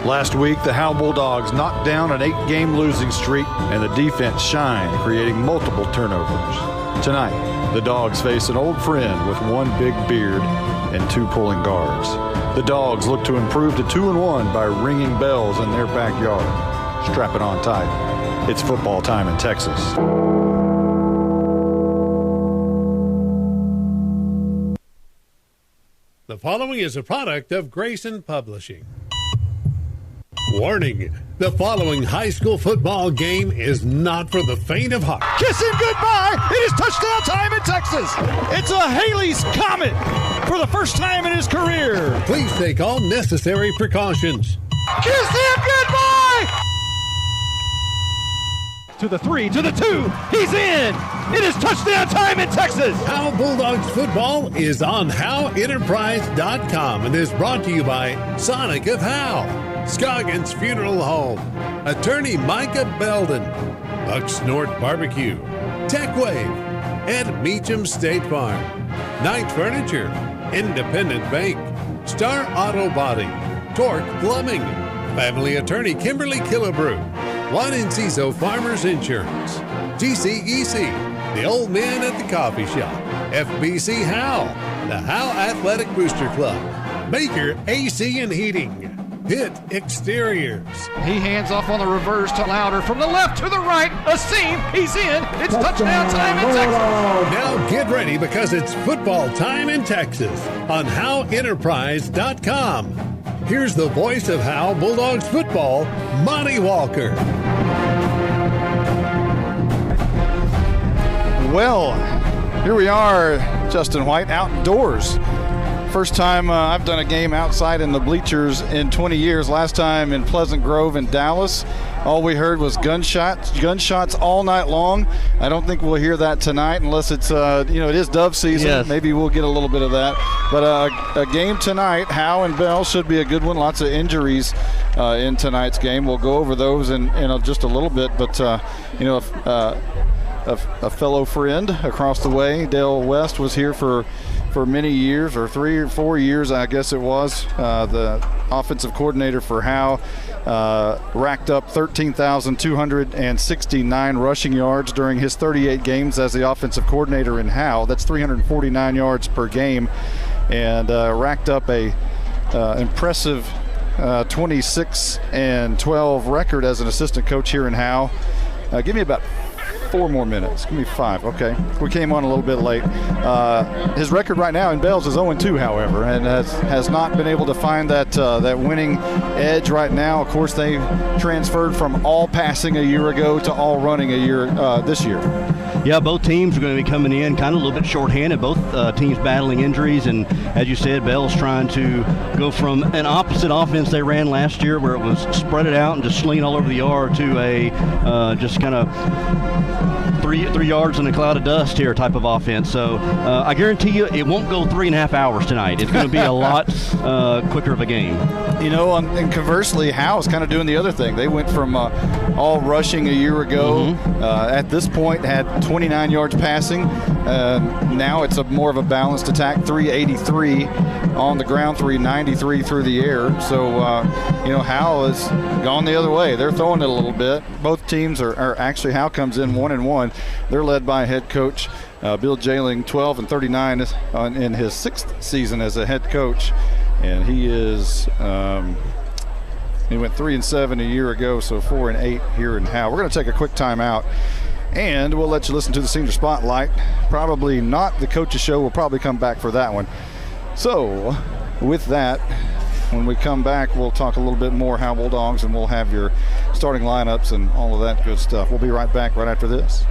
Last week, the Howe Bulldogs knocked down an 8-game losing streak, and the defense shined, creating multiple turnovers. Tonight, the Dogs face an old friend with one big beard and 2 pulling guards. The Dogs look to improve to 2-1 by ringing bells in their backyard. Strap it on tight. It's football time in Texas. The following is a product of Grayson Publishing. Warning, the following high school football game is not for the faint of heart. Kiss him goodbye. It is touchdown time in Texas. It's a Haley's Comet for the first time in his career. Please take all necessary precautions. Kiss him goodbye. To the 3, to the 2. He's in. It is touchdown time in Texas. Howe Bulldogs football is on HoweEnterprise.com and is brought to you by Sonic of Howe, Scoggins Funeral Home, Attorney Micah Belden, Bucksnort Barbecue, TechWave, and Meacham State Farm, Knight Furniture, Independent Bank, Star Auto Body, Torque Plumbing, Family Attorney Kimberly Killebrew, Juan Enciso Farmers Insurance, GCEC, The Old Man at the Coffee Shop, FBC Howe, the Howe Athletic Booster Club, Baker AC and Heating, Pitt Exteriors. He hands off on the reverse to Louder from the left to the right. A seam. He's in. It's touchdown time in Texas. Now get ready because it's football time in Texas on HoweEnterprise.com. Here's the voice of Howe Bulldogs football, Monty Walker. Well, here we are, Justin White, outdoors. First time I've done a game outside in the bleachers in 20 years. Last time in Pleasant Grove in Dallas. All we heard was gunshots all night long. I don't think we'll hear that tonight unless it's, it is dove season. Yes. Maybe we'll get a little bit of that. But a game tonight, Howe and Bell, should be a good one. Lots of injuries in tonight's game. We'll go over those in just a little bit. But, a fellow friend across the way, Dale West, was here for many years, or 3 or 4 years, I guess it was. The offensive coordinator for Howe racked up 13,269 rushing yards during his 38 games as the offensive coordinator in Howe. That's 349 yards per game, and racked up a impressive 26-12 record as an assistant coach here in Howe. Give me about 4 more minutes. Give me 5. Okay. We came on a little bit late. His record right now in Bells is 0-2, however, and has not been able to find that winning edge right now. Of course, they transferred from all passing a year ago to all running a year this year. Yeah, both teams are going to be coming in kind of a little bit shorthanded, both teams battling injuries, and as you said, Bell's trying to go from an opposite offense they ran last year where it was spread it out and just sling all over the yard to a just kind of 3 yards in a cloud of dust here type of offense. So I guarantee you it won't go 3.5 hours tonight. It's going to be a lot quicker of a game. And conversely, Howe's kind of doing the other thing. They went from all rushing a year ago. At this point, had 29 yards passing. Now it's more of a balanced attack, 383 on the ground, 393 through the air. So, Howe has gone the other way. They're throwing it a little bit. Both teams are actually, Howe comes in 1-1. They're led by head coach Bill Jailing, 12-39 in his 6th season as a head coach. And he is he went 3-7 a year ago, so 4-8 here in Howe. We're going to take a quick time out, and we'll let you listen to the Senior Spotlight. Probably not the Coach's Show. We'll probably come back for that one. So with that, when we come back, we'll talk a little bit more Howe Bulldogs, and we'll have your starting lineups and all of that good stuff. We'll be right back right after this.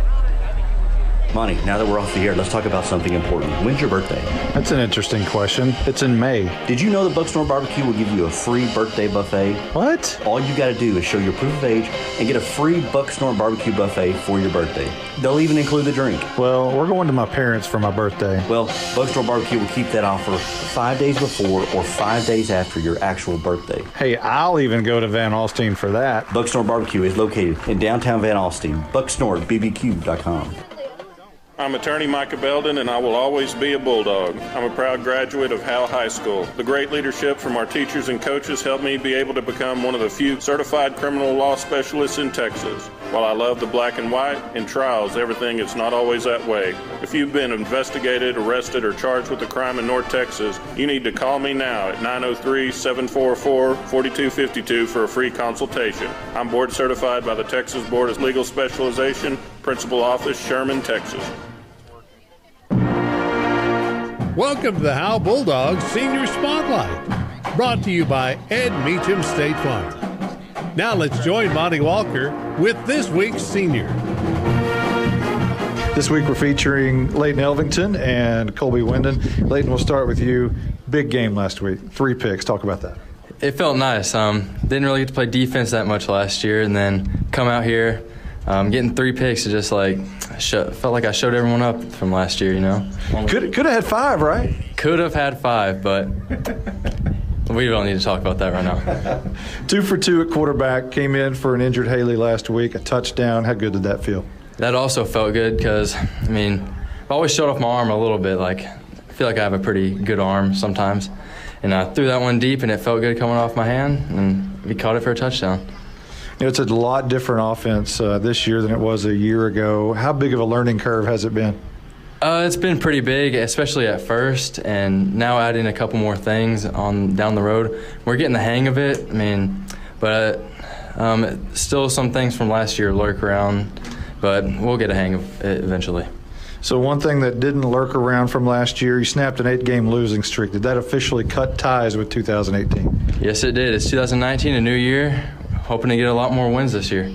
Monty, now that we're off the air, let's talk about something important. When's your birthday? That's an interesting question. It's in May. Did you know that Bucksnort Barbecue will give you a free birthday buffet? What? All you got to do is show your proof of age and get a free Bucksnort Barbecue buffet for your birthday. They'll even include the drink. Well, we're going to my parents for my birthday. Well, Bucksnort Barbecue will keep that offer 5 days before or 5 days after your actual birthday. Hey, I'll even go to Van Alstyne for that. Bucksnort Barbecue is located in downtown Van Alstyne. BucksnortBBQ.com. I'm attorney Micah Belden, and I will always be a Bulldog. I'm a proud graduate of Howe High School. The great leadership from our teachers and coaches helped me be able to become one of the few certified criminal law specialists in Texas. While I love the black and white, in trials, everything is not always that way. If you've been investigated, arrested, or charged with a crime in North Texas, you need to call me now at 903-744-4252 for a free consultation. I'm board certified by the Texas Board of Legal Specialization, Principal Office, Sherman, Texas. Welcome to the Howe Bulldogs Senior Spotlight, brought to you by Ed Meacham State Farm. Now let's join Monty Walker with this week's senior. This week we're featuring Leighton Elvington and Colby Winden. Leighton, we'll start with you. Big game last week, 3 picks. Talk about that. It felt nice. Didn't really get to play defense that much last year, and then come out here, getting 3 picks. It just felt like I showed everyone up from last year. Could have had 5, right? Could have had 5, but we don't need to talk about that right now. 2 for 2 at quarterback. Came in for an injured Haley last week. A touchdown. How good did that feel? That also felt good because, I've always showed off my arm a little bit. I feel like I have a pretty good arm sometimes. And I threw that one deep, and it felt good coming off my hand, and we caught it for a touchdown. It's a lot different offense this year than it was a year ago. How big of a learning curve has it been? It's been pretty big, especially at first, and now adding a couple more things on down the road. We're getting the hang of it. But still some things from last year lurk around, but we'll get a hang of it eventually. So one thing that didn't lurk around from last year, you snapped an 8-game losing streak. Did that officially cut ties with 2018? Yes, it did. It's 2019, a new year. Hoping to get a lot more wins this year.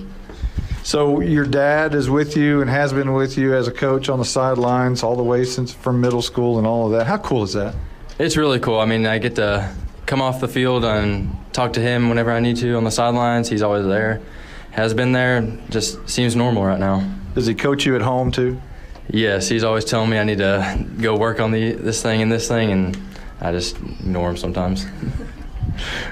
So your dad is with you and has been with you as a coach on the sidelines all the way from middle school and all of that. How cool is that? It's really cool. I get to come off the field and talk to him whenever I need to on the sidelines. He's always there. Has been there. Just seems normal right now. Does he coach you at home too? Yes, he's always telling me I need to go work on this thing, and I just ignore him sometimes.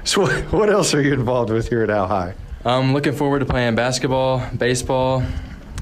So what else are you involved with here at Howe High? I'm looking forward to playing basketball, baseball,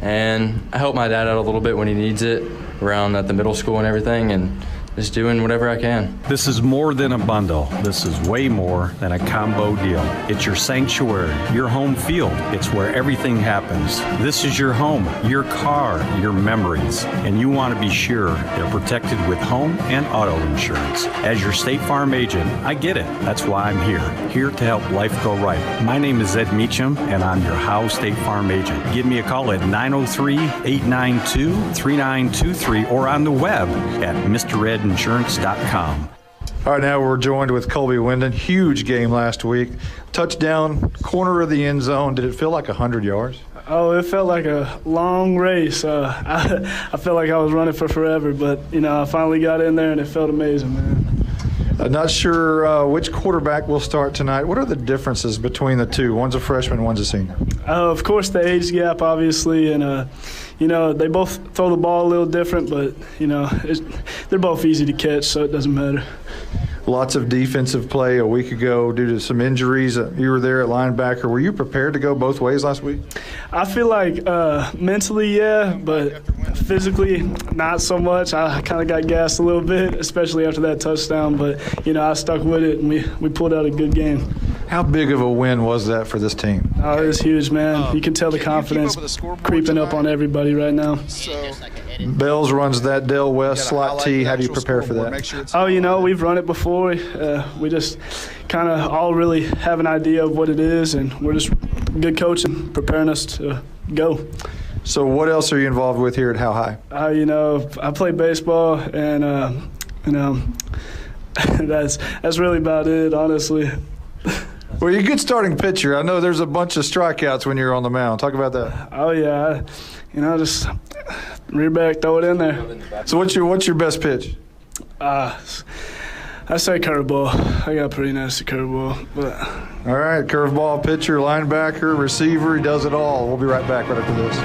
and I help my dad out a little bit when he needs it around at the middle school and everything, and just doing whatever I can. This is more than a bundle. This is way more than a combo deal. It's your sanctuary, your home field. It's where everything happens. This is your home, your car, your memories. And you want to be sure they're protected with home and auto insurance. As your State Farm agent, I get it. That's why I'm here to help life go right. My name is Ed Meacham, and I'm your Howe State Farm agent. Give me a call at 903-892-3923 or on the web at MrEdInsurance.com. All right, now we're joined with Colby Winden. Huge game last week. Touchdown, corner of the end zone. Did it feel like 100 yards? Oh, it felt like a long race. I felt like I was running for forever, but, I finally got in there, and it felt amazing, man. Not sure which quarterback will start tonight. What are the differences between the two? One's a freshman, one's a senior. Of course, the age gap, obviously, and, they both throw the ball a little different, but, they're both easy to catch, so it doesn't matter. Lots of defensive play a week ago due to some injuries. You were there at linebacker. Were you prepared to go both ways last week? I feel like mentally, yeah, but physically, not so much. I kind of got gassed a little bit, especially after that touchdown. But, I stuck with it, and we pulled out a good game. How big of a win was that for this team? Oh, it was huge, man. You can tell the confidence creeping up on everybody right now. Bells runs that Dell West slot T. How do you prepare for that? Oh, we've run it before. We just kind of all really have an idea of what it is, and we're just good coaching, preparing us to go. So what else are you involved with here at Howe High? I play baseball, and that's really about it, honestly. Well, you're a good starting pitcher. I know there's a bunch of strikeouts when you're on the mound. Talk about that. Oh, yeah. Just rear back, throw it in there. So what's your best pitch? I say curveball. I got a pretty nasty curveball. But all right, curveball pitcher, linebacker, receiver. He does it all. We'll be right back right after this.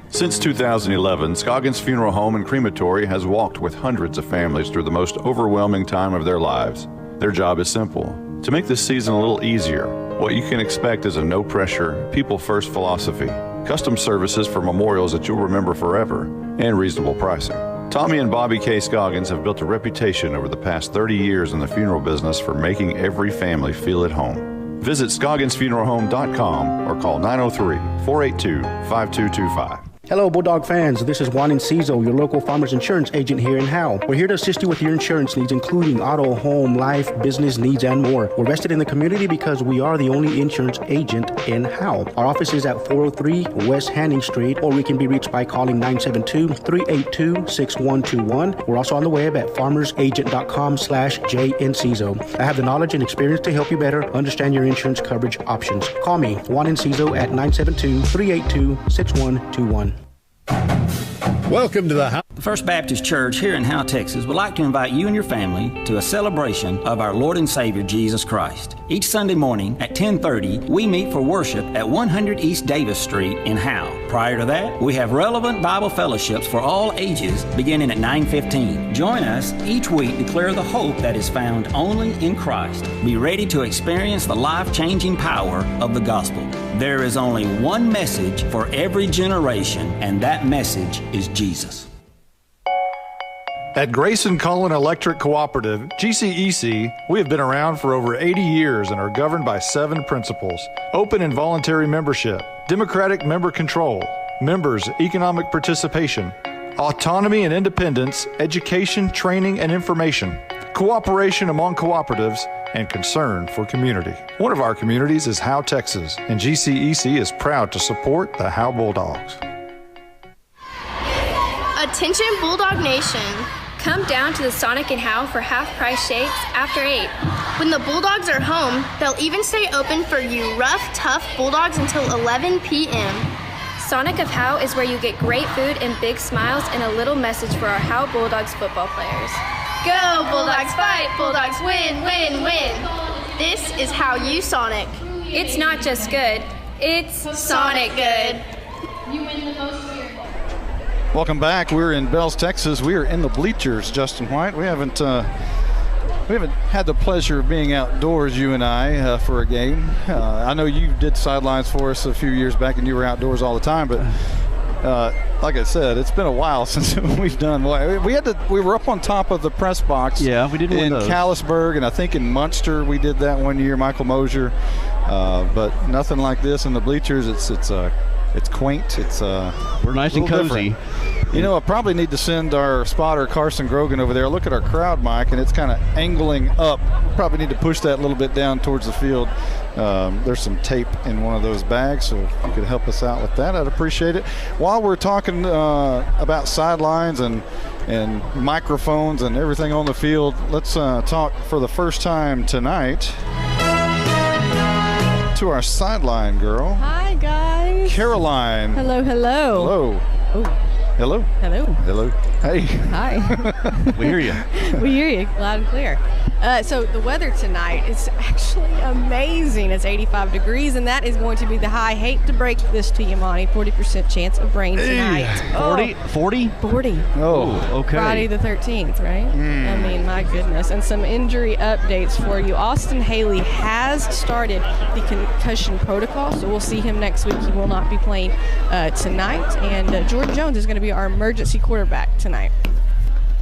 Since 2011, Scoggins Funeral Home and Crematory has walked with hundreds of families through the most overwhelming time of their lives. Their job is simple: to make this season a little easier, What you can expect is a no-pressure, people-first philosophy, custom services for memorials that you'll remember forever, and reasonable pricing. Tommy and Bobby K. Scoggins have built a reputation over the past 30 years in the funeral business for making every family feel at home. Visit ScogginsFuneralHome.com or call 903-482-5225. Hello, Bulldog fans. This is Juan Enciso, your local farmers insurance agent here in Howe. We're here to assist you with your insurance needs, including auto, home, life, business needs, and more. We're vested in the community because we are the only insurance agent in Howe. Our office is at 403 West Hanning Street, or we can be reached by calling 972-382-6121. We're also on the web at farmersagent.com/JEnciso. I have the knowledge and experience to help you better understand your insurance coverage options. Call me, Juan Enciso, at 972-382-6121. Welcome to the First Baptist Church here in Howe, Texas would like to invite you and your family to a celebration of our Lord and Savior Jesus Christ. Each Sunday morning at 10:30, we meet for worship at 100 East Davis Street in Howe. Prior to that, we have relevant Bible fellowships for all ages beginning at 9:15. Join us each week to declare the hope that is found only in Christ. Be ready to experience the life-changing power of the gospel. There is only one message for every generation, and that message is Jesus. At Grayson Cullen Electric Cooperative, GCEC, we have been around for over 80 years and are governed by 7 principles: open and voluntary membership, democratic member control, members' economic participation, autonomy and independence, education, training, and information, cooperation among cooperatives, and concern for community. One of our communities is Howe, Texas, and GCEC is proud to support the Howe Bulldogs. Attention Bulldog Nation. Come down to the Sonic in Howe for half-price shakes after 8. When the Bulldogs are home, they'll even stay open for you rough, tough Bulldogs until 11 p.m. Sonic of Howe is where you get great food and big smiles and a little message for our Howe Bulldogs football players. Go Bulldogs fight, Bulldogs win, win, win. This is How You Sonic. It's not just good, it's Sonic good. You win the most of your Welcome back. We're in Bells, Texas. We are in the bleachers, Justin White. We haven't had the pleasure of being outdoors, you and I, for a game. I know you did sidelines for us a few years back, and you were outdoors all the time. But like I said, it's been a while since we've done. We were up on top of the press box. Yeah, we did one in of those. Callisburg, and I think in Munster we did that one year. Michael Mosier, but nothing like this in the bleachers. It's quaint. We're nice and cozy. Different. You know, I probably need to send our spotter Carson Grogan over there. Look at our crowd, Mike, and it's kind of angling up. Probably need to push that a little bit down towards the field. There's some tape in one of those bags, so if you could help us out with that, I'd appreciate it. While we're talking about sidelines and microphones and everything on the field, let's talk for the first time tonight to our sideline girl. Hi, guys. Caroline. Hello, hello. Hello. Oh. Hello. Hello. Hello. Hey. Hi. We hear you. We hear you loud and clear. So the weather tonight is actually amazing. It's 85 degrees, and that is going to be the high. Hate to break this to you, Monty. 40% chance of rain tonight. 40? 40. Oh, okay. Friday the 13th, right? I mean, my goodness. And some injury updates for you. Austin Haley has started the concussion protocol, so we'll see him next week. He will not be playing tonight. And Jordan Jones is going to be our emergency quarterback tonight.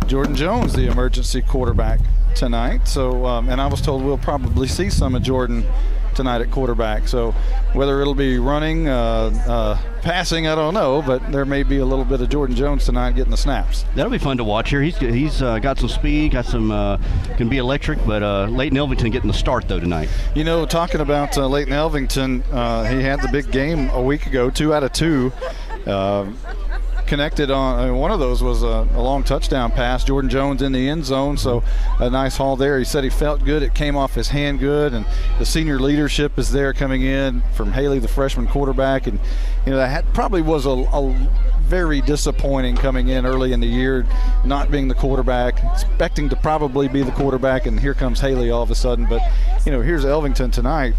Jordan Jones, the emergency quarterback tonight. So, and I was told we'll probably see some of Jordan tonight at quarterback. So whether it'll be running, passing, I don't know, but there may be a little bit of Jordan Jones tonight getting the snaps. That'll be fun to watch here. He's got some speed, got some can be electric, but Leighton Elvington getting the start though tonight. You know, talking about Leighton Elvington, he had the big game a week ago, 2 out of 2. Connected on one of those was a long touchdown pass. Jordan Jones in the end zone, so a nice haul there. He said he felt good. It came off his hand good, and the senior leadership is there coming in from Haley, the freshman quarterback, and you know that probably was a very disappointing coming in early in the year, not being the quarterback, expecting to probably be the quarterback, and here comes Haley all of a sudden. But you know, here's Elvington tonight.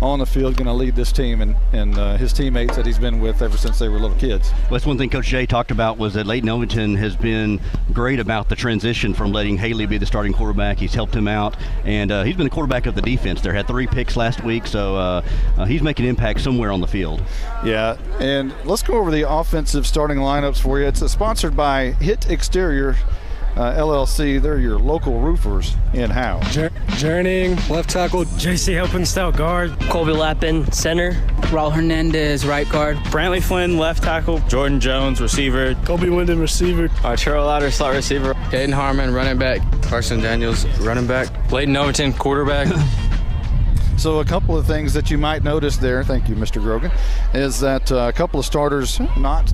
on the field, going to lead this team and his teammates that he's been with ever since they were little kids. Well, that's one thing Coach Jay talked about, was that Leighton Ovington has been great about the transition from letting Haley be the starting quarterback. He's helped him out, and he's been the quarterback of the defense. There had 3 picks last week, so he's making an impact somewhere on the field. Yeah, and let's go over the offensive starting lineups for you. It's sponsored by Hit Exterior LLC. They're your local roofers in Howe. Journeying, left tackle. JC Helpenstall, guard. Colby Lappin, center. Raul Hernandez, right guard. Brantley Flynn, left tackle. Jordan Jones, receiver. Colby Wyndham, receiver. Arturo Lauder, slot receiver. Caden Harmon, running back. Carson Daniels, running back. Leighton Overton, quarterback. So a couple of things that you might notice there, thank you, Mr. Grogan, is that a couple of starters not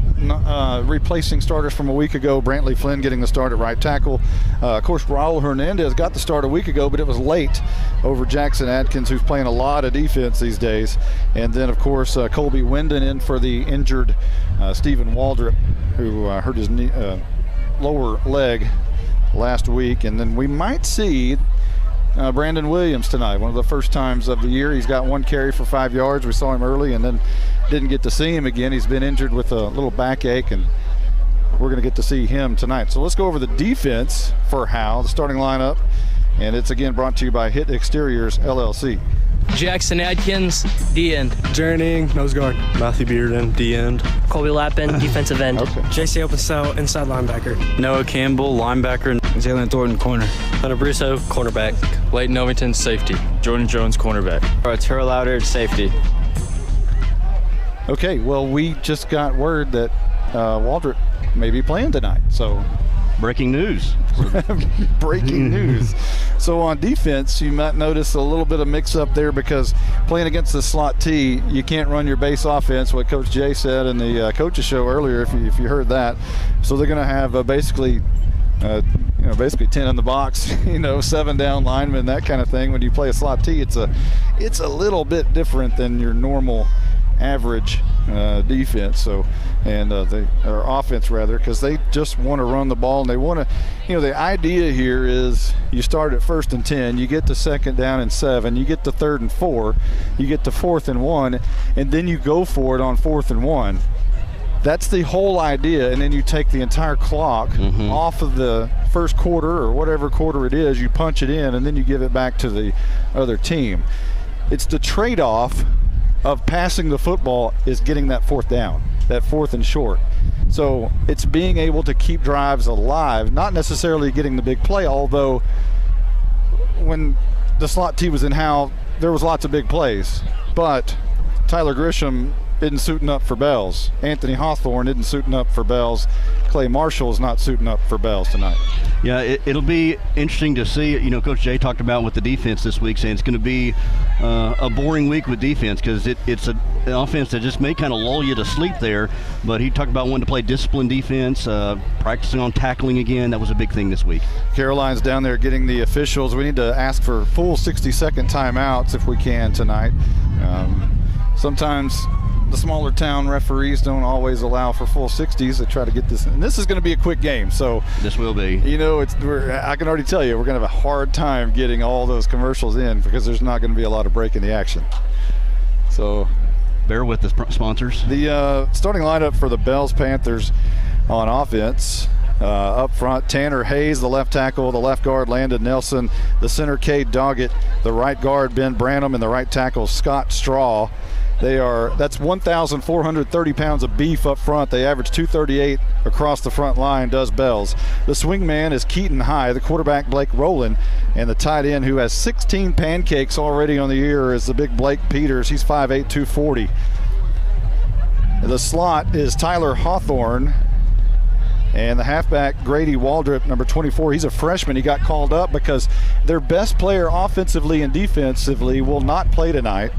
replacing starters from a week ago. Brantley Flynn getting the start at right tackle. Of course, Raul Hernandez got the start a week ago, but it was late over Jackson Adkins, who's playing a lot of defense these days. And then, of course, Colby Wyndon in for the injured Stephen Waldrop, who hurt his knee, lower leg last week. And then we might see Brandon Williams tonight, one of the first times of the year. He's got 1 carry for 5 yards. We saw him early and then didn't get to see him again. He's been injured with a little backache, and we're going to get to see him tonight. So let's go over the defense for Howe, the starting lineup, and it's again brought to you by Hit Exteriors LLC. Jackson Adkins, D-end. Journeying, nose guard. Matthew Bearden, D-end. Colby Lappin, defensive end. Okay. JC Helpenstall, inside linebacker. Noah Campbell, linebacker. Jalen Thornton, corner. Hunter Brusso, cornerback. Leighton Ovington, safety. Jordan Jones, cornerback. Arturo Lauder, safety. Okay, well, we just got word that Waldrop may be playing tonight, so breaking news. Breaking news. So on defense, you might notice a little bit of mix-up there, because playing against the slot T, you can't run your base offense, what Coach Jay said in the coaches show earlier, if you heard that. So they're going to have basically 10 in the box, 7 down linemen, that kind of thing. When you play a slot T, it's a little bit different than your normal average defense. So, and or offense rather, because they just want to run the ball, and they want to, the idea here is you start at 1st and 10, you get to 2nd down and 7, you get to 3rd and 4, you get to 4th and 1, and then you go for it on 4th and 1. That's the whole idea, and then you take the entire clock off of the first quarter or whatever quarter it is, you punch it in, and then you give it back to the other team. It's the trade-off of passing the football is getting that 4th down, that 4th and short. So it's being able to keep drives alive, not necessarily getting the big play, although when the slot T was in Howe, there was lots of big plays. But Tyler Grisham isn't suiting up for Bells. Anthony Hawthorne isn't suiting up for Bells. Clay Marshall is not suiting up for Bells tonight. Yeah, it'll be interesting to see. Coach Jay talked about with the defense this week, saying it's going to be a boring week with defense, because it's an offense that just may kind of lull you to sleep there. But he talked about wanting to play disciplined defense, practicing on tackling again. That was a big thing this week. Caroline's down there getting the officials. We need to ask for full 60-second timeouts if we can tonight. Sometimes the smaller town referees don't always allow for full 60s. They try to get this, and this is going to be a quick game. So this will be. I can already tell you we're going to have a hard time getting all those commercials in, because there's not going to be a lot of break in the action. So bear with the sponsors. The starting lineup for the Bells Panthers on offense. Up front, Tanner Hayes, the left tackle, the left guard, Landon Nelson, the center, Cade Doggett, the right guard, Ben Branham, and the right tackle, Scott Straw. That's 1,430 pounds of beef up front. They average 238 across the front line, does Bells. The swing man is Keaton High, the quarterback Blake Rowland, and the tight end who has 16 pancakes already on the year is the big Blake Peters. He's 5'8", 240. The slot is Tyler Hawthorne, and the halfback Grady Waldrop, number 24. He's a freshman. He got called up because their best player offensively and defensively will not play tonight.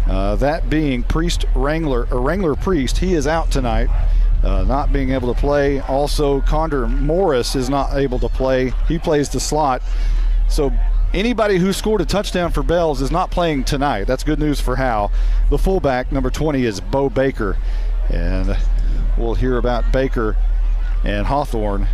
That being Wrangler Priest. He is out tonight, not being able to play. Also, Condor Morris is not able to play. He plays the slot. So anybody who scored a touchdown for Bells is not playing tonight. That's good news for Howe. The fullback, number 20, is Bo Baker. And we'll hear about Baker and Hawthorne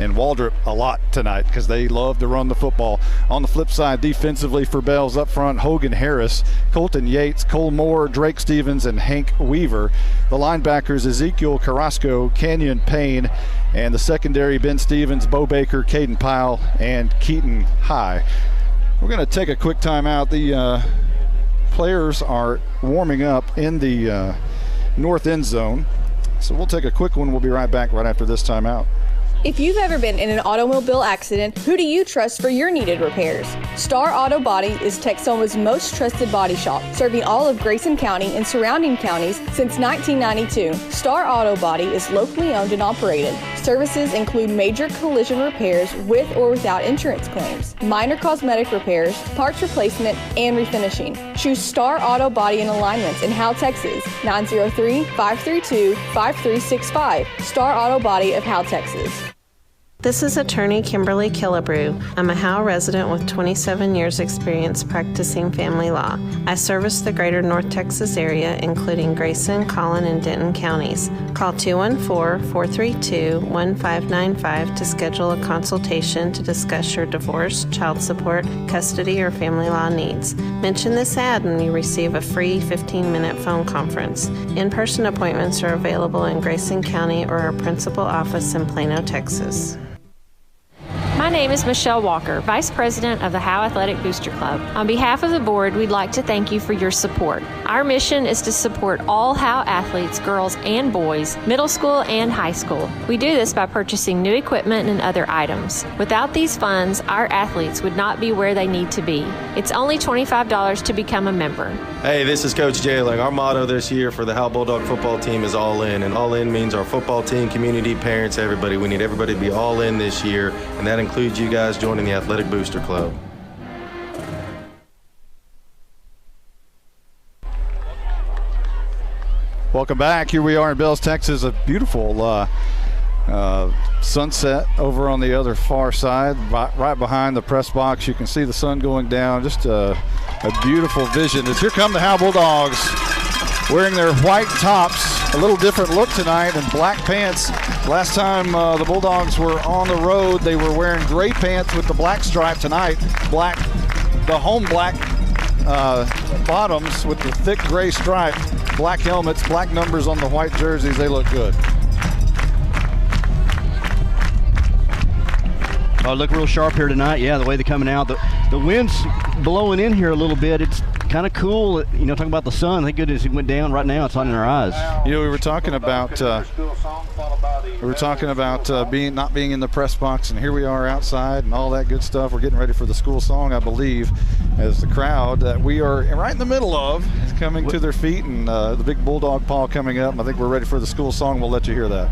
and Waldrop a lot tonight because they love to run the football. On the flip side, defensively for Bells up front, Hogan Harris, Colton Yates, Cole Moore, Drake Stevens, and Hank Weaver. The linebackers, Ezekiel Carrasco, Kenyon Payne, and the secondary, Ben Stevens, Bo Baker, Caden Pyle, and Keaton High. We're going to take a quick time out. The players are warming up in the north end zone. So we'll take a quick one. We'll be right back right after this timeout. If you've ever been in an automobile accident, who do you trust for your needed repairs? Star Auto Body is Texoma's most trusted body shop, serving all of Grayson County and surrounding counties since 1992. Star Auto Body is locally owned and operated. Services include major collision repairs with or without insurance claims, minor cosmetic repairs, parts replacement, and refinishing. Choose Star Auto Body and Alignments in Howe, Texas, 903-532-5365. Star Auto Body of Howe, Texas. This is attorney Kimberly Killebrew. I'm a Howe resident with 27 years experience practicing family law. I service the greater North Texas area, including Grayson, Collin, and Denton counties. Call 214-432-1595 to schedule a consultation to discuss your divorce, child support, custody, or family law needs. Mention this ad and you receive a free 15-minute phone conference. In-person appointments are available in Grayson County or our principal office in Plano, Texas. My name is Michelle Walker, Vice President of the Howe Athletic Booster Club. On behalf of the board, we'd like to thank you for your support. Our mission is to support all Howe athletes, girls and boys, middle school and high school. We do this by purchasing new equipment and other items. Without these funds, our athletes would not be where they need to be. It's only $25 to become a member. Hey, this is Coach Jailing. Our motto this year for the Howe Bulldog football team is all in, and all in means our football team, community, parents, everybody. We need everybody to be all in this year, and that includes you guys joining the Athletic Booster Club. Welcome back. Here we are in Bells, Texas. A beautiful sunset over on the other far side, right behind the press box. You can see the sun going down. Just a beautiful vision. As here come the Howe Bulldogs wearing their white tops. A little different look tonight and black pants. Last time the Bulldogs were on the road, they were wearing gray pants with the black stripe. Tonight, black, the home black bottoms with the thick gray stripe, black helmets, black numbers on the white jerseys. They look good. Oh, look real sharp here tonight. Yeah, the way they're coming out. The wind's blowing in here a little bit. It's kind of cool. You know, talking about the sun. Thank goodness it went down. Right now, it's on in our eyes. You know, we were talking about not being in the press box, and here we are outside and all that good stuff. We're getting ready for the school song, I believe, as the crowd that we are right in the middle of is coming to their feet, and the big Bulldog paw coming up. I think we're ready for the school song. We'll let you hear that.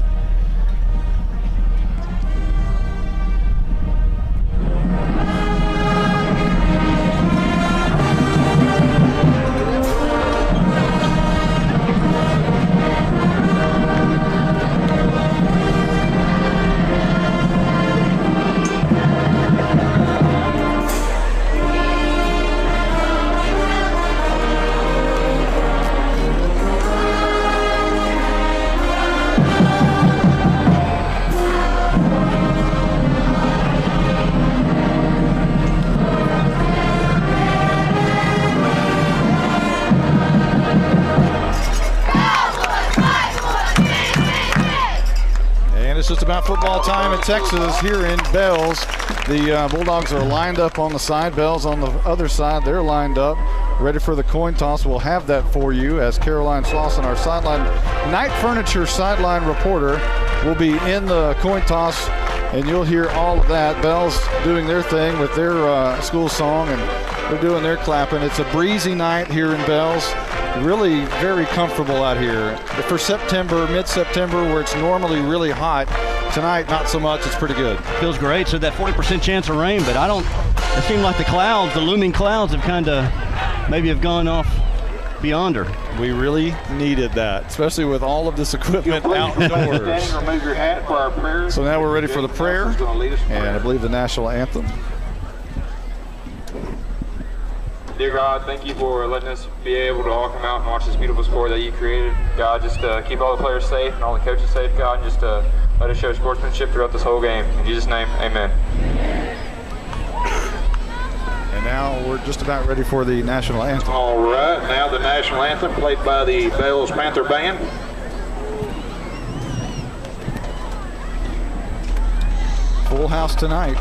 Just about football time in Texas here in Bells. The Bulldogs are lined up on the side. Bells on the other side. They're lined up, ready for the coin toss. We'll have that for you as Caroline Slauson, our sideline Night Furniture sideline reporter, will be in the coin toss, and you'll hear all of that. Bells doing their thing with their school song, and they're doing their clapping. It's a breezy night here in Bells. Really very comfortable out here. For September, mid-September, where it's normally really hot, tonight not so much. It's pretty good. Feels great. So that 40% chance of rain, but it seemed like the looming clouds have kind of maybe have gone off beyond her. We really needed that, especially with all of this equipment outdoors. So now we're ready for the prayer, and I believe the national anthem. Dear God, thank you for letting us be able to all come out and watch this beautiful sport that you created. God, just keep all the players safe and all the coaches safe, God, and just let us show sportsmanship throughout this whole game. In Jesus' name, amen. And now we're just about ready for the national anthem. All right, now the national anthem played by the Bells Panther Band. Full house tonight.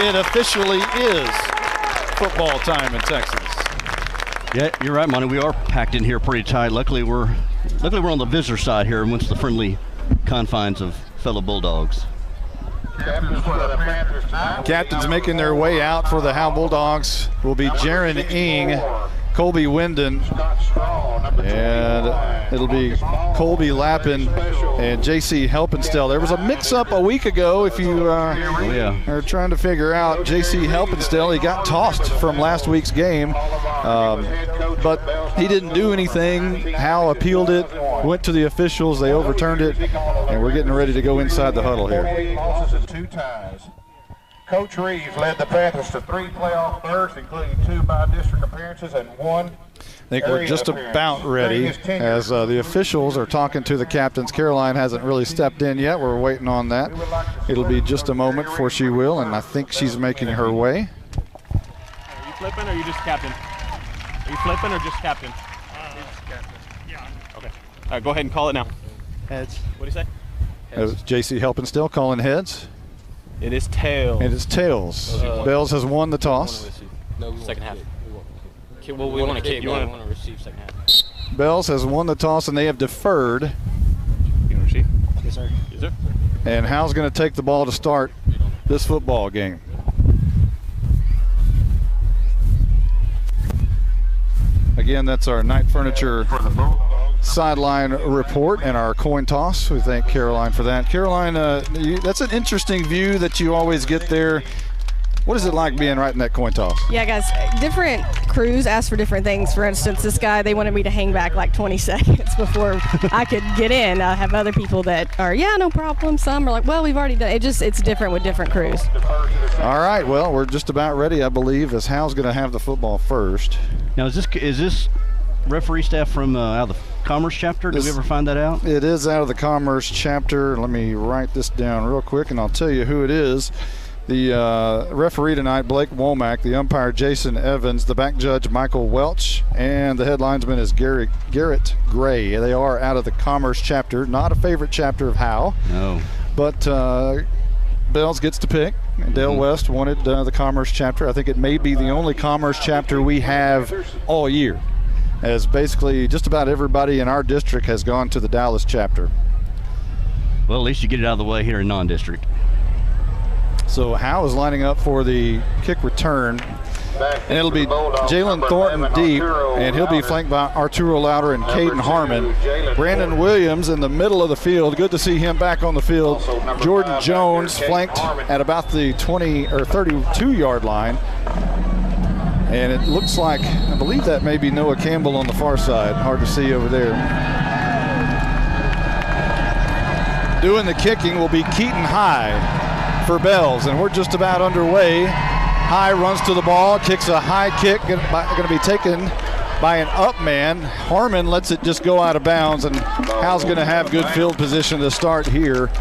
It officially is football time in Texas. Yeah, you're right, Monty. We are packed in here pretty tight. Luckily, we're on the visitor side here amongst the friendly confines of fellow Bulldogs. Captains making their way out for the Howe Bulldogs will be Jaron Ing, Colby Winden, and it'll be Colby Lappin and J.C. Helpenstell. There was a mix-up a week ago if you are trying to figure out J.C. Helpenstell. He got tossed from last week's game, but he didn't do anything. Howe appealed it, went to the officials, they overturned it, and we're getting ready to go inside the huddle here. 8 losses and 2 ties. Coach Reeves led the Panthers to 3 playoff berths, including 2 by-district appearances and 1 I think we're just about ready as the officials are talking to the captains. Caroline hasn't really stepped in yet. We're waiting on that. It'll be just a moment before she will, and I think she's making her way. Are you flipping or are you just captain? Are you flipping or just captain? Just captain. Yeah. Okay. All right, go ahead and call it now. Heads. What do you say? J.C. Helpenstell calling heads. It is tails. It is tails. Bells has won the toss. No, second half. Well, we want to kick. We want to receive second half. Bells has won the toss, and they have deferred. You want to receive? Yes, sir. Yes, sir. And Howe's going to take the ball to start this football game. Again, that's our Night Furniture sideline report and our coin toss. We thank Caroline for that. Caroline, that's an interesting view that you always get there. What is it like being right in that coin toss? Yeah, guys, different crews ask for different things. For instance, this guy, they wanted me to hang back like 20 seconds before I could get in. I have other people that are, yeah, no problem. Some are like, well, we've already done it. It's different with different crews. All right, well, we're just about ready, I believe, as Howe's going to have the football first. Now, is this referee staff from out of the Commerce chapter? Did we ever find that out? It is out of the Commerce chapter. Let me write this down real quick, and I'll tell you who it is. The referee tonight, Blake Womack, the umpire, Jason Evans, the back judge, Michael Welch, and the head linesman is Garrett Gray. They are out of the Commerce chapter, not a favorite chapter of Howe. No. But Bells gets to pick. Dale West wanted the Commerce chapter. I think it may be the only Commerce chapter we have all year, as basically just about everybody in our district has gone to the Dallas chapter. Well, at least you get it out of the way here in non-district. So Howe is lining up for the kick return, and it'll be Jalen Thornton deep, and he'll be flanked by Arturo Louder and Caden Harmon. Brandon Williams in the middle of the field. Good to see him back on the field. Jordan Jones flanked at about the 20 or 32-yard line. And it looks like, I believe that may be Noah Campbell on the far side. Hard to see over there. Doing the kicking will be Keaton High for Bells, and we're just about underway. High runs to the ball, kicks a high kick, going to be taken by an up man. Harmon lets it just go out of bounds, and Howe's going to have good field position to start here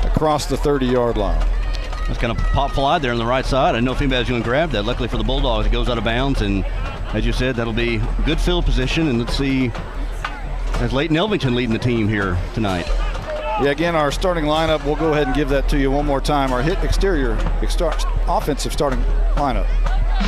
across the 30-yard line. That's kind of pop fly there on the right side. I didn't know if anybody's going to grab that. Luckily for the Bulldogs, it goes out of bounds, and as you said, that'll be good field position. And let's see, as Leighton Elvington leading the team here tonight. Yeah, again, our starting lineup, we'll go ahead and give that to you one more time. Our offensive starting lineup.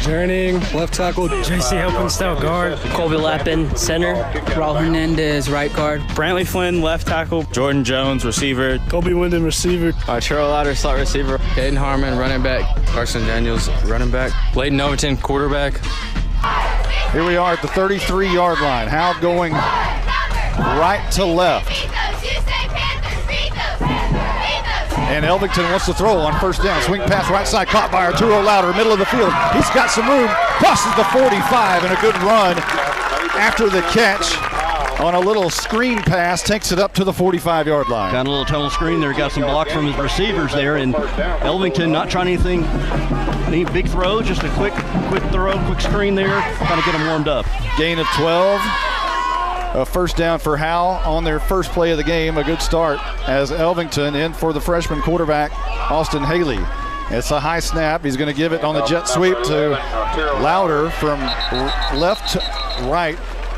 Journeying, left tackle, JC Hopenstout, guard. Colby Lappin, center. Raul Hernandez, right guard. Brantley Flynn, left tackle. Jordan Jones, receiver. Kobe Wyndham, receiver. Arturo Lauder, slot receiver. Caden Harmon, running back. Carson Daniels, running back. Leighton Overton, quarterback. Here we are at the 33-yard line. Howe going right to left. And Elvington wants to throw on first down. Swing pass right side, caught by Arturo Lauder, middle of the field. He's got some room, crosses the 45, and a good run after the catch on a little screen pass, takes it up to the 45-yard line. Got a little tunnel screen there, got some blocks from his receivers there, and Elvington not trying any big throws, just a quick throw, quick screen there, kind of get them warmed up. Gain of 12. A first down for Howe on their first play of the game. A good start as Elvington in for the freshman quarterback, Austin Haley. It's a high snap. He's going to give it on the jet sweep to Lauder from left to right,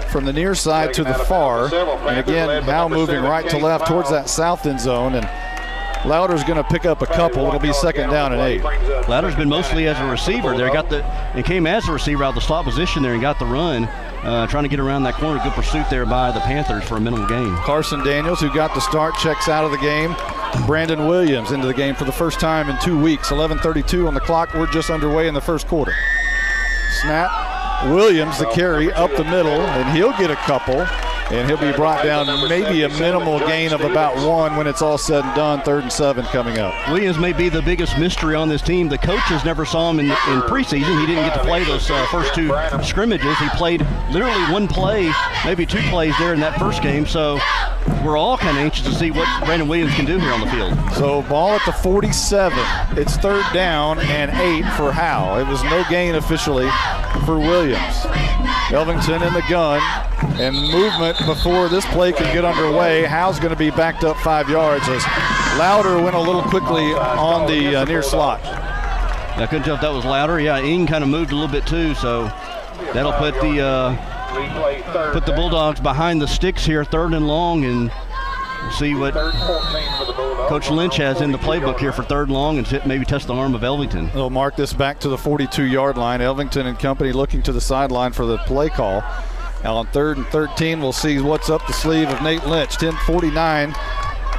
from the near side to the far. And again, Howe moving right to left towards that south end zone. And Lauder's going to pick up a couple. It'll be second down and 8. Lauder's been mostly as a receiver there. And came as a receiver out of the slot position there and got the run. Trying to get around that corner. Good pursuit there by the Panthers for a minimum gain. Carson Daniels, who got the start, checks out of the game. Brandon Williams into the game for the first time in 2 weeks. 11:32 on the clock. We're just underway in the first quarter. Snap. Williams, the carry up the middle, and he'll get a couple. And he'll be brought down maybe a minimal gain of about 1 when it's all said and done. 3rd and 7 coming up. Williams may be the biggest mystery on this team. The coaches never saw him in preseason. He didn't get to play those first 2 scrimmages. He played literally 1 play, maybe 2 plays there in that first game. So we're all kind of anxious to see what Brandon Williams can do here on the field. So ball at the 47. It's 3rd down and 8 for Howe. It was no gain officially for Williams. Elvington in the gun, and movement before this play can get underway. Howe's going to be backed up 5 yards as Lauder went a little quickly on the near slot. I couldn't tell if that was Lauder. Yeah, Ing kind of moved a little bit too, so that'll put the Bulldogs behind the sticks here, 3rd and long, and we'll see what Coach Lynch has in the playbook here for 3rd and long and maybe test the arm of Elvington. They'll mark this back to the 42-yard line. Elvington and company looking to the sideline for the play call. Now on 3rd and 13, we'll see what's up the sleeve of Nate Lynch. 10:49,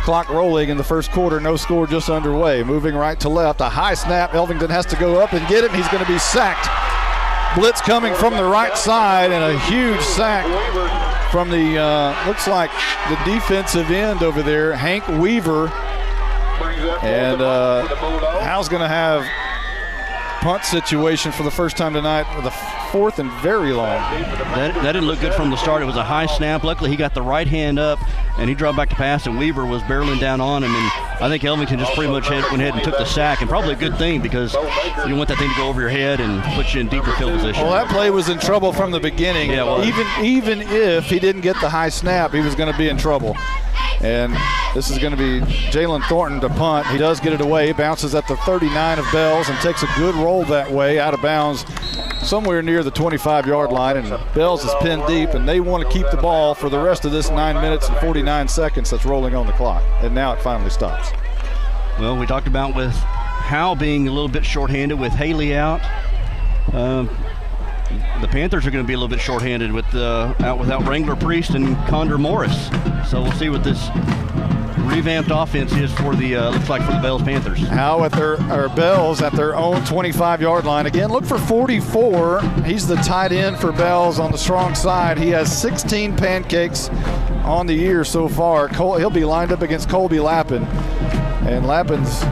clock rolling in the first quarter. No score, just underway. Moving right to left, a high snap. Elvington has to go up and get him. He's going to be sacked. Blitz coming from the right side, and a huge sack from the, looks like the defensive end over there, Hank Weaver. And Howe's going to have punt situation for the first time tonight with a 4th and very long. That didn't look good from the start. It was a high snap. Luckily, he got the right hand up, and he dropped back to pass, and Weaver was barreling down on him. And I think Elvington just pretty much went ahead and took the sack, and probably a good thing because you don't want that thing to go over your head and put you in deeper field position. Well, that play was in trouble from the beginning. Yeah, well, even if he didn't get the high snap, he was going to be in trouble. And this is going to be Jalen Thornton to punt. He does get it away, bounces at the 39 of Bells and takes a good roll that way out of bounds somewhere near the 25-yard line. And Bells is pinned deep, and they want to keep the ball for the rest of this 9 minutes and 49 seconds that's rolling on the clock. And now it finally stops. Well, we talked about with Howe being a little bit shorthanded with Haley out. The Panthers are going to be a little bit shorthanded with out without Wrangler Priest and Condor Morris. So we'll see what this revamped offense is for the looks like for the Bells Panthers. Howe at Bells at their own 25-yard line. Again, look for 44. He's the tight end for Bells on the strong side. He has 16 pancakes on the year so far. He'll be lined up against Colby Lappin, and Lappin's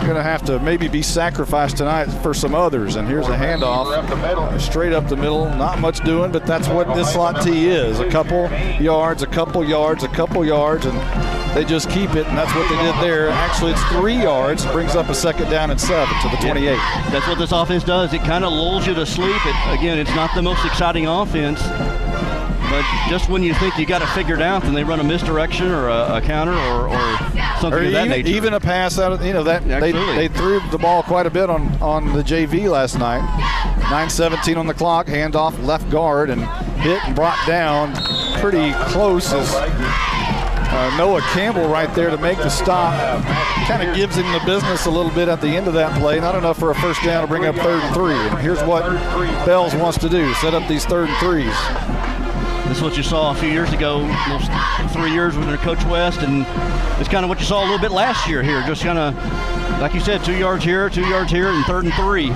going to have to maybe be sacrificed tonight for some others. And here's a handoff straight up the middle. Not much doing, but that's what this slot T is. A couple yards, a couple yards, a couple yards, and they just keep it, and that's what they did there. Actually, it's 3 yards, brings up a 2nd down and 7 to the 28. Yeah, that's what this offense does. It kind of lulls you to sleep. Again, it's not the most exciting offense, but just when you think you got it figured out, then they run a misdirection or a counter or something of that nature. Even a pass out of, they threw the ball quite a bit on the JV last night. 9:17 on the clock, handoff left guard and hit and brought down pretty close as Noah Campbell right there to make the stop. Kind of gives him the business a little bit at the end of that play. Not enough for a first down to bring up 3rd and 3. And here's what Bells wants to do, set up these 3rd and 3s. This is what you saw a few years ago, almost 3 years under Coach West, and it's kind of what you saw a little bit last year here. Just kind of, like you said, 2 yards here, and 3rd and 3.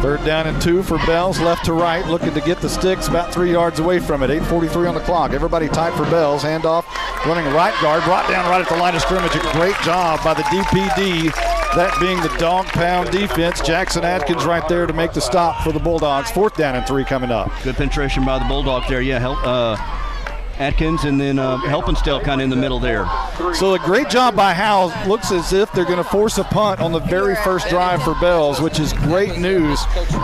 3rd down and 2 for Bells, left to right, looking to get the sticks about 3 yards away from it. 8:43 on the clock. Everybody tight for Bells. Handoff, running right guard, brought down right at the line of scrimmage. A great job by the DPD, that being the dog pound defense. Jackson Atkins right there to make the stop for the Bulldogs. 4th down and 3 coming up. Good penetration by the Bulldogs there. Yeah, Atkins and then Helpenstell kind of in the middle there. So a great job by Howe. Looks as if they're going to force a punt on the very first drive for Bells, which is great news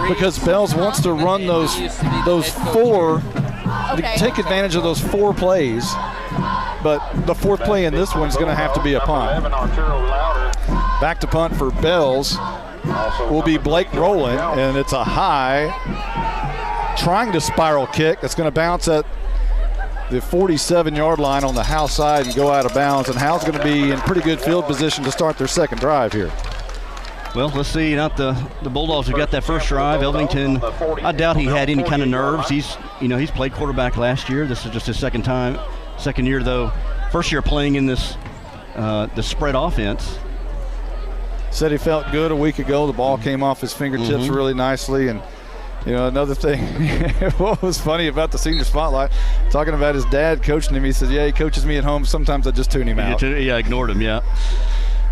because Bells wants to run those 4, to take advantage of those 4 plays. But the 4th play in this one is going to have to be a punt. Back to punt for Bells will be Blake Rowland, and it's a high, trying to spiral kick. That's going to bounce at the 47-yard line on the Howe side and go out of bounds. And Howe's going to be in pretty good field position to start their second drive here. Well, let's see. Not the Bulldogs have got that first drive. Elvington, I doubt he had any kind of nerves. He's played quarterback last year. This is just his second year though. First year playing in this the spread offense. Said he felt good a week ago. The ball came off his fingertips really nicely. And another thing, what was funny about the senior spotlight, talking about his dad coaching him, he says, yeah, he coaches me at home. Sometimes I just tune him out. Ignored him, yeah.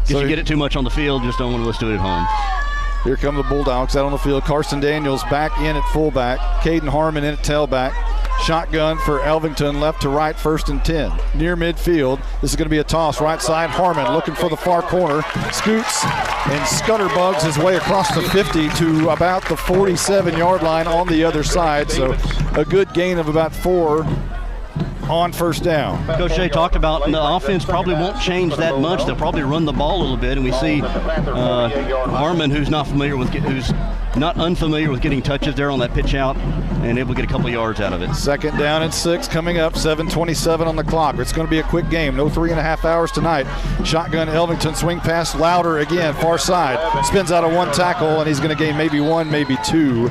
So you get it too much on the field, just don't want to listen to it at home. Here come the Bulldogs out on the field. Carson Daniels back in at fullback. Caden Harmon in at tailback. Shotgun for Elvington, left to right, 1st and 10. Near midfield, this is going to be a toss right side. Harmon looking for the far corner. Scoots and scutterbugs his way across the 50 to about the 47-yard line on the other side. So a good gain of about 4 on first down. Coach Jay talked about the offense probably won't change that much. They'll probably run the ball a little bit, and we see Harmon, who's not unfamiliar with getting touches there on that pitch out, and able to get a couple yards out of it. 2nd down and 6 coming up. 7:27 on the clock. It's going to be a quick game. No 3.5 hours tonight. Shotgun Elvington, swing pass Louder again, far side. Spins out of 1 tackle, and he's going to gain maybe 1, maybe 2.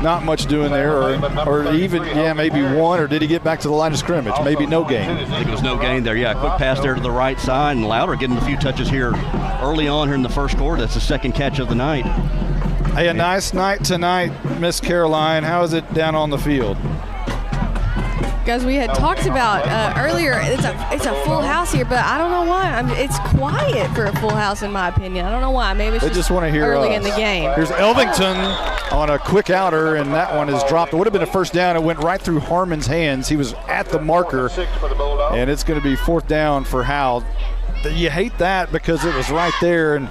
Not much doing there, or even, maybe 1, or did he get back to the line of scrimmage? Maybe no gain. I think it was no gain there. Yeah, quick pass there to the right side, and Louder getting a few touches here early on here in the first quarter. That's the 2nd catch of the night. Hey, a nice night tonight, Miss Caroline. How is it down on the field? Guys, we had talked about earlier, it's a full house here, but I don't know why. It's quiet for a full house, in my opinion. I don't know why. Maybe it's just want to hear early in the game. Here's Elvington on a quick outer, and that one is dropped. It would have been a first down. It went right through Harmon's hands. He was at the marker, and it's going to be 4th down for Howe. You hate that because it was right there and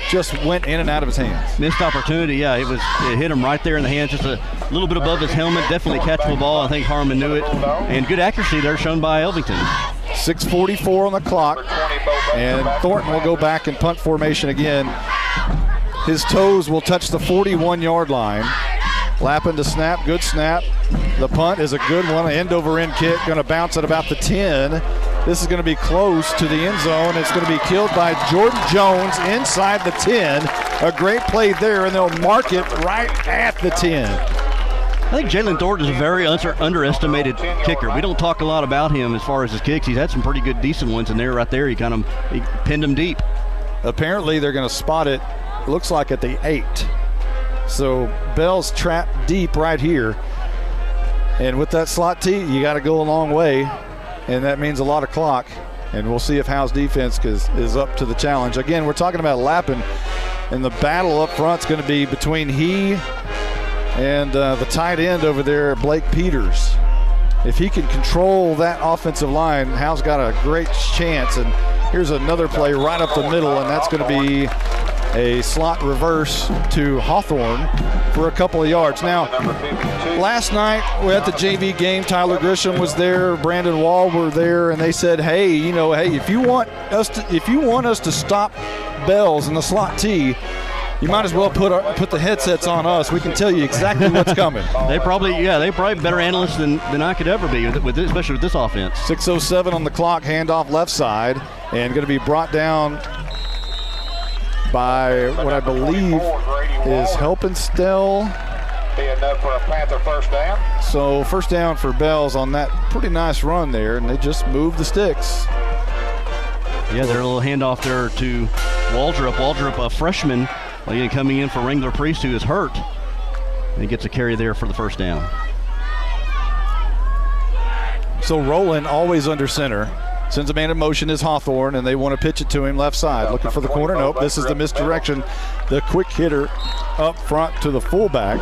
just went in and out of his hands. Missed opportunity, yeah. It hit him right there in the hands, just a little bit above his helmet. Definitely catchable ball. I think Harmon knew it. And good accuracy there shown by Elvington. 6:44 on the clock, and Thornton will go back in punt formation again. His toes will touch the 41-yard line. Lappin to snap, good snap. The punt is a good one, end over end kick, going to bounce at about the 10. This is going to be close to the end zone. It's going to be killed by Jordan Jones inside the 10. A great play there, and they'll mark it right at the 10. I think Jalen Thornton is a very underestimated kicker. We don't talk a lot about him as far as his kicks. He's had some pretty good, decent ones in there. Right there, he pinned him deep. Apparently, they're going to spot it, looks like at the 8. So Bell's trapped deep right here. And with that slot T, you got to go a long way, and that means a lot of clock. And we'll see if Howe's defense is up to the challenge. Again, we're talking about Lappin, and the battle up front is going to be between he and the tight end over there, Blake Peters. If he can control that offensive line, Howe's got a great chance. And here's another play right up the middle, and that's going to be a slot reverse to Hawthorne for a couple of yards. Now, last night we at the JV game, Tyler Grisham was there, Brandon Wall were there, and they said, hey, if you want us to stop Bells in the slot T, you might as well put the headsets on us. We can tell you exactly what's coming. They probably better analysts than I could ever be, especially with this offense. 6:07 on the clock, handoff left side, and going to be brought down by what I believe is Helpenstell. Being up for a Panther first down. So first down for Bells on that pretty nice run there, and they just moved the sticks. Yeah, their little handoff there to Waldrop. Waldrop, a freshman, coming in for Wrangler Priest, who is hurt. And he gets a carry there for the first down. So Rowland always under center. Sends a man in motion is Hawthorne, and they want to pitch it to him left side. Looking for the corner. Nope, this is the misdirection. The quick hitter up front to the fullback.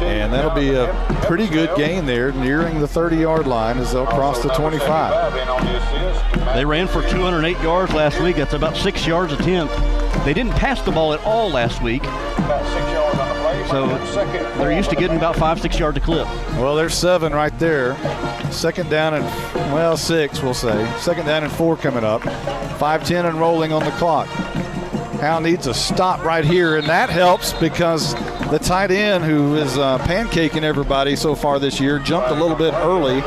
And that'll be a pretty good gain there, nearing the 30-yard line as they'll cross the 25. They ran for 208 yards last week. That's about 6 yards attempt. They didn't pass the ball at all last week. So they're used to getting about 5-6 yards a clip. Well, there's 7 right there. Second down and, 6, we'll say. Second down and 4 coming up. 5:10 and rolling on the clock. Howe needs a stop right here, and that helps because the tight end, who is pancaking everybody so far this year, jumped a little bit early,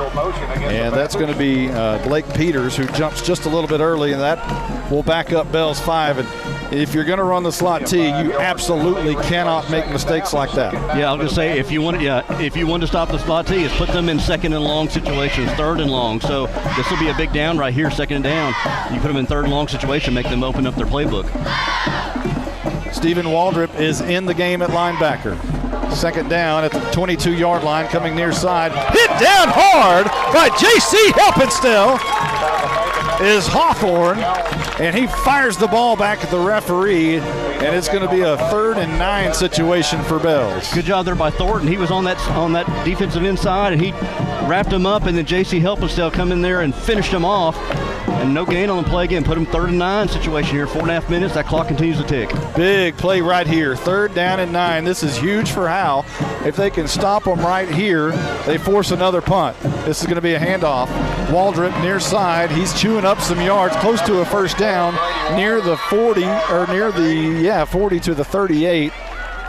and that's going to be Blake Peters, who jumps just a little bit early, and that will back up Bell's 5. And if you're going to run the slot T, you absolutely cannot make mistakes like that. Yeah, I'll just say if you want to stop the slot T, is put them in second and long situations, third and long. So this will be a big down right here, second and down. You put them in third and long situation, make them open up their playbook. Stephen Waldrop is in the game at linebacker. Second down at the 22-yard line, coming near side. Hit down hard by J.C. Helpenstell is Hawthorne, and he fires the ball back at the referee, and it's going to be a 3rd and 9 situation for Bells. Good job there by Thornton. He was on that defensive inside, and he wrapped him up, and then J.C. Helpenstell come in there and finished him off. And no gain on the play again. Put him 3rd and 9 situation here. 4.5 minutes. That clock continues to tick. Big play right here. 3rd down and 9. This is huge for Howe. If they can stop them right here, they force another punt. This is going to be a handoff. Waldrop near side. He's chewing up some yards, close to a first down, near the 40 or near the 40 to the 38.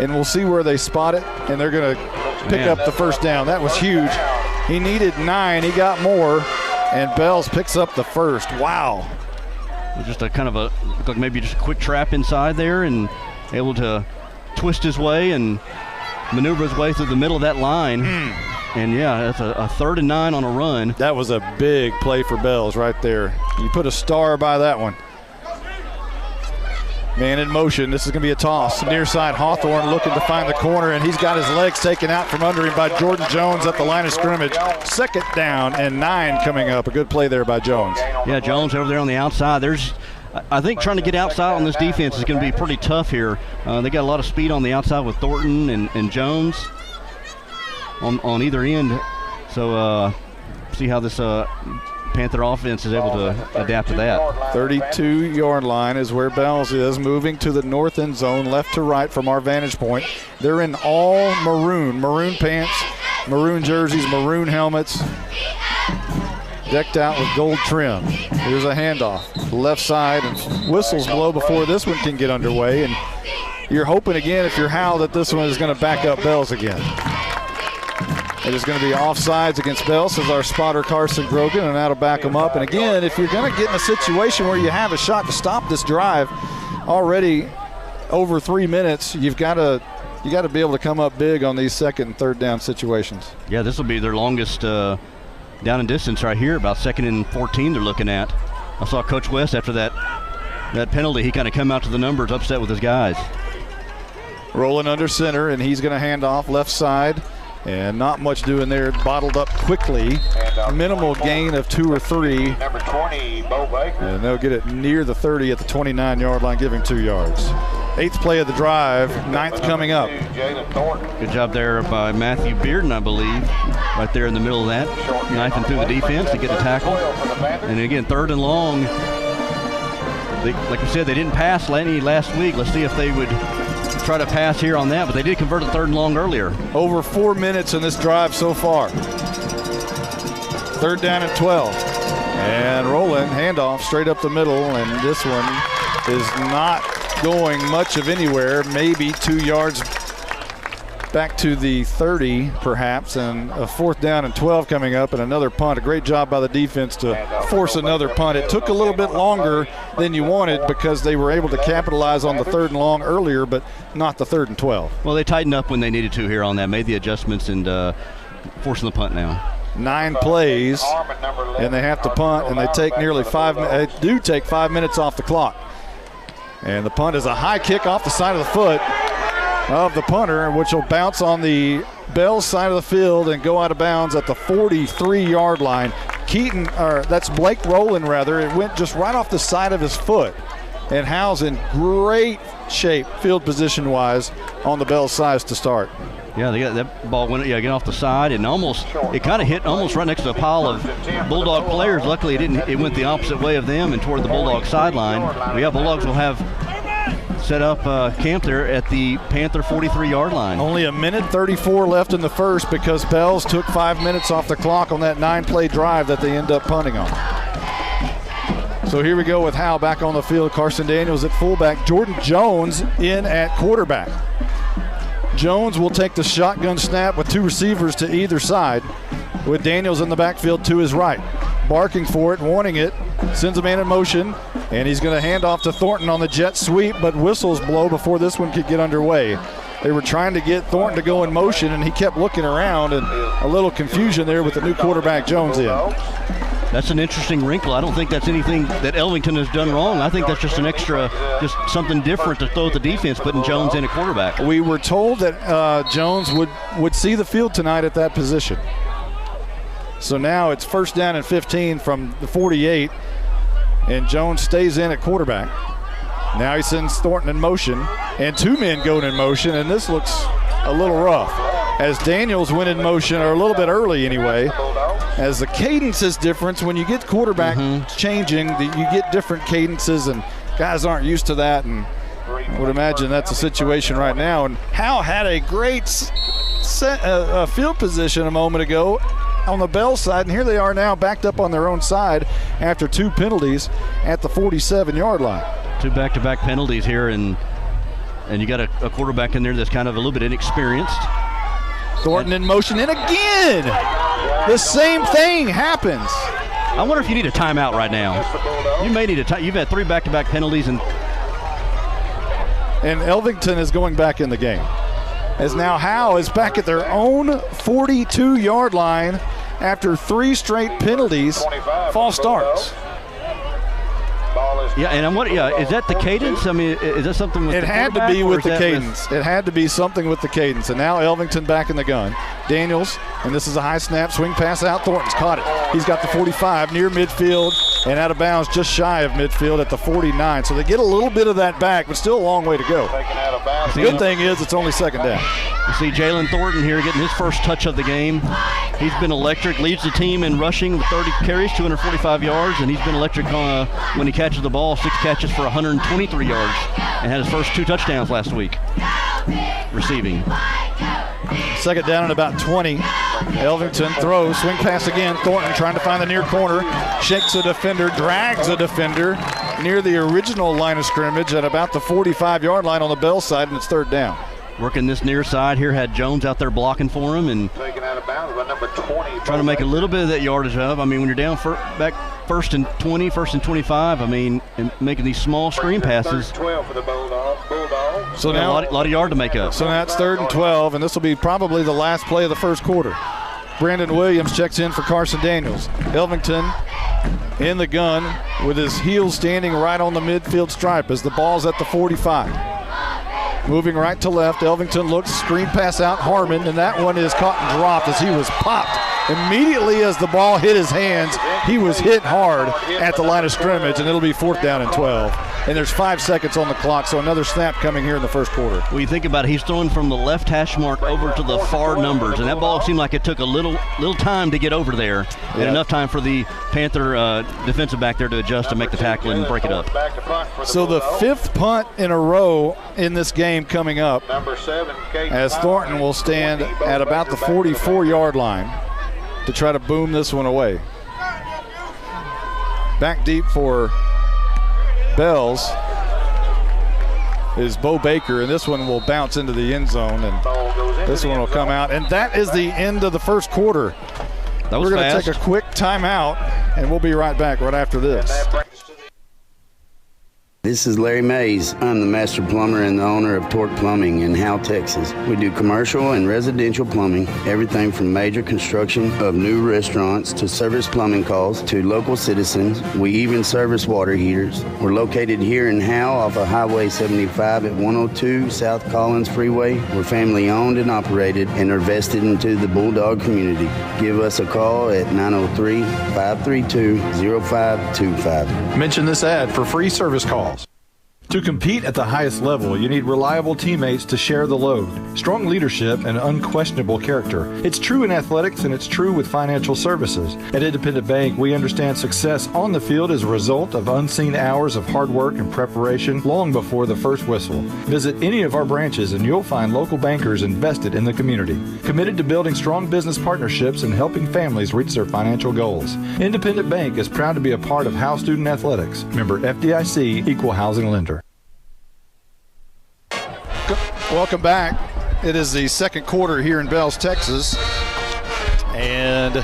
And we'll see where they spot it. And they're going to pick up the first down. That was huge. He needed 9. He got more. And Bells picks up the first. Wow. Just a kind of looked like maybe just a quick trap inside there, and able to twist his way and maneuver his way through the middle of that line. And yeah, that's a 3rd and 9 on a run. That was a big play for Bells right there. You put a star by that one. Man in motion. This is going to be a toss. Near side, Hawthorne looking to find the corner, and he's got his legs taken out from under him by Jordan Jones at the line of scrimmage. 2nd down and 9 coming up. A good play there by Jones. Yeah, Jones over there on the outside. I think trying to get outside on this defense is going to be pretty tough here. They got a lot of speed on the outside with Thornton and Jones on either end. So see how this Panther offense is able to adapt to that. 32-yard line is where Bells is, moving to the north end zone, left to right from our vantage point. They're in all maroon pants, maroon jerseys, maroon helmets, decked out with gold trim. Here's a handoff, left side, and whistles blow before this one can get underway. And you're hoping again, if you're Howe, that this one is going to back up Bells again. It is going to be offsides against Bells, says our spotter Carson Grogan, and that'll back them up. And again, if you're going to get in a situation where you have a shot to stop this drive already over 3 minutes, you got to be able to come up big on these 2nd and 3rd down situations. Yeah, this will be their longest down and distance right here, about 2nd and 14 they're looking at. I saw Coach West after that penalty. He kind of come out to the numbers upset with his guys. Rolling under center, and he's going to hand off left side. And not much doing there, bottled up quickly. Minimal gain of 2 or 3. Number 20, Bo Baker. And they'll get it near the 30 at the 29-yard line, giving 2 yards. 8th play of the drive, 9th coming up. Good job there by Matthew Bearden, I believe, right there in the middle of that. Knifing through the defense to get a tackle. And again, 3rd and long. like we said, they didn't pass any last week. Let's see if they would try to pass here on that, but they did convert a 3rd and long earlier. Over 4 minutes in this drive so far. 3rd down and 12. And rolling, handoff straight up the middle, and this one is not going much of anywhere, maybe 2 yards back to the 30 perhaps, and a 4th down and 12 coming up, and another punt. A great job by the defense to force another punt. It took a little bit longer than you wanted because they were able to capitalize on the 3rd and long earlier, but not the 3rd and 12. Well, they tightened up when they needed to here on that, made the adjustments, and forcing the punt now. 9 plays, and they have to punt, and they take nearly 5 minutes. They do take 5 minutes off the clock. And the punt is a high kick off the side of the foot of the punter, which will bounce on the Bell side of the field and go out of bounds at the 43-yard line. That's Blake Rowland, rather. It went just right off the side of his foot. And Howe's in great shape, field position-wise, on the Bell side to start. Yeah, they got that ball went again off the side, and it kind of hit almost right next to a pile of Bulldog players. Luckily, it went the opposite way of them and toward the Bulldog sideline. But yeah, Bulldogs will have set up camp there at the Panther 43-yard line. Only a minute 34 left in the first because Bells took 5 minutes off the clock on that 9-play drive that they end up punting on. So here we go with Howe back on the field. Carson Daniels at fullback. Jordan Jones in at quarterback. Jones will take the shotgun snap with 2 receivers to either side, with Daniels in the backfield to his right. Barking for it, wanting it, sends a man in motion, and he's going to hand off to Thornton on the jet sweep, but whistles blow before this one could get underway. They were trying to get Thornton to go in motion, and he kept looking around, and a little confusion there with the new quarterback Jones in. That's an interesting wrinkle. I don't think that's anything that Elvington has done wrong. I think that's just an extra, just something different to throw at the defense, putting Jones in at quarterback. We were told that Jones would see the field tonight at that position. So now it's 1st down and 15 from the 48, and Jones stays in at quarterback. Now he sends Thornton in motion, and 2 men going in motion, and this looks a little rough. As Daniels went in motion, or a little bit early anyway, as the cadence is different. When you get quarterback changing, you get different cadences, and guys aren't used to that, and I would imagine that's a situation right now. And Howe had a great field position a moment ago on the Bell side, and here they are now backed up on their own side after 2 penalties at the 47-yard line. 2 back-to-back penalties here, and you got a quarterback in there that's kind of a little bit inexperienced. Thornton in motion, and again, the same thing happens. I wonder if you need a timeout right now. You may need a time. You've had 3 back-to-back penalties, and Elvington is going back in the game. As now Howe is back at their own 42-yard line after 3 straight penalties, false starts. Yeah, and is that the cadence? I mean, is that something with it the had to be with the cadence. It had to be something with the cadence. And now Elvington back in the gun. Daniels, and this is a high snap, swing pass out. Thornton's caught it. He's got the 45 near midfield and out of bounds just shy of midfield at the 49. So they get a little bit of that back, but still a long way to go. The good thing is it's only 2nd down. You see Jalen Thornton here getting his first touch of the game. He's been electric, leads the team in rushing with 30 carries, 245 yards, and he's been electric when he catches the ball, 6 catches for 123 yards, and had his first 2 touchdowns last week receiving. 2nd down and about 20. Elvington throws, swing pass again. Thornton trying to find the near corner, shakes a defender, drags a defender near the original line of scrimmage at about the 45-yard line on the Bell side, and it's 3rd down. Working this near side here, had Jones out there blocking for him and trying to make a little bit of that yardage up. I mean, when you're down back 1st and 20, 1st and 25, I mean, and making these small screen passes. So now a lot of yard to make up. So now it's 3rd and 12, and this will be probably the last play of the first quarter. Brandon Williams checks in for Carson Daniels. Elvington in the gun with his heels standing right on the midfield stripe as the ball's at the 45. Moving right to left, Elvington looks, screen pass out, Harmon, and that one is caught and dropped as he was popped. Immediately as the ball hit his hands, he was hit hard at the line of scrimmage, and it'll be 4th down and 12. and there's 5 seconds on the clock, so another snap coming here in the first quarter. When you think about it, he's throwing from the left hash mark over to the far numbers, and that ball seemed like it took a little time to get over there, and enough time for the Panther defensive back there to adjust to make the tackle and break it up. So the 5th punt in a row in this game coming up, as Thornton will stand at about the 44-yard line to try to boom this one away. Back deep for Bells is Bo Baker, and this one will bounce into the end zone, and this one will come out. And that is the end of the first quarter. We're going to take a quick timeout, and we'll be right back right after this. This is Larry Mays. I'm the master plumber and the owner of Torque Plumbing in Howe, Texas. We do commercial and residential plumbing, everything from major construction of new restaurants to service plumbing calls to local citizens. We even service water heaters. We're located here in Howe off of Highway 75 at 102 South Collins Freeway. We're family owned and operated and are vested into the Bulldog community. Give us a call at 903-532-0525. Mention this ad for free service calls. To compete at the highest level, you need reliable teammates to share the load, strong leadership, and unquestionable character. It's true in athletics, and it's true with financial services. At Independent Bank, we understand success on the field is a result of unseen hours of hard work and preparation long before the first whistle. Visit any of our branches, and you'll find local bankers invested in the community, committed to building strong business partnerships and helping families reach their financial goals. Independent Bank is proud to be a part of Howe Student Athletics. Member FDIC, Equal Housing Lender. Welcome back. It is the second quarter here in Bells, Texas. And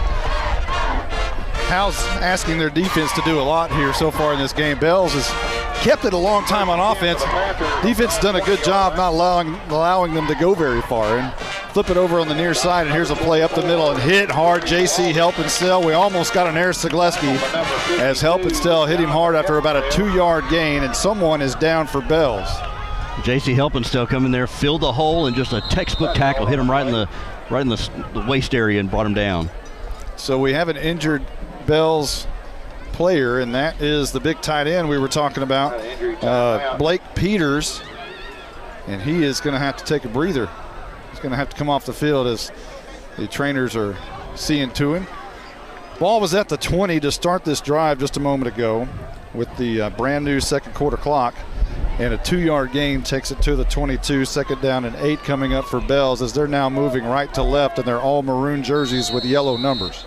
Howe's asking their defense to do a lot here so far in this game. Bells has kept it a long time on offense. Defense done a good job not allowing them to go very far. And flip it over on the near side, and here's a play up the middle and hit hard. JC Helpenstell. We almost got an Eric Zagleski as Helpenstell hit him hard after about a 2-yard gain, and someone is down for Bells. J.C. Helpenstell coming there, filled the hole, and just a textbook tackle, hit him right in the waist area and brought him down. So we have an injured Bells player, and that is the big tight end we were talking about, Blake Peters, and he is going to have to take a breather. He's going to have to come off the field as the trainers are seeing to him. Ball was at the 20 to start this drive just a moment ago with the brand new second quarter clock. And a 2-yard gain takes it to the 22. Second down and 8 coming up for Bells as they're now moving right to left, and they're all maroon jerseys with yellow numbers.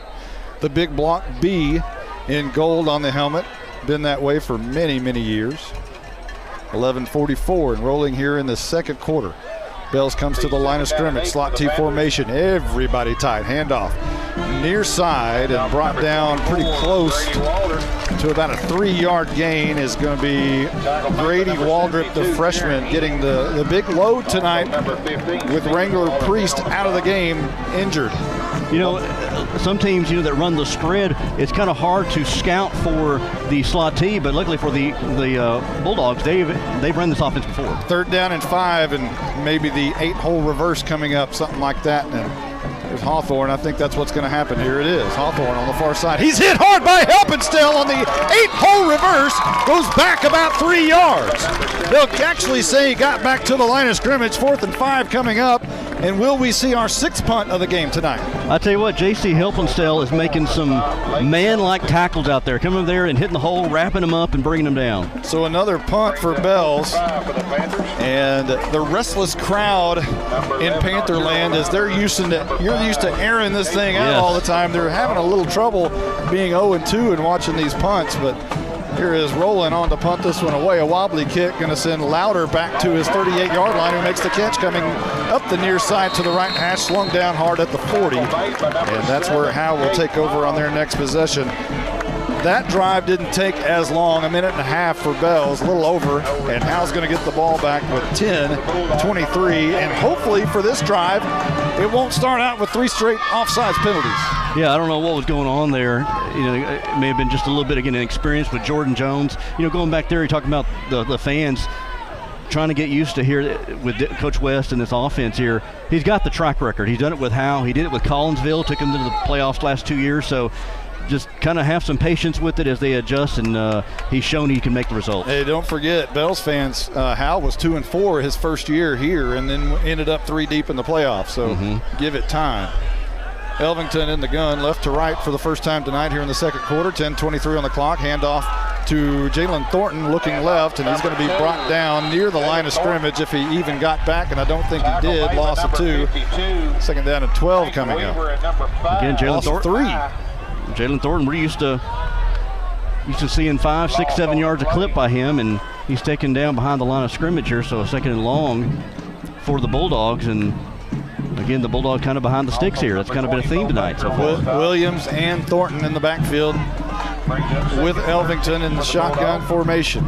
The big block B in gold on the helmet. Been that way for many, many years. 11:44 and rolling here in the second quarter. Bells comes to the line of scrimmage. Slot T formation. Everybody tight. Handoff near side and brought down pretty close to about a 3-yard gain is going to be Grady Waldrop, the freshman, getting the big load tonight with Wrangler Priest out of the game, injured. You know, some teams, that run the spread, it's kind of hard to scout for the slot T, but luckily for the Bulldogs, they've run this offense before. 3rd down and 5, and maybe the 8-hole reverse coming up, something like that. And there's Hawthorne. I think that's what's going to happen. Here it is. Hawthorne on the far side. He's hit hard by Helpenstell on the 8-hole reverse. Goes back about 3 yards. They'll actually say he got back to the line of scrimmage. 4th and 5 coming up. And will we see our 6th punt of the game tonight? I tell you what, J.C. Helpenstell is making some man-like tackles out there, coming there and hitting the hole, wrapping them up and bringing them down. So another punt for Bells. And the restless crowd in Pantherland, as you're used to airing this thing out all the time. They're having a little trouble being 0-2 and watching these punts, but here is Rowland on to punt this one away. A wobbly kick, going to send Louder back to his 38-yard line, who makes the catch coming up the near side to the right hash, slung down hard at the 40. And that's where Howe will take over on their next possession. That drive didn't take as long, 1.5 minutes for Bells, a little over, and Howe's going to get the ball back with 10:23, and hopefully for this drive, it won't start out with 3 straight offsides penalties. Yeah, I don't know what was going on there. It may have been just a little bit of inexperience with Jordan Jones. Going back there, you're talking about the fans trying to get used to here with Coach West and this offense here. He's got the track record. He's done it with Howe. He did it with Collinsville, took him to the playoffs last 2 years. So just kind of have some patience with it as they adjust, and he's shown he can make the result. Hey, don't forget, Bells fans, Howe was 2-4 his first year here and then ended up 3 deep in the playoffs, so give it time. Elvington in the gun, left to right for the first time tonight here in the second quarter. 10:23 on the clock. Handoff to Jalen Thornton looking left, and he's going to be brought down near the line of scrimmage if he even got back, and I don't think he did. Loss of 2. Second down and 12 coming up. Again, Jalen Thornton. 3. Jalen Thornton, we're used to seeing 5, 6, 7 yards a clip by him, and he's taken down behind the line of scrimmage here, so a second and long for the Bulldogs. And again, the Bulldog kind of behind the sticks here. That's kind of been a theme tonight so far. Williams and Thornton in the backfield with Elvington in the shotgun formation.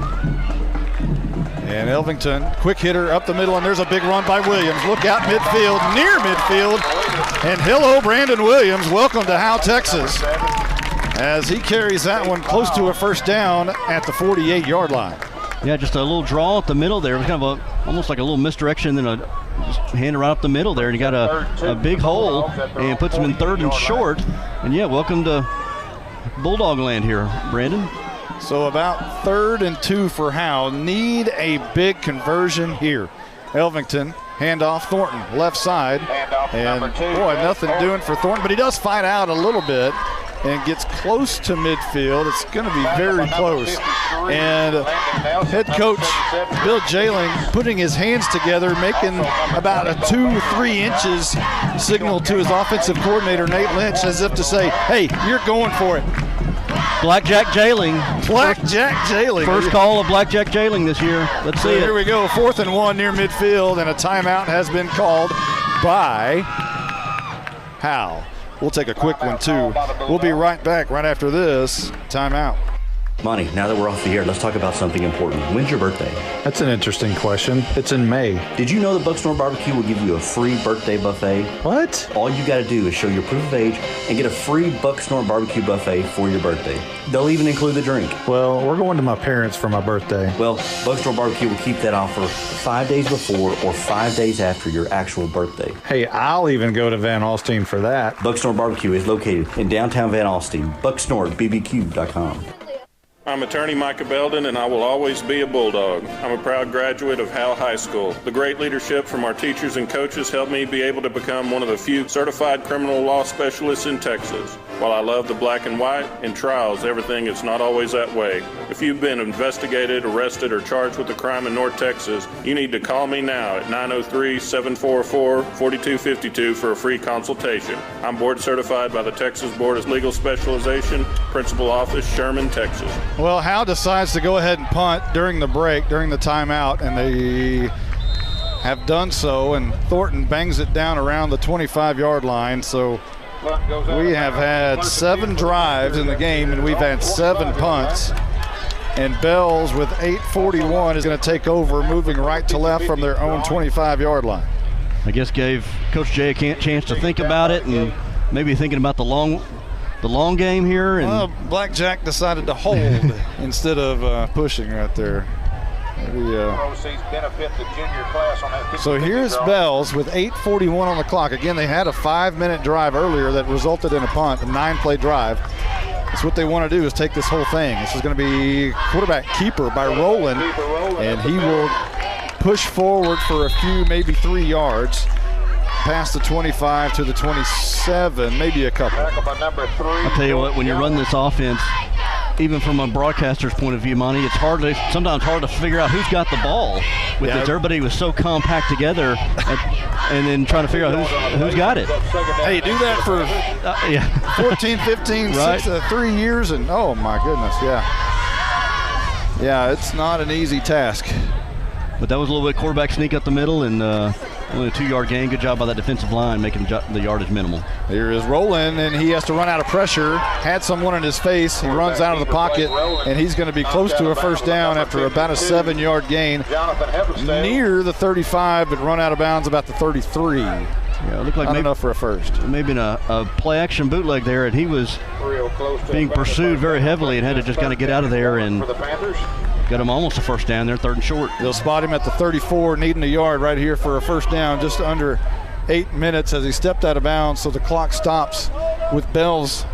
And Elvington, quick hitter up the middle, and there's a big run by Williams. Look out midfield, near midfield. And hello, Brandon Williams. Welcome to Howe, Texas, as he carries that one close to a first down at the 48-yard line. Yeah, just a little draw at the middle there. It was kind of almost like a little misdirection, then just hand right up the middle there, and he got a big hole and puts him in 3rd and short. And yeah, welcome to Bulldog land here, Brandon. So about 3rd and 2 for Howe. Need a big conversion here. Elvington, handoff, Thornton, left side. And boy, nothing doing for Thornton, but he does fight out a little bit and gets close to midfield. It's going to be very close. And head coach Bill Jailing putting his hands together, making about a 2-3 inches signal to his offensive coordinator, Nate Lynch, as if to say, hey, you're going for it. Blackjack Jailing. Blackjack Jailing. First call of Blackjack Jailing this year. Let's see it. Here we go, 4th and 1 near midfield, and a timeout has been called by Howe. We'll take a quick one, too. We'll be right back right after this timeout. Monty, now that we're off the air, let's talk about something important. When's your birthday? That's an interesting question. It's in May. Did you know that Bucksnor Barbecue will give you a free birthday buffet? What? All you got to do is show your proof of age and get a free Bucksnor Barbecue buffet for your birthday. They'll even include the drink. Well, we're going to my parents for my birthday. Well, Bucksnor Barbecue will keep that offer 5 days before or 5 days after your actual birthday. Hey, I'll even go to Van Alstyne for that. Bucksnor Barbecue is located in downtown Van Alstyne. BucksnorBBQ.com. I'm attorney Micah Belden, and I will always be a Bulldog. I'm a proud graduate of Howe High School. The great leadership from our teachers and coaches helped me be able to become one of the few certified criminal law specialists in Texas. While I love the black and white, in trials, everything is not always that way. If you've been investigated, arrested, or charged with a crime in North Texas, you need to call me now at 903-744-4252 for a free consultation. I'm board certified by the Texas Board of Legal Specialization, Principal Office, Sherman, Texas. Well, Howe decides to go ahead and punt during the break, during the timeout, and they have done so, and Thornton bangs it down around the 25-yard line. So we have had 7 drives in the game, and we've had 7 punts. And Bells with 8:41 is going to take over, moving right to left from their own 25-yard line. I guess gave Coach Jay a chance to think about it and maybe thinking about the long game here. And well, Blackjack decided to hold instead of pushing right there. Maybe, so here's Bells with 8:41 on the clock. Again, they had a 5-minute drive earlier that resulted in a punt, a 9-play drive. That's what they want to do, is take this whole thing. This is going to be quarterback keeper by Rowland, and he will push forward for a few, maybe 3 yards, past the 25 to the 27, maybe a couple. I'll tell you what, when you run this offense, even from a broadcaster's point of view, Monty, it's sometimes hard to figure out who's got the ball with this. Everybody was so compact together, and then trying to figure out who's got it. Hey, do that for 14, 15, right. 3 years, and oh my goodness, yeah, it's not an easy task. But that was a little bit of quarterback sneak up the middle, and only a 2-yard gain. Good job by that defensive line, making the yardage minimal. Here is Rowland, and he has to run out of pressure. Had someone in his face. He runs out of the pocket, and he's going to be close to a first down after about a 7-yard gain. Near the 35, but run out of bounds about the 33. Yeah, it looked like not enough for a first. Maybe a play-action bootleg there, and he was being pursued very heavily and had to just kind of get out of there and got him almost a first down there, 3rd and short. They'll spot him at the 34, needing a yard right here for a first down, just under 8 minutes as he stepped out of bounds, so the clock stops with Bells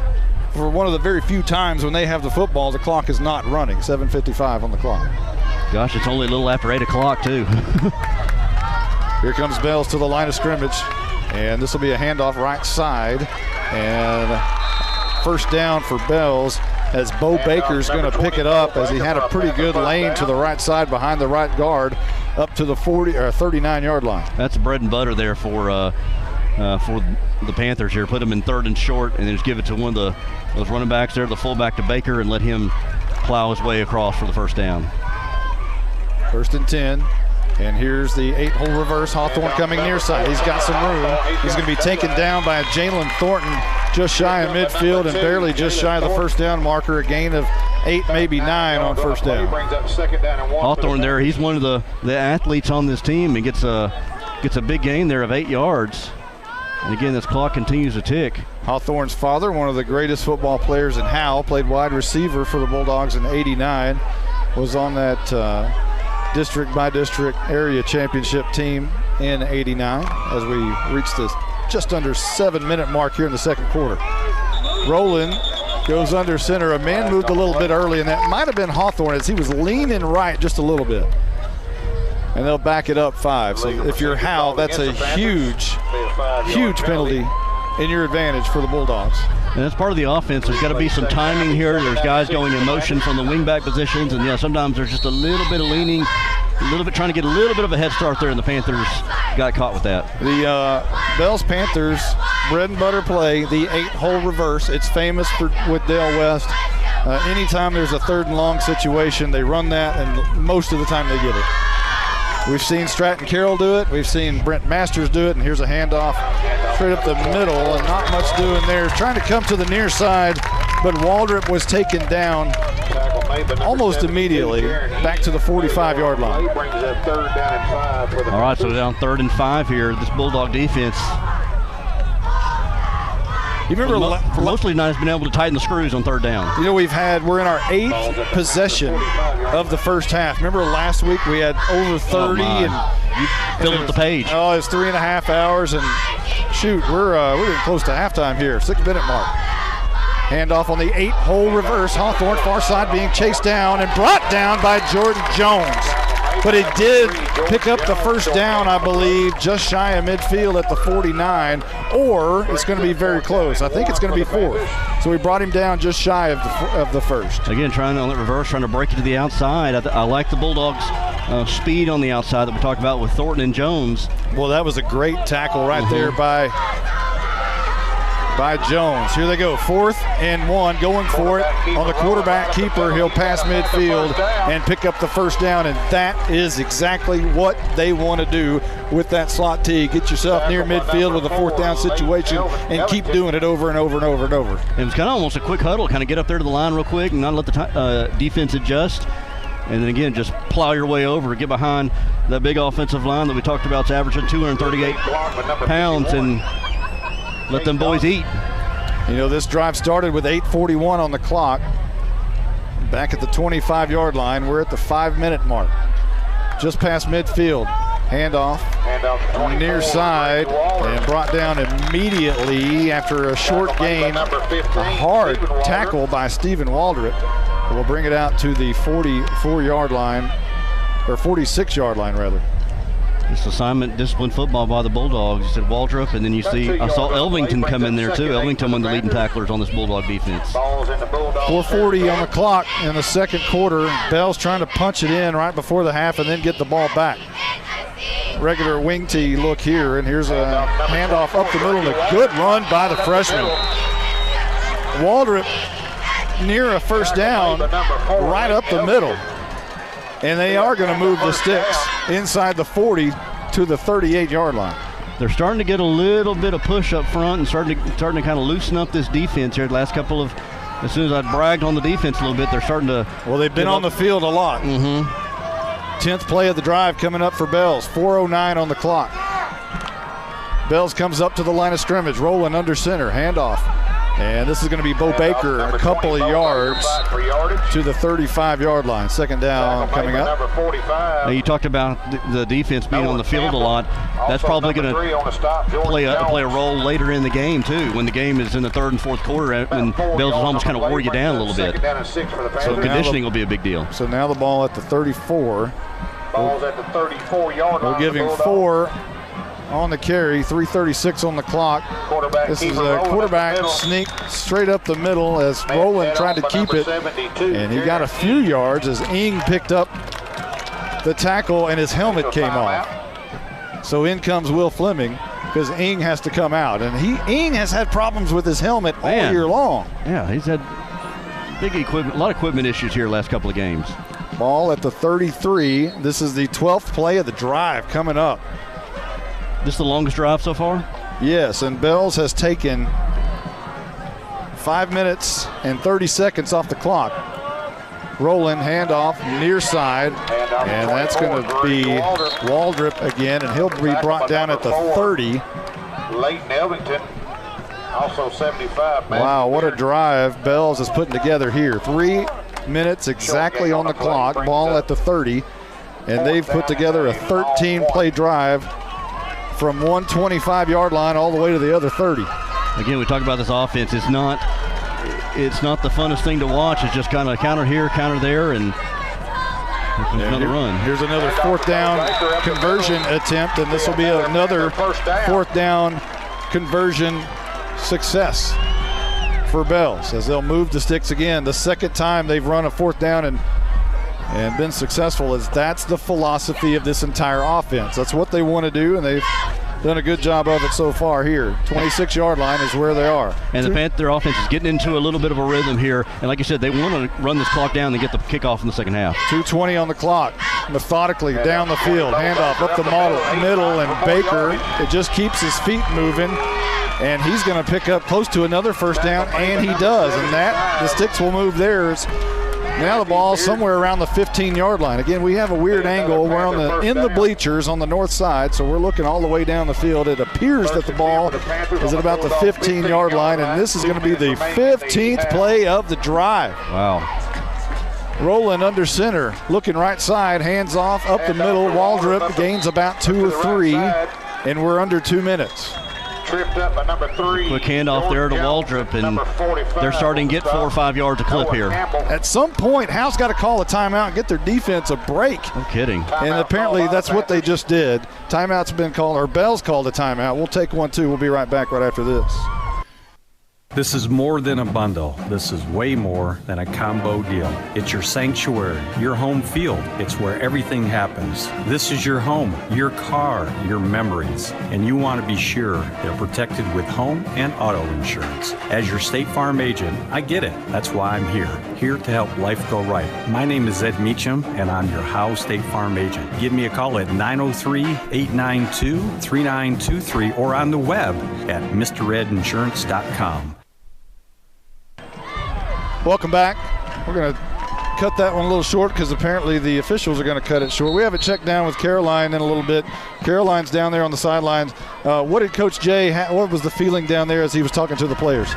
for one of the very few times when they have the football, the clock is not running. 7:55 on the clock. Gosh, it's only a little after 8 o'clock, too. Here comes Bells to the line of scrimmage, and this will be a handoff right side. And first down for Bells, as Bo Baker's going to pick it up, as he had a pretty good lane to the right side behind the right guard up to the 39-yard line. That's bread and butter there for the Panthers here. Put them in 3rd and short, and then just give it to one of those running backs there, the fullback to Baker, and let him plow his way across for the first down. 1st and 10. And here's the 8-hole reverse. Hawthorne coming near side. He's got some room. He's going to be taken down by Jalen Thornton just shy of midfield and barely just shy of the first down marker. A gain of 8, maybe 9 on first down. Hawthorne there, he's one of the athletes on this team and gets a big gain there of 8 yards. And again, this clock continues to tick. Hawthorne's father, one of the greatest football players in Howe, played wide receiver for the Bulldogs in '89, was on that district by district area championship team in '89 as we reach this just under 7-minute mark here in the second quarter. Rowland goes under center. A man moved a little bit early, and that might have been Hawthorne as he was leaning right just a little bit. And they'll back it up 5. So if you're Howe, that's a huge penalty in your advantage for the Bulldogs. And that's part of the offense. There's got to be some timing here. There's guys going in motion from the wingback positions, and sometimes there's just a little bit of leaning, a little bit trying to get a little bit of a head start there, and the Panthers got caught with that. The Bells Panthers bread and butter play, the 8-hole reverse. It's famous with Dale West. Anytime there's a 3rd and long situation, they run that, and most of the time they get it. We've seen Stratton Carroll do it. We've seen Brent Masters do it. And here's a handoff straight up the middle, and not much doing there. Trying to come to the near side, but Waldrop was taken down almost immediately back to the 45-yard line. All right, so down 3rd and 5 here. This Bulldog defense, you remember for mostly not has been able to tighten the screws on 3rd down. You know, we're in our 8th possession of the first half. Remember last week we had over 30 and you filled up the page. Oh, it's 3.5 hours, and shoot, we're getting close to halftime here. 6-minute mark. Handoff on the 8-hole reverse. Hawthorne far side being chased down and brought down by Jordan Jones. But it did pick up the first down, I believe, just shy of midfield at the 49, or it's going to be very close. I think it's going to be 4th. So we brought him down just shy of the first. Again, trying on that reverse, trying to break it to the outside. I like the Bulldogs' speed on the outside that we talked about with Thornton and Jones. Well, that was a great tackle right there by Jones. Here they go, 4th and 1, going for it on the quarterback keeper. He'll pass midfield and pick up the first down, and that is exactly what they want to do with that slot T. Get yourself near midfield with a 4th down situation and keep doing it over and over and over and over. It was kind of almost a quick huddle, kind of get up there to the line real quick and not let the defense adjust. And then again, just plow your way over, get behind that big offensive line that we talked about. It's averaging 238 pounds, and let them boys eat. You know, this drive started with 8:41 on the clock. Back at the 25-yard line, we're at the 5-minute mark. Just past midfield. Handoff near side and brought down immediately after a short gain. A hard tackle by Stephen Waldrop. We'll bring it out to the 44-yard line, or 46-yard line rather. This assignment discipline football by the Bulldogs. You said Waldrop, and then you see I saw Elvington come in there too. Elvington one of the leading tacklers on this Bulldog defense. 4:40 on the clock in the second quarter. Bell's trying to punch it in right before the half and then get the ball back. Regular wing tee look here, and here's a handoff up the middle and a good run by the freshman. Waldrop near a first down right up the middle. And they are going to move the sticks inside the 40 to the 38-yard line. They're starting to get a little bit of push up front and starting to kind of loosen up this defense here. The last couple of, as soon as I bragged on the defense a little bit, they're starting to. Well, they've been on the field a lot. 10th play of the drive coming up for Bells. 4:09 on the clock. Bells comes up to the line of scrimmage, rolling under center, handoff. And this is going to be Bo Baker, a couple of yards to the 35-yard line. Second down coming up. Now you talked about the defense being on the field a lot. That's probably going to play a role later in the game, too, when the game is in the third and fourth quarter, when Bells will almost kind of wore you down a little bit. So conditioning will be a big deal. So now the ball at the 34. Ball's at the 34-yard line. We'll give him 4 on the carry, 3:36 on the clock. This is a quarterback sneak straight up the middle as Rowland tried to keep it, and he got a few yards as Ing picked up the tackle and his helmet came off. So in comes Will Fleming because Ing has to come out, and Ing has had problems with his helmet all year long. Yeah, he's had big equipment, a lot of equipment issues here last couple of games. Ball at the 33. This is the 12th play of the drive coming up. This the longest drive so far? Yes, and Bells has taken 5 minutes and 30 seconds off the clock. Rowland, handoff, near side, and that's going to be Waldrop again, and he'll be brought down at the 30. Leighton Elvington, also 75. Wow, what a drive Bells is putting together here. 3 minutes exactly on the clock, ball at the 30, and they've put together a 13-play drive from 125-yard line all the way to the other 30. Again, we talk about this offense. It's not the funnest thing to watch. It's just kind of counter here, counter there, and another run. Here's another fourth down conversion attempt, and this will be another fourth down conversion success for Bells as they'll move the sticks again. The second time they've run a fourth down and been successful, as that's the philosophy of this entire offense. That's what they want to do, and they've done a good job of it so far here. 26-yard line is where they are. And the Panther offense is getting into a little bit of a rhythm here. And like you said, they want to run this clock down and get the kickoff in the second half. 2:20 on the clock. Methodically down the field. Handoff up the middle, and Baker, it just keeps his feet moving. And he's going to pick up close to another first down, and he does. And the sticks will move theirs. Now the ball somewhere around the 15-yard line. Again, we have a weird angle. We're in the bleachers on the north side, so we're looking all the way down the field. It appears that the ball is at about the 15-yard line, and this is going to be the 15th play of the drive. Wow. Rowland under center, looking right side, hands off, up the middle. Waldrop gains about 2 or 3, and we're under 2 minutes. Tripped up by number 3. Quick handoff there to Waldrop, and they're starting to get 4 or 5 yards a clip here. At some point, Howe's got to call a timeout and get their defense a break. No kidding. And apparently that's what they just did. Timeout's been called, or Bell's called a timeout. We'll take one, too. We'll be right back right after this. This is more than a bundle. This is way more than a combo deal. It's your sanctuary, your home field. It's where everything happens. This is your home, your car, your memories. And you want to be sure they're protected with home and auto insurance. As your State Farm agent, I get it. That's why I'm here to help life go right. My name is Ed Meacham, and I'm your Howe State Farm agent. Give me a call at 903-892-3923 or on the web at mredinsurance.com. Welcome back. We're going to cut that one a little short because apparently the officials are going to cut it short. We have it checked down with Caroline in a little bit. Caroline's down there on the sidelines. What did Coach Jay, what was the feeling down there as he was talking to the players?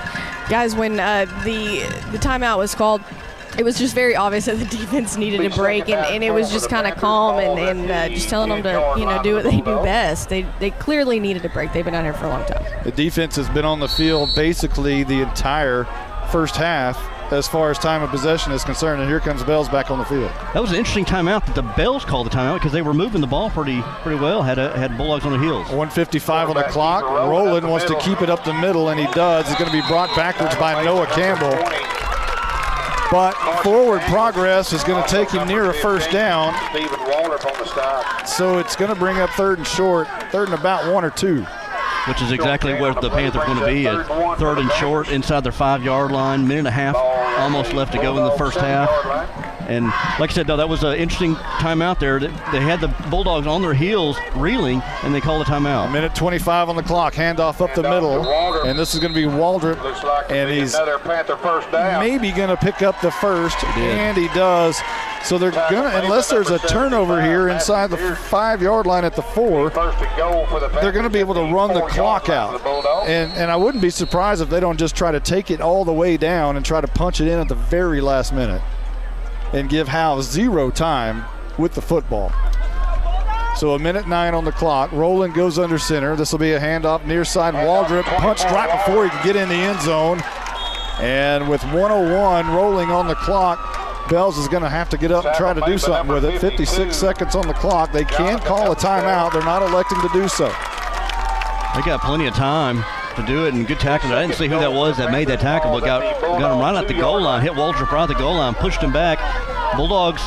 Guys, when the timeout was called, it was just very obvious that the defense needed a break, and it was just kind of calm and just telling them to do what they do best. They clearly needed a break. They've been out here for a long time. The defense has been on the field basically the entire first half as far as time of possession is concerned, and here comes Bells back on the field. That was an interesting timeout that the Bells called the timeout because they were moving the ball pretty well, had Bulldogs on their heels. 1:55 on the clock. Rowland wants to keep it up the middle, and he does. He's going to be brought backwards by Noah Campbell. But forward progress is going to take him near a first down. So it's going to bring up third and short, third and about 1 or 2. Which is exactly where the Panthers are going to be, at third and short inside their 5-yard line. Minute and a half almost left to go in the first half. And like I said, though, that was an interesting timeout there. They had the Bulldogs on their heels reeling, and they called a timeout. 1:25 on the clock. Handoff up the middle. And this is going to be Waldrop. And he's maybe going to pick up the first. And he does. So they're going to, unless there's a turnover here inside the 5-yard line at the 4, they're going to be able to run the clock out. And I wouldn't be surprised if they don't just try to take it all the way down and try to punch it in at the very last minute and give Howe 0 time with the football. So 1:09 on the clock. Rowland goes under center. This will be a handoff near side. Waldrop punched right before he can get in the end zone. And with 1:01 rolling on the clock, Bells is going to have to get up and try to do something with it. 56 seconds on the clock. They can't call a timeout. They're not electing to do so. They got plenty of time to do it, and good tackle. I didn't see who that was that made that tackle, but got him right at the goal line, hit Waldrop right at the goal line, pushed him back. Bulldogs,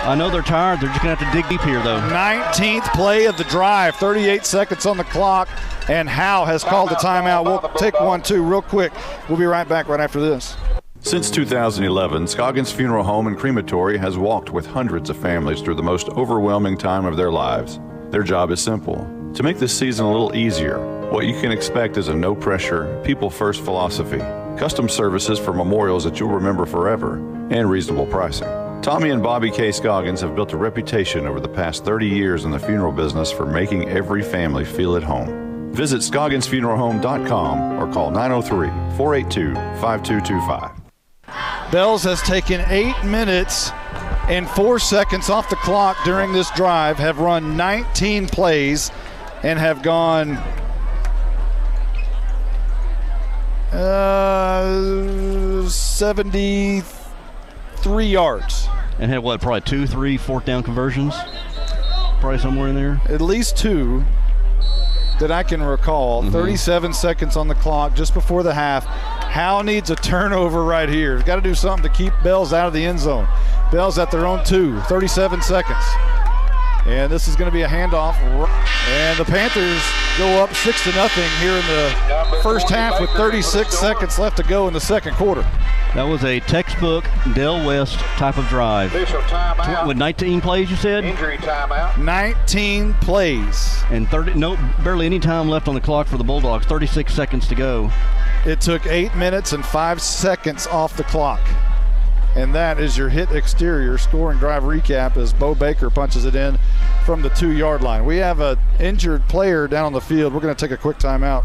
I know they're tired. They're just going to have to dig deep here, though. 19th play of the drive, 38 seconds on the clock, and Howe has called the timeout. We'll take 1-2 real quick. We'll be right back right after this. Since 2011, Scoggins Funeral Home and Crematory has walked with hundreds of families through the most overwhelming time of their lives. Their job is simple: to make this season a little easier. What you can expect is a no-pressure, people-first philosophy, custom services for memorials that you'll remember forever, and reasonable pricing. Tommy and Bobby K. Scoggins have built a reputation over the past 30 years in the funeral business for making every family feel at home. Visit ScogginsFuneralHome.com or call 903-482-5225. Bells has taken 8 minutes and 4 seconds off the clock during this drive, have run 19 plays, and have gone 73 yards. And had what, probably 2, 3 fourth down conversions? Probably somewhere in there? At least 2 that I can recall. 37 seconds on the clock just before the half. Howe needs a turnover right here. Got to do something to keep Bells out of the end zone. Bells at their own 2, 37 seconds. And this is going to be a handoff. And the Panthers go up 6-0 here in the first half with 36 seconds left to go in the second quarter. That was a textbook Del West type of drive. With 19 plays, you said? Injury timeout. 19 plays. And barely any time left on the clock for the Bulldogs. 36 seconds to go. It took 8 minutes and 5 seconds off the clock. And that is your hit exterior scoring drive recap as Bo Baker punches it in from the 2-yard line. We have an injured player down on the field. We're going to take a quick timeout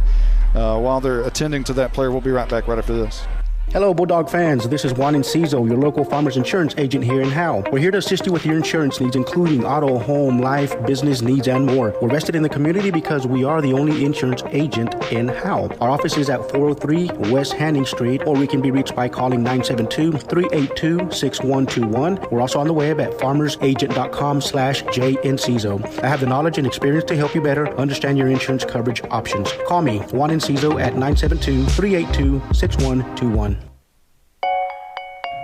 while they're attending to that player. We'll be right back right after this. Hello, Bulldog fans. This is Juan Enciso, your local farmers insurance agent here in Howe. We're here to assist you with your insurance needs, including auto, home, life, business needs, and more. We're vested in the community because we are the only insurance agent in Howe. Our office is at 403 West Hanning Street, or we can be reached by calling 972-382-6121. We're also on the web at farmersagent.com/JEnciso. I have the knowledge and experience to help you better understand your insurance coverage options. Call me, Juan Enciso, at 972-382-6121.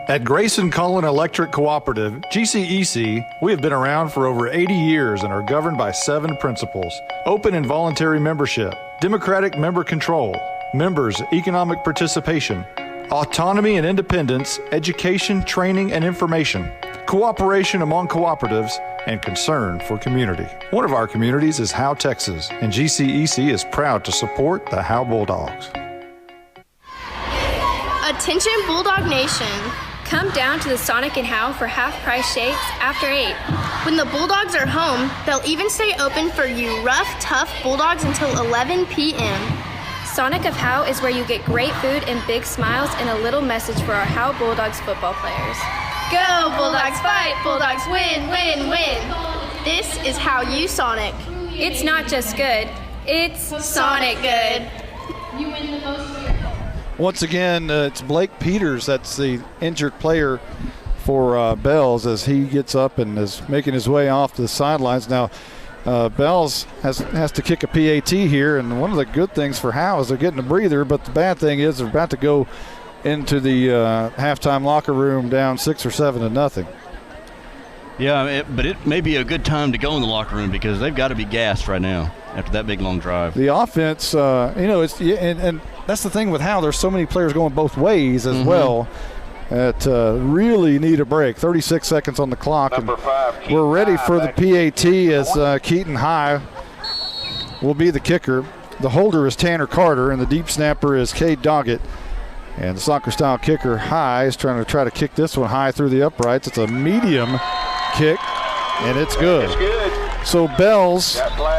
At Grayson Cullen Electric Cooperative, GCEC, we have been around for over 80 years and are governed by 7 principles: open and voluntary membership, democratic member control, members' economic participation, autonomy and independence, education, training, and information, cooperation among cooperatives, and concern for community. One of our communities is Howe, Texas, and GCEC is proud to support the Howe Bulldogs. Attention Bulldog Nation. Come down to the Sonic and Howe for half-price shakes after 8. When the Bulldogs are home, they'll even stay open for you rough, tough Bulldogs until 11 p.m. Sonic of Howe is where you get great food and big smiles and a little message for our Howe Bulldogs football players. Go Bulldogs fight, Bulldogs win, win, win. This is how you Sonic. It's not just good, it's Sonic good. You win the most. Once again, it's Blake Peters. That's the injured player for Bells as he gets up and is making his way off to the sidelines. Now, Bells has to kick a PAT here, and one of the good things for Howe is they're getting a breather, but the bad thing is they're about to go into the halftime locker room down 6 or 7-0. Yeah, but it may be a good time to go in the locker room because they've got to be gassed right now after that big long drive. The offense, it's and that's the thing with Howe. There's so many players going both ways as well that really need a break. 36 seconds on the clock. And we're ready for the PAT as Keaton High will be the kicker. The holder is Tanner Carter, and the deep snapper is Cade Doggett. And the soccer-style kicker, High, is trying to kick this one high through the uprights. It's a medium kick, and it's good. So Bells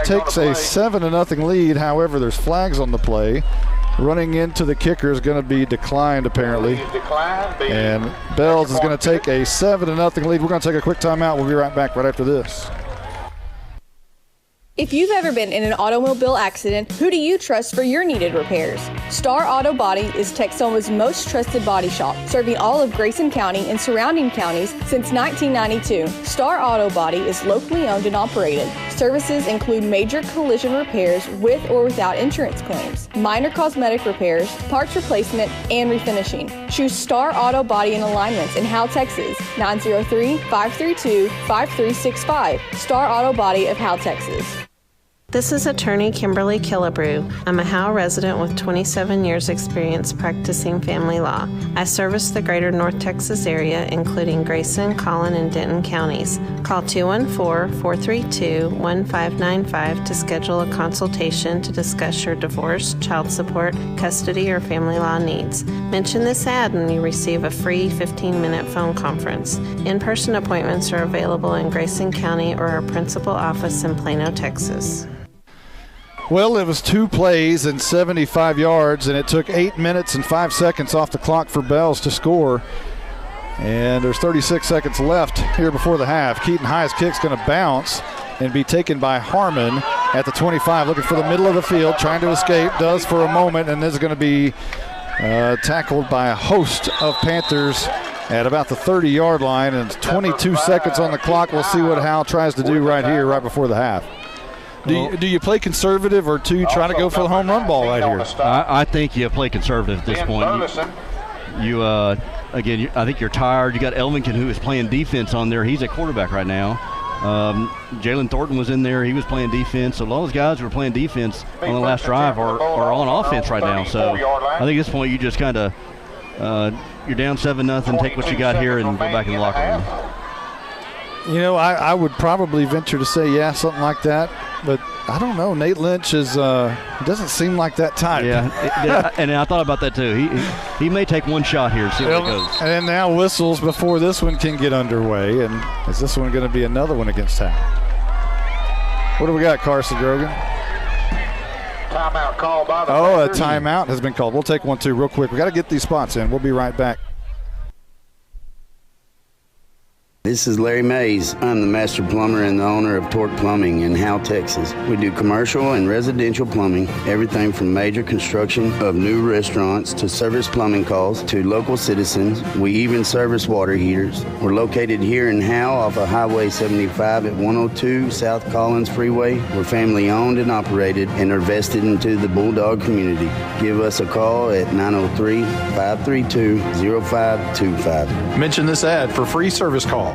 takes a 7-0 lead. However, there's flags on the play. Running into the kicker is going to be declined, apparently. And Bells is going to take a 7-0 lead. We're going to take a quick timeout. We'll be right back right after this. If you've ever been in an automobile accident, who do you trust for your needed repairs? Star Auto Body is Texoma's most trusted body shop, serving all of Grayson County and surrounding counties since 1992. Star Auto Body is locally owned and operated. Services include major collision repairs with or without insurance claims, minor cosmetic repairs, parts replacement, and refinishing. Choose Star Auto Body and Alignments in Howe, Texas, 903-532-5365. Star Auto Body of Howe, Texas. This is attorney Kimberly Killebrew. I'm a Howe resident with 27 years experience practicing family law. I service the greater North Texas area, including Grayson, Collin, and Denton counties. Call 214-432-1595 to schedule a consultation to discuss your divorce, child support, custody, or family law needs. Mention this ad and you receive a free 15-minute phone conference. In-person appointments are available in Grayson County or our principal office in Plano, Texas. Well, it was 2 plays and 75 yards, and it took 8 minutes and 5 seconds off the clock for Bells to score. And there's 36 seconds left here before the half. Keaton High's kick's going to bounce and be taken by Harmon at the 25, looking for the middle of the field, trying to escape, does for a moment, and this is going to be tackled by a host of Panthers at about the 30-yard line, and 22 seconds on the clock. We'll see what Howe tries to do right here, right before the half. Do you play conservative, or do you try to go for the home run ball right here? I think you play conservative at this point. Again, I think you're tired. You got Elvington, who is playing defense on there. He's at quarterback right now. Jalen Thornton was in there. He was playing defense. So a lot of those guys who were playing defense on the last drive are on offense right now. So I think at this point you just kind of you're down 7-0, take what you got here and go back in the locker room. You know, I would probably venture to say, yeah, something like that. But I don't know. Nate Lynch is doesn't seem like that type. Yeah, and I thought about that too. He may take one shot here and see where it goes. And now whistles before this one can get underway. And is this one going to be another one against Howe? What do we got, Carson Grogan? Timeout called by the a timeout has been called. We'll take one, too, real quick. We got to get these spots in. We'll be right back. This is Larry Mays. I'm the master plumber and the owner of Torque Plumbing in Howe, Texas. We do commercial and residential plumbing, everything from major construction of new restaurants to service plumbing calls to local citizens. We even service water heaters. We're located here in Howe off of Highway 75 at 102 South Collins Freeway. We're family owned and operated and are vested into the Bulldog community. Give us a call at 903-532-0525. Mention this ad for free service calls.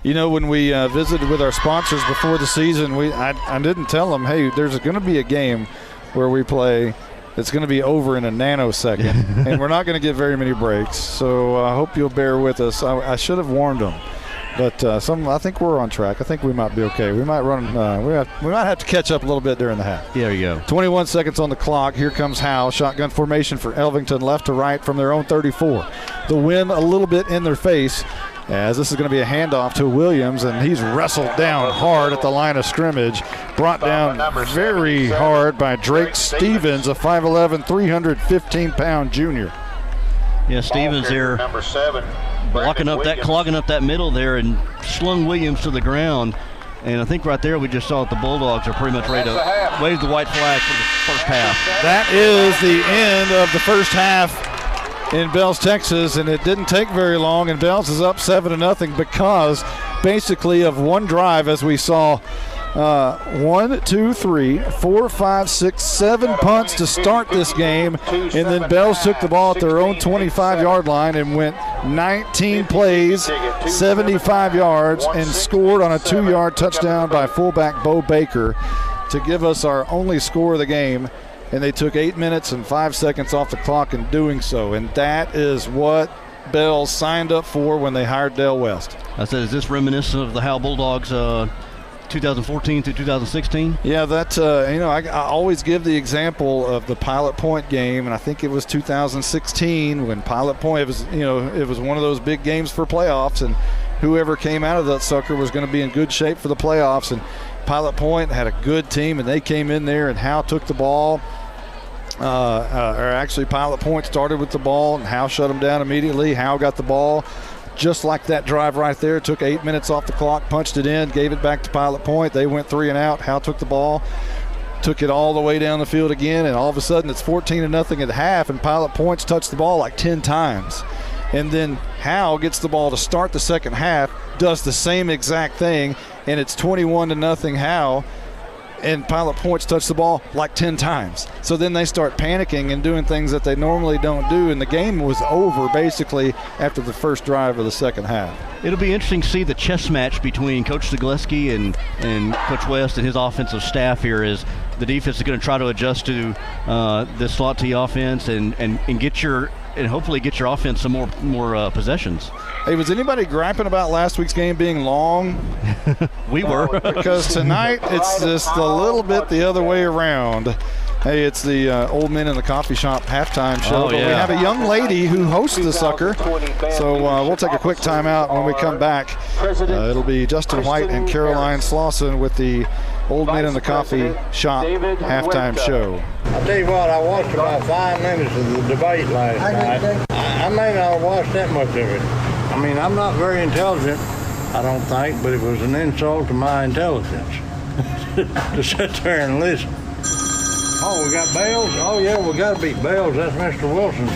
You know, when we visited with our sponsors before the season, I didn't tell them, hey, there's going to be a game where we play that's going to be over in a nanosecond, and we're not going to get very many breaks. So I hope you'll bear with us. I should have warned them, but I think we're on track. I think we might be okay. We might run. We might have to catch up a little bit during the half. There you go. 21 seconds on the clock. Here comes Howe. Shotgun formation for Elvington, left to right from their own 34. The wind a little bit in their face, as this is going to be a handoff to Williams, and he's wrestled down hard at the line of scrimmage, brought down very hard by Drake Stevens, a 5'11", 315-pound junior. Yeah, Stevens there clogging up that middle there and slung Williams to the ground. And I think right there we just saw that the Bulldogs are pretty much ready to wave the white flag for the first half. That is the end of the first half in Bells, Texas, and it didn't take very long, and Bells is up 7-0 because basically of one drive, as we saw 1, 2, 3, 4, 5, 6, 7 punts to start this game, and then Bells took the ball at their own 25-yard line and went 19 plays, 75 yards, and scored on a 2-yard touchdown by fullback Bo Baker to give us our only score of the game. And they took 8 minutes and 5 seconds off the clock in doing so. And that is what Bells signed up for when they hired Dale West. I said, is this reminiscent of the Howe Bulldogs 2014 through 2016? Yeah, that's I always give the example of the Pilot Point game, and I think it was 2016 when Pilot Point, it was one of those big games for playoffs, and whoever came out of that sucker was going to be in good shape for the playoffs. And Pilot Point had a good team, and they came in there, and Howe took the ball. Actually, Pilot Point started with the ball, and Howe shut them down immediately. Howe got the ball. Just like that drive right there, took 8 minutes off the clock, punched it in, gave it back to Pilot Point. They went 3 and out. Howe took the ball, took it all the way down the field again, and all of a sudden it's 14-0 at half, and Pilot Point's touched the ball like 10 times. And then Howe gets the ball to start the second half, does the same exact thing, and it's 21-0 Howe. And Pilot Point's touched the ball like 10 times. So then they start panicking and doing things that they normally don't do, and the game was over basically after the first drive of the second half. It'll be interesting to see the chess match between Coach Zagleski and Coach West and his offensive staff here, as the defense is going to try to adjust to the slot T offense and hopefully get your offense some more possessions. Hey, was anybody griping about last week's game being long? We were. Because tonight it's just a little bit the other way around. Hey, it's the Old Men in the Coffee Shop halftime show. But we have a young lady who hosts the sucker. So we'll take a quick timeout. When we come back, it'll be Justin White and Caroline Slauson with the Old Men in the Coffee Shop halftime show. I'll tell you what, I watched about 5 minutes of the debate last night. I may not have watched that much of it. I mean, I'm not very intelligent, I don't think, but it was an insult to my intelligence to sit there and listen. Oh, we got Bales? Oh, yeah, we got to beat Bales. That's Mr. Wilson's.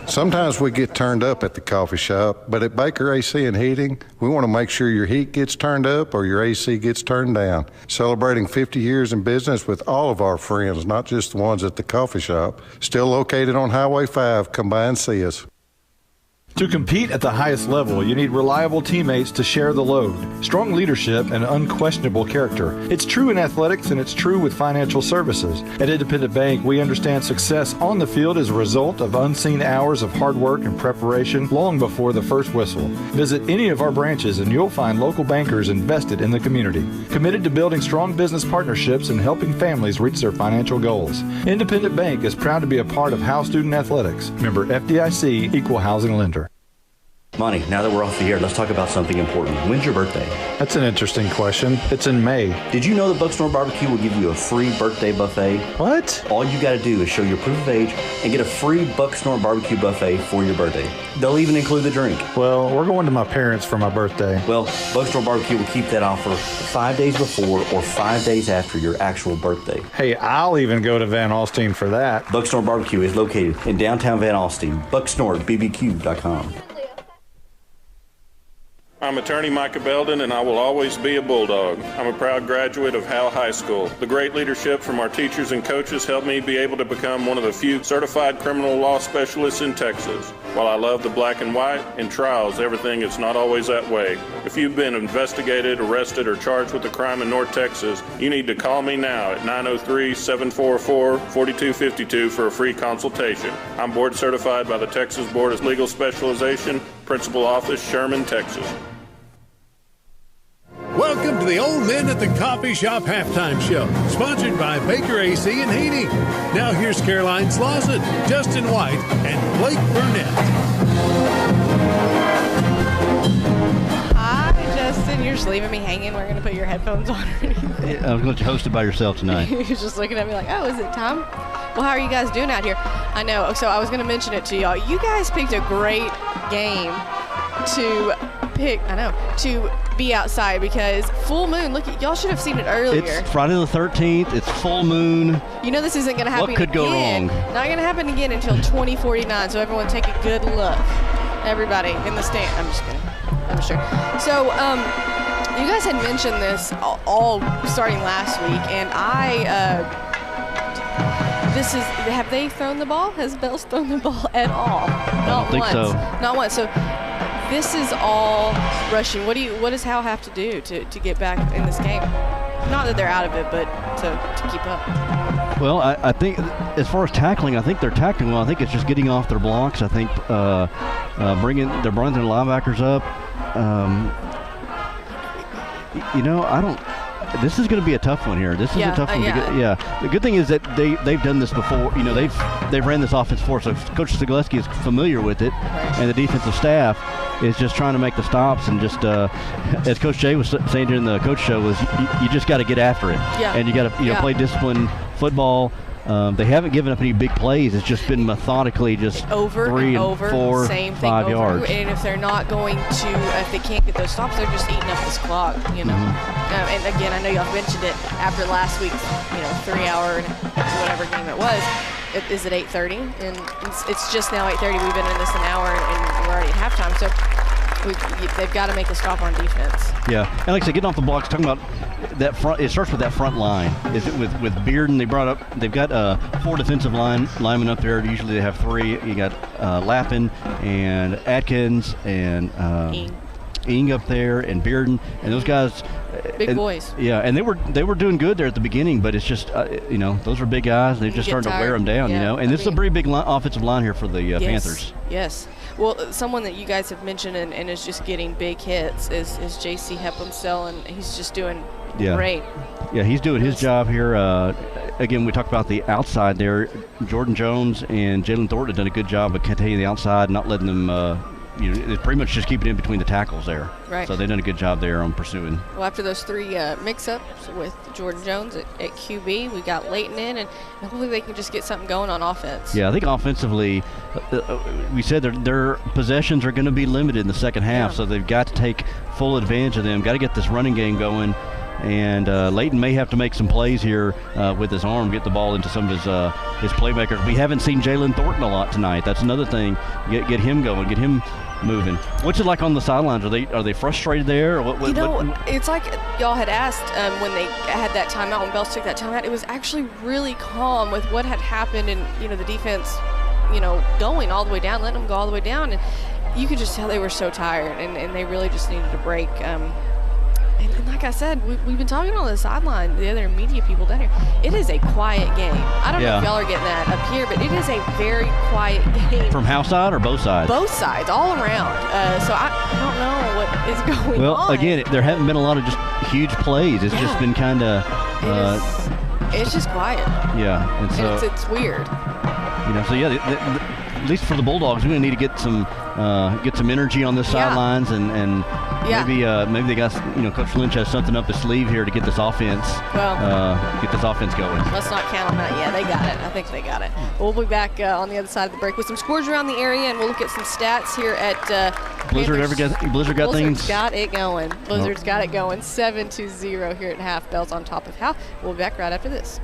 Sometimes we get turned up at the coffee shop, but at Baker AC and Heating, we want to make sure your heat gets turned up or your AC gets turned down. Celebrating 50 years in business with all of our friends, not just the ones at the coffee shop. Still located on Highway 5. Come by and see us. To compete at the highest level, you need reliable teammates to share the load, strong leadership, and unquestionable character. It's true in athletics, and it's true with financial services. At Independent Bank, we understand success on the field is a result of unseen hours of hard work and preparation long before the first whistle. Visit any of our branches, and you'll find local bankers invested in the community, committed to building strong business partnerships and helping families reach their financial goals. Independent Bank is proud to be a part of Howe Student Athletics. Member FDIC, Equal Housing Lender. Monty, now that we're off the air, let's talk about something important. When's your birthday? That's an interesting question. It's in May. Did you know that Bucksnore Barbecue will give you a free birthday buffet? What? All you got to do is show your proof of age and get a free Bucksnore Barbecue buffet for your birthday. They'll even include the drink. Well, we're going to my parents for my birthday. Well, Bucksnore Barbecue will keep that offer 5 days before or 5 days after your actual birthday. Hey, I'll even go to Van Alstyne for that. Bucksnore Barbecue is located in downtown Van Alstyne. BucksnoreBBQ.com. I'm attorney Micah Belden, and I will always be a Bulldog. I'm a proud graduate of Howe High School. The great leadership from our teachers and coaches helped me be able to become one of the few certified criminal law specialists in Texas. While I love the black and white, in trials, everything is not always that way. If you've been investigated, arrested, or charged with a crime in North Texas, you need to call me now at 903-744-4252 for a free consultation. I'm board certified by the Texas Board of Legal Specialization, Principal Office, Sherman, Texas. Welcome to the Old Men at the Coffee Shop halftime show, sponsored by Baker AC and Heating. Now here's Caroline Slauson, Justin White, and Blake Burnett. Hi, Justin. You're just leaving me hanging. We're going to put your headphones on. I was going to host it by yourself tonight. You're just looking at me like, oh, is it time? Well, how are you guys doing out here? I know. So I was going to mention it to y'all. You guys picked a great game to be outside because full moon. Look, y'all should have seen it earlier. It's Friday the 13th. It's full moon. You know this isn't going to happen again. What could go wrong? Not going to happen again until 2049. So everyone take a good look. Everybody in the stand. I'm just kidding. I'm sure. So you guys had mentioned this all starting last week, and have they thrown the ball? Has Bell's thrown the ball at all? Not think once. So. Not once. So this is all rushing. What does Howe have to do to get back in this game? Not that they're out of it, but to keep up. Well, I think as far as tackling, I think they're tackling well. I think it's just getting off their blocks. I think they're bringing their linebackers up. I don't. This is going to be a tough one here. This is a tough one to get. Yeah. The good thing is that they've done this before. They've ran this offense before, so Coach Zagleski is familiar with it, and the defensive staff is just trying to make the stops and just, as Coach Jay was saying during the coach show, was you just got to get after it, and you got to play disciplined football. They haven't given up any big plays. It's just been methodically just over 3 and and over, 4, same 5 thing yards. And if they're not going to, if they can't get those stops, they're just eating up this clock, And again, I know y'all mentioned it after last week's, 3-hour whatever game it was. Is it 8:30? And it's just now 8:30. We've been in this an hour, and we're already at halftime. So they've got to make a stop on defense. Yeah, and like I said, getting off the blocks, talking about that front. It starts with that front line. Is it with Bearden? They've got 4 defensive linemen up there. Usually they have 3. You got Lappin and Atkins and Ing up there and Bearden, and those guys. Big boys. Yeah, and they were doing good there at the beginning, but it's just those are big guys. They're just starting to wear them down. And this is a pretty big offensive line here for the Panthers. Yes. Well, someone that you guys have mentioned and is just getting big hits is J.C. Hephamsell, and he's just doing great. Yeah, he's doing his job here. Again, we talked about the outside there. Jordan Jones and Jalen Thornton have done a good job of containing the outside, not letting them it's pretty much just keeping it in between the tackles there. Right. So they've done a good job there on pursuing. Well, after those 3 mix-ups with Jordan Jones at QB, we got Leighton in, and hopefully they can just get something going on offense. Yeah, I think offensively, we said their possessions are going to be limited in the second half, so they've got to take full advantage of them. Got to get this running game going. And Leighton may have to make some plays here with his arm, get the ball into some of his playmakers. We haven't seen Jalen Thornton a lot tonight. That's another thing. Get him going, get him moving. What's it like on the sidelines? Are they frustrated there? Or it's like y'all had asked when they had that timeout, when Bells took that timeout. It was actually really calm with what had happened, and the defense, going all the way down, letting them go all the way down, and you could just tell they were so tired, and they really just needed a break. And like I said, we've been talking on the sideline, the other media people down here. It is a quiet game. I don't know if y'all are getting that up here, but it is a very quiet game. From Howe side or both sides? Both sides, all around. So I don't know what is going on. Well, again, there haven't been a lot of just huge plays. It's just been kind of... it's just quiet. Yeah. And so it's weird. At least for the Bulldogs, we're going to need to get some energy on the sidelines and maybe they got Coach Lynch has something up his sleeve here to get this offense going. Let's not count on that. Yeah, they got it. I think they got it. We'll be back on the other side of the break with some scores around the area, and we'll look at some stats here at Blizzard. Blizzard got things. Blizzard's got it going. Blizzard's got it going. 7-0 here at half. Bells on top of Howe. We'll be back right after this.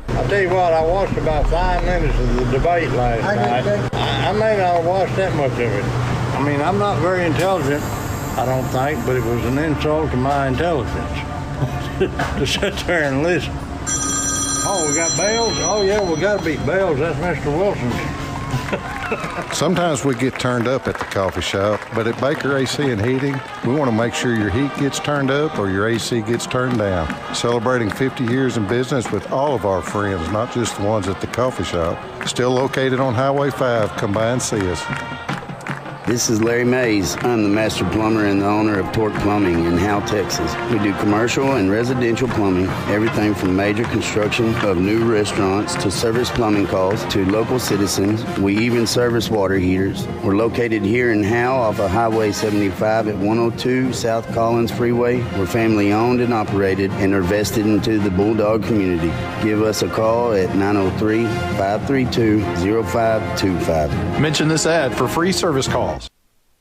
I'll tell you what, I watched about 5 minutes of the debate last night. I may not have watched that much of it. I mean, I'm not very intelligent, I don't think, but it was an insult to my intelligence to sit there and listen. Oh, we got Bells? Oh, yeah, we got to beat Bells. That's Mr. Wilson's. Sometimes we get turned up at the coffee shop, but at Baker AC and Heating, we want to make sure your heat gets turned up or your AC gets turned down. Celebrating 50 years in business with all of our friends, not just the ones at the coffee shop. Still located on Highway 5. Come by and see us. This is Larry Mays. I'm the master plumber and the owner of Torque Plumbing in Howe, Texas. We do commercial and residential plumbing, everything from major construction of new restaurants to service plumbing calls to local citizens. We even service water heaters. We're located here in Howe off of Highway 75 at 102 South Collins Freeway. We're family owned and operated and are vested into the Bulldog community. Give us a call at 903-532-0525. Mention this ad for free service calls.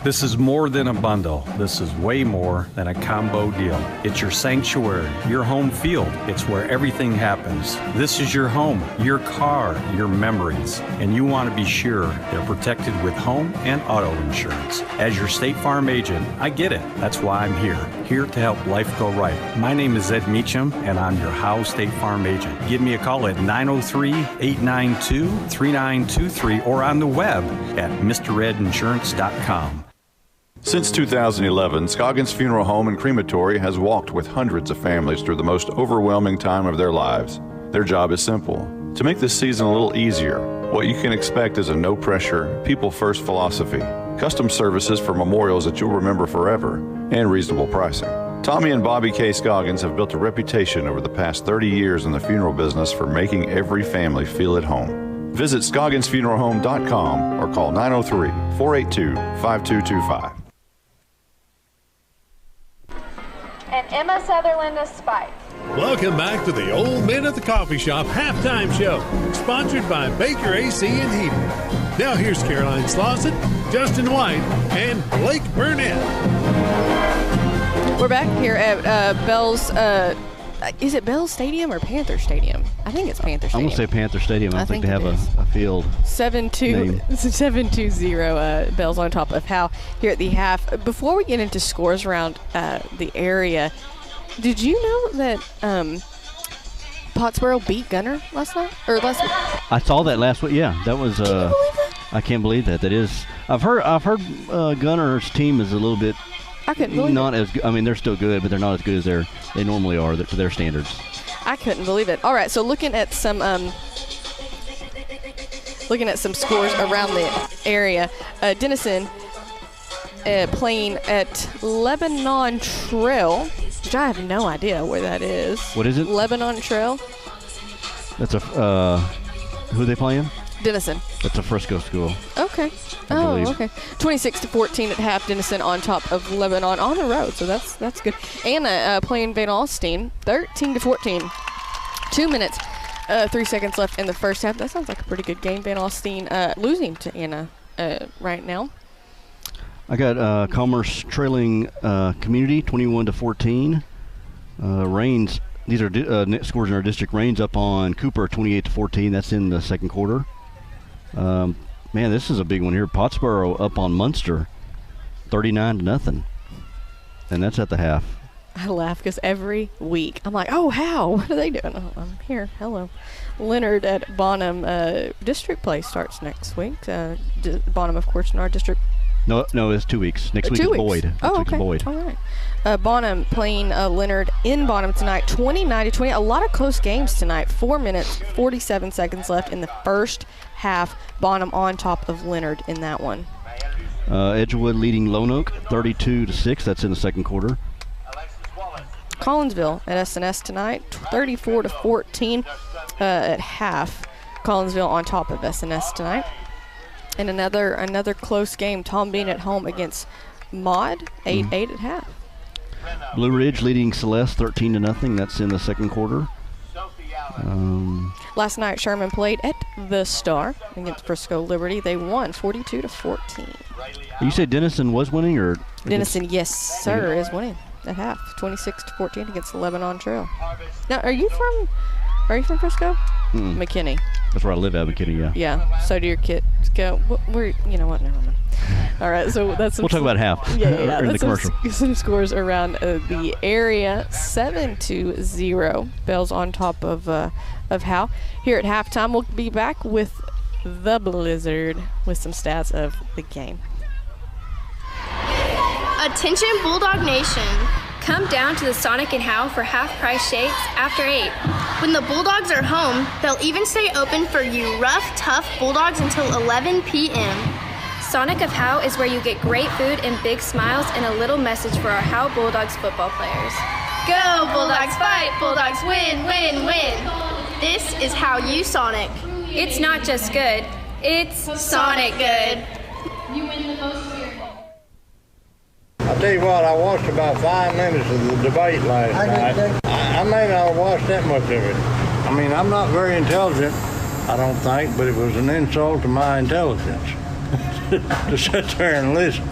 This is more than a bundle. This is way more than a combo deal. It's your sanctuary, your home field. It's where everything happens. This is your home, your car, your memories. And you want to be sure they're protected with home and auto insurance. As your State Farm agent, I get it. That's why I'm here to help life go right. My name is Ed Meacham, and I'm your Howe State Farm agent. Give me a call at 903-892-3923 or on the web at mredinsurance.com. Since 2011, Scoggins Funeral Home and Crematory has walked with hundreds of families through the most overwhelming time of their lives. Their job is simple: to make this season a little easier. What you can expect is a no-pressure, people-first philosophy, custom services for memorials that you'll remember forever, and reasonable pricing. Tommy and Bobby K. Scoggins have built a reputation over the past 30 years in the funeral business for making every family feel at home. Visit ScogginsFuneralHome.com or call 903-482-5225. And Emma Sutherland is Spike. Welcome back to the Old Men at the Coffee Shop halftime show, sponsored by Baker AC and Heating. Now here's Caroline Slauson, Justin White, and Blake Burnett. We're back here at Bell's. Is it Bell's Stadium or Panther Stadium? I think it's Panther Stadium. I'm going to say Panther Stadium. I don't think they have a field. 7-2 Bell's on top of Howe here at the half. Before we get into scores around the area, did you know that Pottsboro beat Gunner last night? Or last week? I saw that last week. Yeah, that was. I can't believe that. That is. I've heard Gunner's team is a little bit. I couldn't believe not as good. I mean, they're still good, but they're not as good as they normally are to their standards. I couldn't believe it. All right, so looking at some scores around the area, Denison playing at Lebanon Trail, which I have no idea where that is. What is it? Lebanon Trail. That's who are they playing? Denison. That's a Frisco school. Okay. Okay. 26-14 at half. Denison on top of Lebanon on the road, so that's good. Anna playing Van Alstyne, 13-14. 2 minutes, 3 seconds left in the first half. That sounds like a pretty good game. Van Alstyne losing to Anna right now. I got Commerce trailing Community 21-14. Rains. These are scores in our district. Rains up on Cooper 28-14. That's in the second quarter. Man, this is a big one here. Pottsboro up on Munster 39-0. And that's at the half. I laugh because every week I'm like, oh, how? What are they doing? Oh, I'm here. Hello. Leonard at Bonham district play starts next week. Bonham, of course, in our district. No, it's 2 weeks. Next week is Boyd. Oh, okay. Boyd. All right. Bonham playing Leonard in Bonham tonight, 29-20. A lot of close games tonight. 4 minutes, 47 seconds left in the first half. Bonham on top of Leonard in that one. Edgewood leading Lone Oak 32-6. That's in the second quarter. Collinsville at SNS tonight, 34-14 at half. Collinsville on top of SNS tonight. And another close game. Tom Bean at home against Maud, 8-8 at half. Blue Ridge leading Celeste 13-0. That's in the second quarter. Last night Sherman played at the Star against Frisco Liberty. They won 42-14. You said Denison was winning, or Denison, yes, sir, is winning at half, 26-14 against the Lebanon Trail. Now, are you from Frisco? McKinney. That's where I live at, McKinney. Yeah. Yeah. So do your kids go? You know what? Never mind. All right. So that's. We'll talk about half. Yeah. In the commercial. Some scores around the area. 7-0. Bells on top of Howe. Here at halftime, we'll be back with the Blizzard with some stats of the game. Attention Bulldog Nation. Come down to the Sonic and Howe for half-price shakes after 8. When the Bulldogs are home, they'll even stay open for you rough, tough Bulldogs until 11 p.m. Sonic of Howe is where you get great food and big smiles and a little message for our Howe Bulldogs football players. Go Bulldogs fight, Bulldogs win, win, win. This is how you Sonic. It's not just good, it's Sonic good. You win the most of your goal. I'll tell you what, I watched about 5 minutes of the debate last night. I may not have watched that much of it. I mean, I'm not very intelligent, I don't think, but it was an insult to my intelligence to sit there and listen.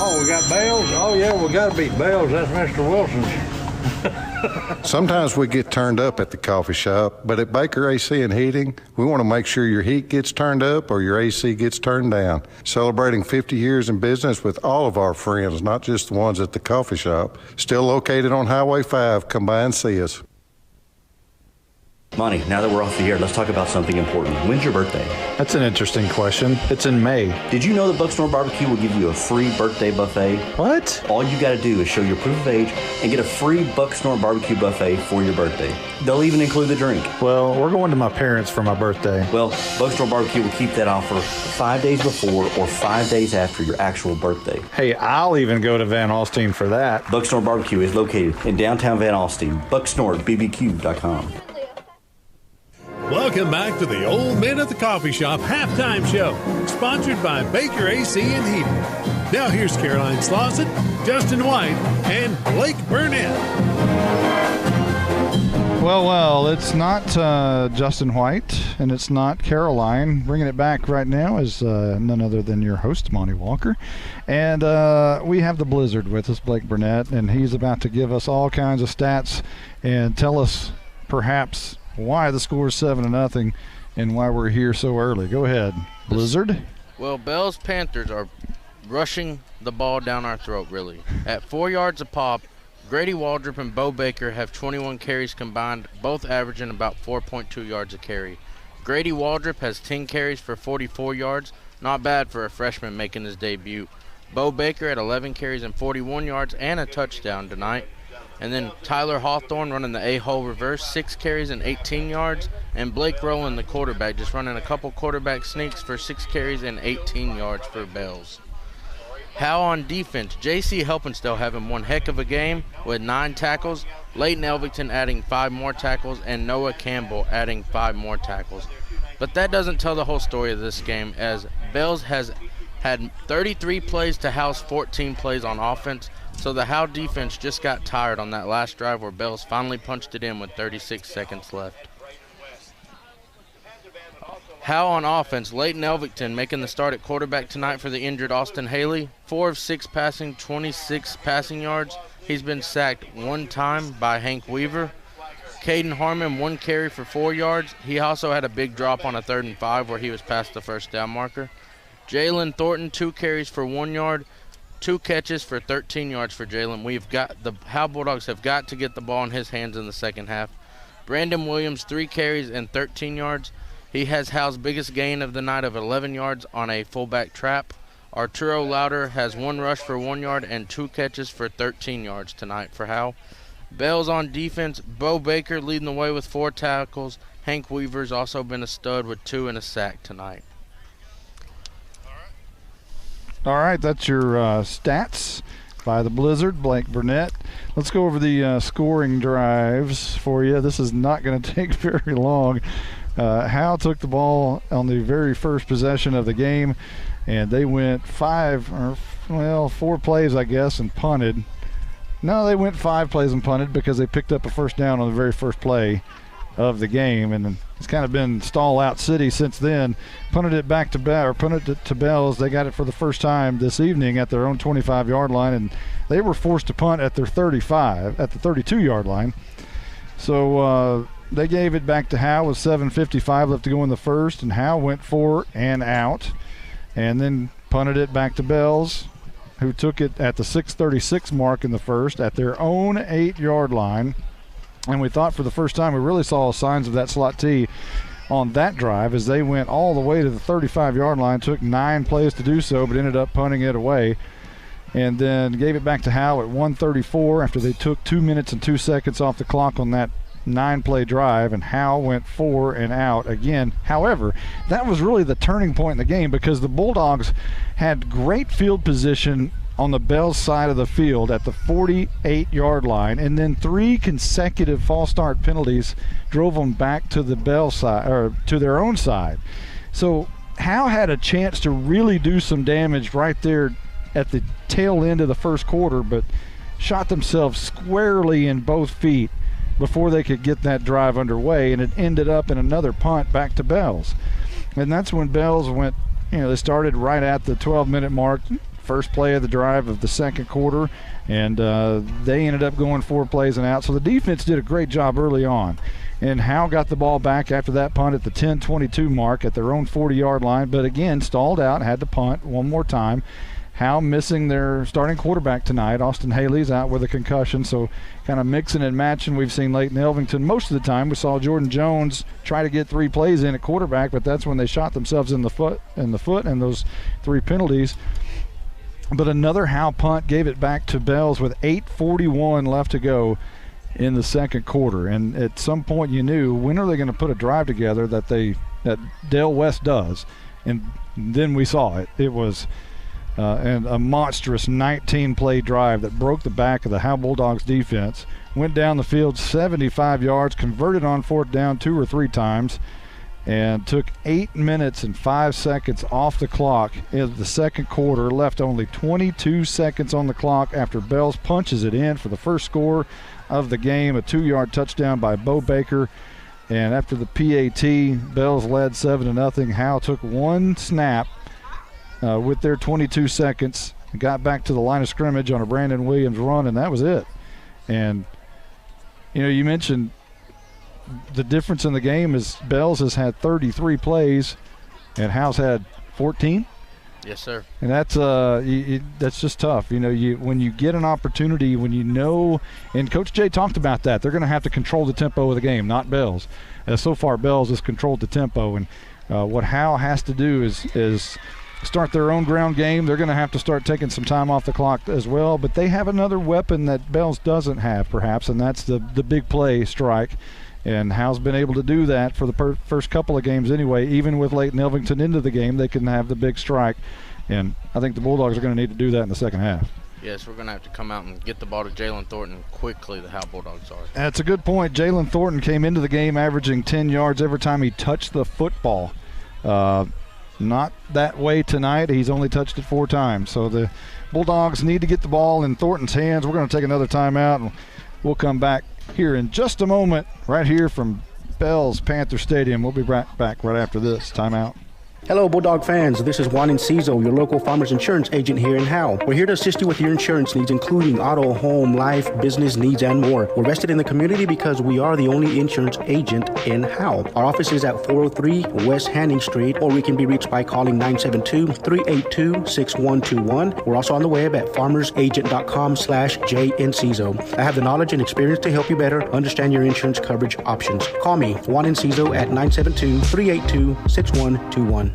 Oh, we got Bells? Oh, yeah, we got to beat Bells. That's Mr. Wilson's. Sometimes we get turned up at the coffee shop, but at Baker AC and Heating, we want to make sure your heat gets turned up or your AC gets turned down. Celebrating 50 years in business with all of our friends, not just the ones at the coffee shop. Still located on Highway 5. Come by and see us. Monty, now that we're off the air, let's talk about something important. When's your birthday? That's an interesting question. It's in May. Did you know that Bucksnor Barbecue will give you a free birthday buffet? What? All you got to do is show your proof of age and get a free Bucksnor Barbecue buffet for your birthday. They'll even include the drink. Well, we're going to my parents for my birthday. Well, Bucksnor Barbecue will keep that offer 5 days before or 5 days after your actual birthday. Hey, I'll even go to Van Alstyne for that. Bucksnor Barbecue is located in downtown Van Alstyne. BucksnorBBQ.com. Welcome back to the Old Men at the Coffee Shop Halftime Show, sponsored by Baker AC and Heating. Now here's Caroline Slauson, Justin White, and Blake Burnett. Well, it's not Justin White, and it's not Caroline. Bringing it back right now is none other than your host, Monty Walker. And we have the Blizzard with us, Blake Burnett, and he's about to give us all kinds of stats and tell us perhaps why the score is 7-0 and why we're here so early. Go ahead, Blizzard. Well, Bell's Panthers are rushing the ball down our throat, really. At 4 yards a pop, Grady Waldrop and Bo Baker have 21 carries combined, both averaging about 4.2 yards a carry. Grady Waldrop has 10 carries for 44 yards, not bad for a freshman making his debut. Bo Baker had 11 carries and 41 yards and a touchdown tonight. And then Tyler Hawthorne running the A-hole reverse, 6 carries and 18 yards. And Blake Rowland, the quarterback, just running a couple quarterback sneaks for 6 carries and 18 yards for Bells. Howe on defense, J.C. Helpenstiel having one heck of a game with 9 tackles. Leighton Elvington adding 5 more tackles, and Noah Campbell adding 5 more tackles. But that doesn't tell the whole story of this game, as Bells has had 33 plays to Howe's 14 plays on offense. So the Howe defense just got tired on that last drive where Bells finally punched it in with 36 seconds left. Howe on offense, Leighton Elvington making the start at quarterback tonight for the injured Austin Haley. 4 of 6 passing, 26 passing yards. He's been sacked 1 time by Hank Weaver. Caden Harmon, 1 carry for 4 yards. He also had a big drop on a 3rd and 5 where he was past the first down marker. Jalen Thornton, 2 carries for 1 yard. 2 catches for 13 yards for Jalen. The Howe Bulldogs have got to get the ball in his hands in the second half. Brandon Williams, 3 carries and 13 yards. He has Howe's biggest gain of the night of 11 yards on a fullback trap. Arturo Louder has 1 rush for 1 yard and 2 catches for 13 yards tonight for Howe. Bells on defense, Bo Baker leading the way with 4 tackles. Hank Weaver's also been a stud with 2 and a sack tonight. All right, that's your stats by the Blizzard, Blake Burnett. Let's go over the scoring drives for you. This is not going to take very long. Howe took the ball on the very first possession of the game, and they went 4 plays, I guess, and punted. No, they went 5 plays and punted because they picked up a first down on the very first play of the game, and it's kind of been stall-out city since then. Punted it to Bells. They got it for the first time this evening at their own 25-yard line, and they were forced to punt at their 32-yard line. So they gave it back to Howe with 7:55 left to go in the first, and Howe went 4 and out, and then punted it back to Bells, who took it at the 6:36 mark in the first at their own 8-yard line. And we thought for the first time we really saw signs of that slot T on that drive as they went all the way to the 35-yard line, took 9 plays to do so, but ended up punting it away. And then gave it back to Howe at 1:34 after they took 2 minutes and 2 seconds off the clock on that 9-play drive, and Howe went 4 and out again. However, that was really the turning point in the game because the Bulldogs had great field position on the Bells side of the field at the 48-yard line, and then 3 consecutive false start penalties drove them back to the Bells side, or to their own side. So Howe had a chance to really do some damage right there at the tail end of the first quarter, but shot themselves squarely in both feet before they could get that drive underway, and it ended up in another punt back to Bells. And that's when Bells went, they started right at the 12-minute mark, first play of the drive of the second quarter, and they ended up going 4 plays and out. So the defense did a great job early on. And Howe got the ball back after that punt at the 10:22 mark at their own 40-yard line, but again stalled out, had to punt one more time. Howe missing their starting quarterback tonight. Austin Haley's out with a concussion, so kind of mixing and matching. We've seen Leighton Elvington most of the time. We saw Jordan Jones try to get 3 plays in at quarterback, but that's when they shot themselves in the foot and those 3 penalties. But another Howe punt gave it back to Bells with 8:41 left to go in the second quarter. And at some point you knew, when are they going to put a drive together that Dale West does? And then we saw it. It was and a monstrous 19-play drive that broke the back of the Howe Bulldogs defense. Went down the field 75 yards, converted on 4th down 2 or 3 times, and took 8 minutes and 5 seconds off the clock in the second quarter. Left only 22 seconds on the clock after Bells punches it in for the first score of the game, a 2-yard touchdown by Bo Baker. And after the PAT, Bells led 7-0. Howe took 1 snap with their 22 seconds, got back to the line of scrimmage on a Brandon Williams run, and that was it. And, you mentioned the difference in the game is Bells has had 33 plays and Howe's had 14. Yes, sir. And that's just tough. When you get an opportunity, and Coach Jay talked about that, they're going to have to control the tempo of the game, not Bells. So far, Bells has controlled the tempo, and what Howe has to do is start their own ground game. They're going to have to start taking some time off the clock as well, but they have another weapon that Bells doesn't have, perhaps, and that's the big play strike. And Howe's been able to do that for the first couple of games anyway. Even with Leighton Elvington into the game, they can have the big strike. And I think the Bulldogs are going to need to do that in the second half. Yes, we're going to have to come out and get the ball to Jalen Thornton quickly, the Howe Bulldogs are. That's a good point. Jalen Thornton came into the game averaging 10 yards every time he touched the football. Not that way tonight. He's only touched it 4 times. So the Bulldogs need to get the ball in Thornton's hands. We're going to take another timeout, and we'll come back here in just a moment right here from Bells Panther Stadium. We'll be back right after this timeout. Hello, Bulldog fans. This is Juan Enciso, your local farmers insurance agent here in Howe. We're here to assist you with your insurance needs, including auto, home, life, business needs, and more. We're vested in the community because we are the only insurance agent in Howe. Our office is at 403 West Hanning Street, or we can be reached by calling 972-382-6121. We're also on the web at farmersagent.com/JEnciso. I have the knowledge and experience to help you better understand your insurance coverage options. Call me, Juan Enciso, at 972-382-6121.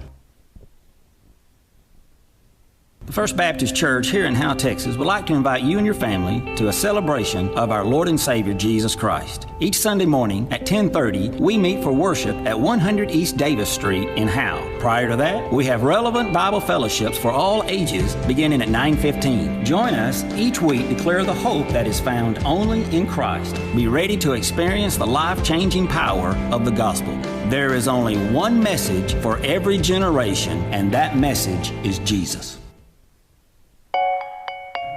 The First Baptist Church here in Howe, Texas would like to invite you and your family to a celebration of our Lord and Savior Jesus Christ. Each Sunday morning at 10:30, we meet for worship at 100 East Davis Street in Howe. Prior to that, we have relevant Bible fellowships for all ages beginning at 9:15. Join us each week to declare the hope that is found only in Christ. Be ready to experience the life-changing power of the gospel. There is only one message for every generation, and that message is Jesus.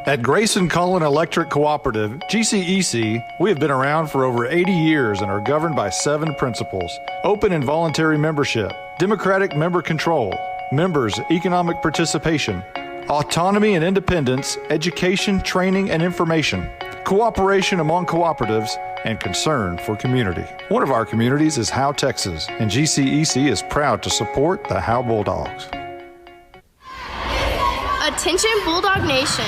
At Grayson Cullen Electric Cooperative, GCEC, we have been around for over 80 years and are governed by 7 principles: open and voluntary membership, democratic member control, members' economic participation, autonomy and independence, education, training, and information, cooperation among cooperatives, and concern for community. One of our communities is Howe, Texas, and GCEC is proud to support the Howe Bulldogs. Attention Bulldog Nation.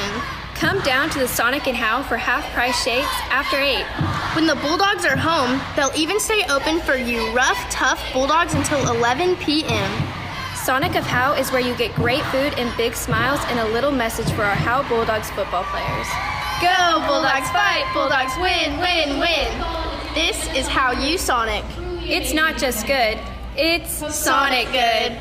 Come down to the Sonic and Howe for half-price shakes after 8. When the Bulldogs are home, they'll even stay open for you rough, tough Bulldogs until 11 p.m. Sonic of Howe is where you get great food and big smiles and a little message for our Howe Bulldogs football players. Go Bulldogs fight, Bulldogs win, win, win. This is How You Sonic. It's not just good, it's Sonic good.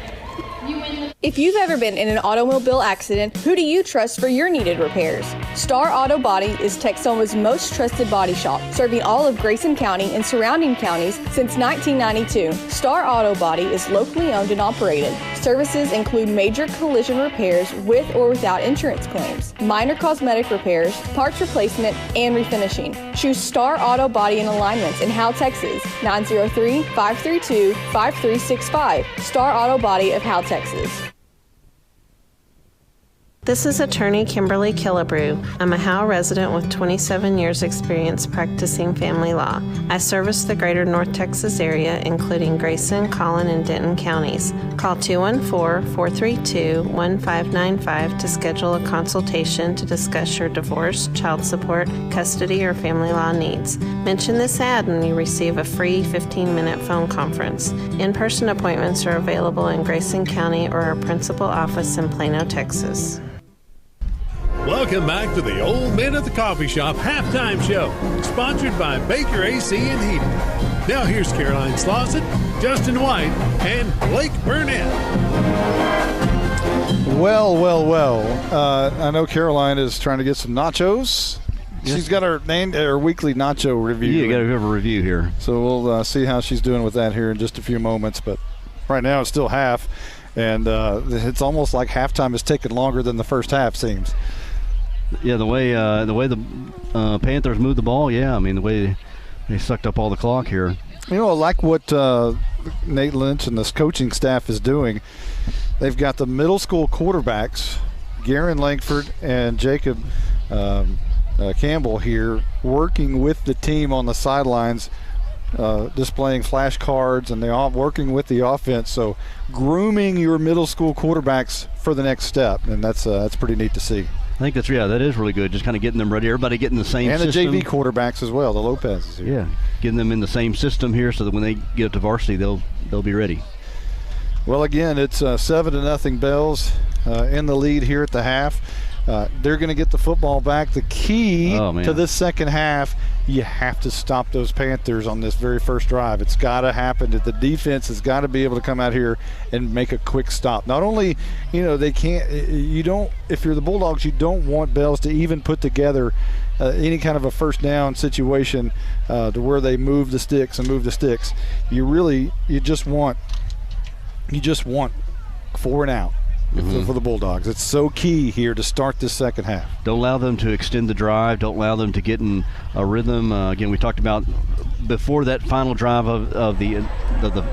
If you've ever been in an automobile accident, who do you trust for your needed repairs? Star Auto Body is Texoma's most trusted body shop, serving all of Grayson County and surrounding counties since 1992. Star Auto Body is locally owned and operated. Services include major collision repairs with or without insurance claims, minor cosmetic repairs, parts replacement, and refinishing. Choose Star Auto Body and Alignments in Howe, Texas, 903-532-5365. Star Auto Body of Howe, Texas. This is attorney Kimberly Killebrew. I'm a Howe resident with 27 years experience practicing family law. I service the greater North Texas area, including Grayson, Collin, and Denton counties. Call 214-432-1595 to schedule a consultation to discuss your divorce, child support, custody, or family law needs. Mention this ad and you receive a free 15-minute phone conference. In-person appointments are available in Grayson County or our principal office in Plano, Texas. Welcome back to the Old Men at the Coffee Shop halftime show, sponsored by Baker AC and Heating. Now here's Caroline Slauson, Justin White, and Blake Burnett. Well. I know Caroline is trying to get some nachos. Yes. She's got her weekly nacho review. Yeah, you got to have a review here. So we'll see how she's doing with that here in just a few moments. But right now it's still half, and it's almost like halftime is taking longer than the first half seems. Yeah, the way the Panthers moved the ball, yeah. I mean, the way they sucked up all the clock here. You know, I like what Nate Lynch and this coaching staff is doing. They've got the middle school quarterbacks, Garen Langford and Jacob Campbell here, working with the team on the sidelines, displaying flashcards, and they're all working with the offense. So grooming your middle school quarterbacks for the next step, and that's pretty neat to see. I think that is really good. Just kind of getting them ready. Everybody getting the same and system. And the JV quarterbacks as well, the Lopez's here. Yeah, getting them in the same system here so that when they get up to varsity, they'll be ready. Well, again, it's 7-0 Bells in the lead here at the half. They're going to get the football back. The key to this second half, you have to stop those Panthers on this very first drive. It's got to happen. The defense has got to be able to come out here and make a quick stop. Not only, they can't. If you're the Bulldogs, you don't want Bells to even put together any kind of a first down situation to where they move the sticks. You just want 4 and out. For the Bulldogs. It's so key here to start this second half. Don't allow them to extend the drive. Don't allow them to get in a rhythm. Again, we talked about before that final drive of the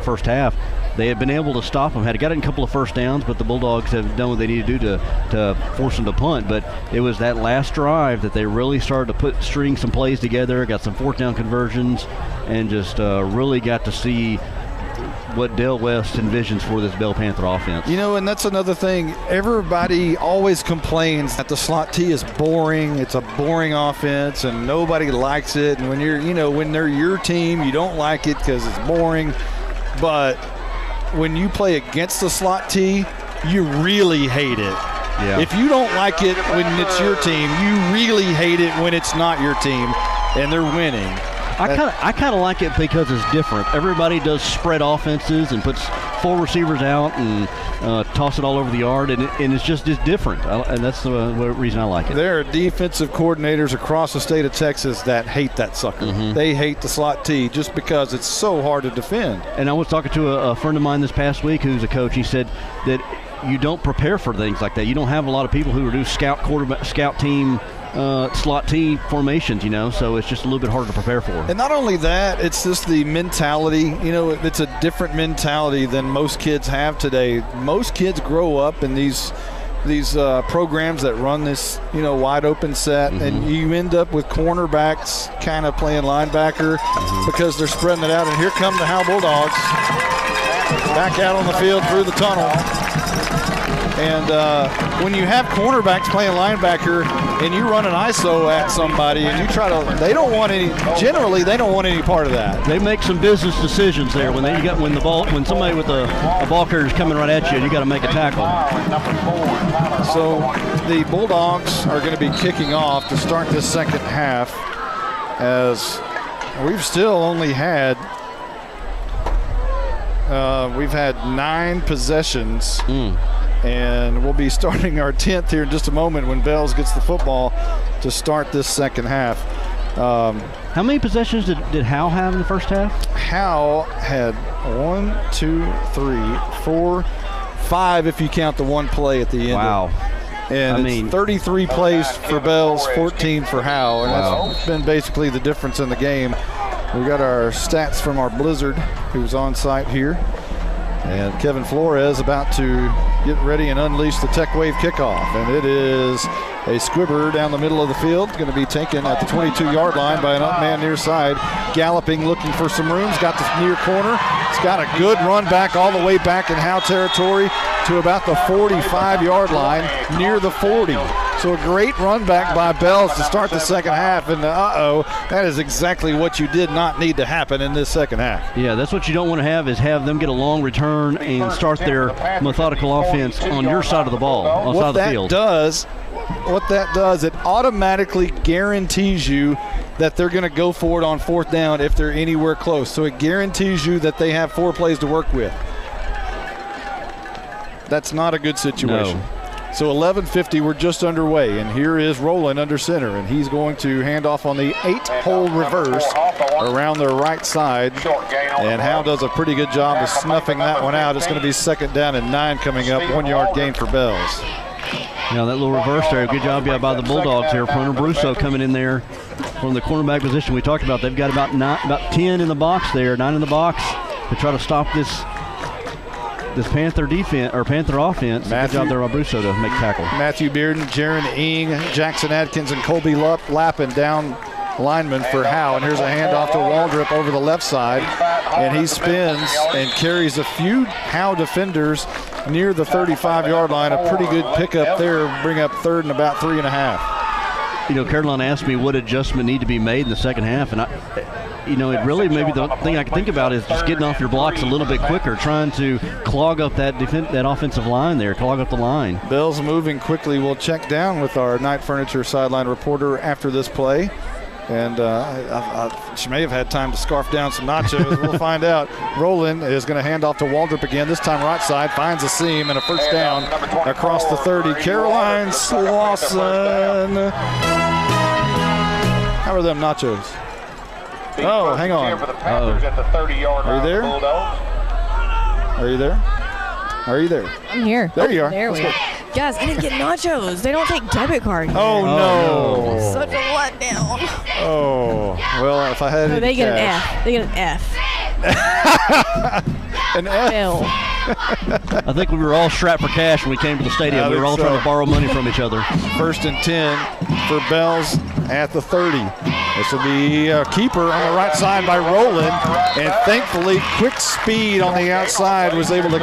first half, they had been able to stop them. Had gotten a couple of first downs, but the Bulldogs have done what they need to do to force them to punt. But it was that last drive that they really started to string some plays together, got some fourth down conversions, and just really got to see what Dale West envisions for this Bell Panther offense. And that's another thing. Everybody always complains that the slot T is boring. It's a boring offense, and nobody likes it. And when when they're your team, you don't like it because it's boring. But when you play against the slot T, you really hate it. Yeah. If you don't like it when it's your team, you really hate it when it's not your team and they're winning. I kind of like it because it's different. Everybody does spread offenses and puts 4 receivers out and toss it all over the yard, and it's just different. And that's the reason I like it. There are defensive coordinators across the state of Texas that hate that sucker. Mm-hmm. They hate the slot T just because it's so hard to defend. And I was talking to a friend of mine this past week who's a coach. He said that you don't prepare for things like that. You don't have a lot of people who do scout team slot T formations, so it's just a little bit harder to prepare for. And not only that, it's just the mentality. It's a different mentality than most kids have today. Most kids grow up in these programs that run this, wide open set, and you end up with cornerbacks kind of playing linebacker because they're spreading it out. And here come the Howe Bulldogs back out on the field through the tunnel. And when you have cornerbacks playing linebacker and you run an ISO at somebody and you try to, they don't want any part of that. They make some business decisions there when somebody with a ball carrier is coming right at you and you got to make a tackle. So the Bulldogs are going to be kicking off to start this second half, as we've still only had we've had 9 possessions. And we'll be starting our 10th here in just a moment when Bells gets the football to start this second half. How many possessions did Howe have in the first half? Howe had 1, 2, 3, 4, 5 if you count the one play at the end. Wow. And 33 plays for Bells, 14 for Howe. And that's been basically the difference in the game. We got our stats from our Blizzard, who's on site here. And Kevin Flores about to get ready and unleash the Tech Wave kickoff. And it is a squibber down the middle of the field. Going to be taken at the 22-yard line by an up-man near side. Galloping, looking for some room. He's got the near corner. He's got a good run back all the way back in Howe territory to about the 45-yard line, near the 40. So a great run back by Bells to start the second half. And that is exactly what you did not need to happen in this second half. Yeah, that's what you don't want to have, is have them get a long return and start their methodical offense on your side of the ball, on the side of the field. What that does, it automatically guarantees you that they're going to go for it on fourth down if they're anywhere close. So it guarantees you that they have 4 plays to work with. That's not a good situation. No. So 11:50, we're just underway, and here is Rowland under center, and he's going to hand off on the 8-hole reverse around the right side, and Howe does a pretty good job of snuffing that one out. It's going to be 2nd down and 9 coming up, 1-yard gain for Bells. Now that little reverse there, good job by the Bulldogs here. Punter Brusso coming in there from the cornerback position we talked about. They've got about 10 in the box there, 9 in the box to try to stop this Panther defense or Panther offense. Good job there by Brusso to make tackle. Matthew Bearden, Jaron Ing, Jackson Adkins, and Colby Lappin down lineman for Howe. And here's a handoff to Waldrop over the left side, and he spins and carries a few Howe defenders near the 35-yard line. A pretty good pickup there. Bring up 3rd and about 3.5. You know, Caroline asked me what adjustment need to be made in the second half, and it really maybe the thing I can think about is just getting off your blocks a little bit quicker, trying to clog up that offensive line there, clog up the line. Bells moving quickly. We'll check down with our Night Furniture sideline reporter after this play. And she may have had time to scarf down some nachos. We'll find out. Rowland is going to hand off to Waldrop again, this time right side, finds a seam and a first down across the 30. Caroline Slauson. How are them nachos? Oh, hang on. Are you there? Are you there? Are you there? I'm here. There you are. There we go. Guys, I didn't get nachos. They don't take debit card here. Oh, no. Such a letdown. Oh, well, if I had No, they get cash. an F. They get an F. An F? Bill. I think we were all strapped for cash when we came to the stadium. We were all trying to borrow money from each other. 1st and 10 for Bells at the 30. This will be a keeper on the right side by Rowland, and thankfully quick speed on the outside was able to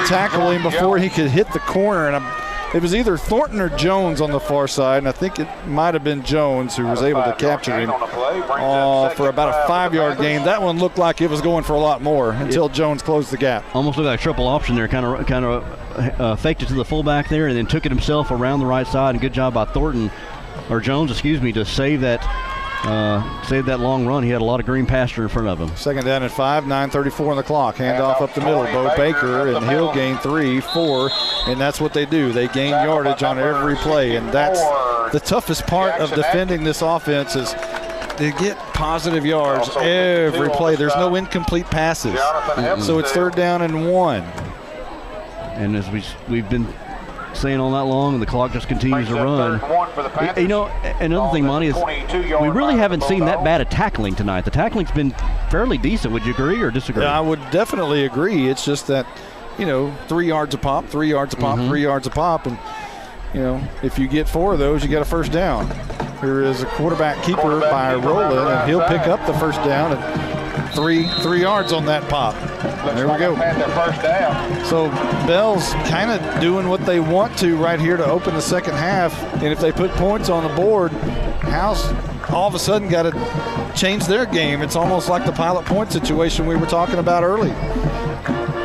tackle him before he could hit the corner. And it was either Thornton or Jones on the far side, and I think it might have been Jones who was able to capture him for about a 5-yard gain. That one looked like it was going for a lot more until Jones closed the gap. Almost looked like a triple option there, kind of faked it to the fullback there and then took it himself around the right side, and good job by Jones, to save that long run. He had a lot of green pasture in front of him. 2nd down and 5, 9:34 on the clock. Handoff up the middle. Bo Baker, and he'll gain 3, 4, and that's what they do. They gain yardage on every play, and that's the toughest part of defending this offense is to get positive yards every play. There's no incomplete passes. So it's 3rd down and 1. And as we've been saying all that long, and the clock just continues to run. You know, another thing, Monty, is we really haven't seen that bad of tackling tonight. The tackling's been fairly decent. Would you agree or disagree? Yeah, I would definitely agree. It's just that, 3 yards a pop, 3 yards a pop, 3 yards a pop, and, if you get 4 of those, you get a first down. Here is a quarterback keeper by Rowland, and he'll pick up the first down and 3 yards on that pop. There we go. So Bell's kind of doing what they want to right here to open the second half, and if they put points on the board, Howe's all of a sudden got to change their game. It's almost like the pilot point situation we were talking about earlier.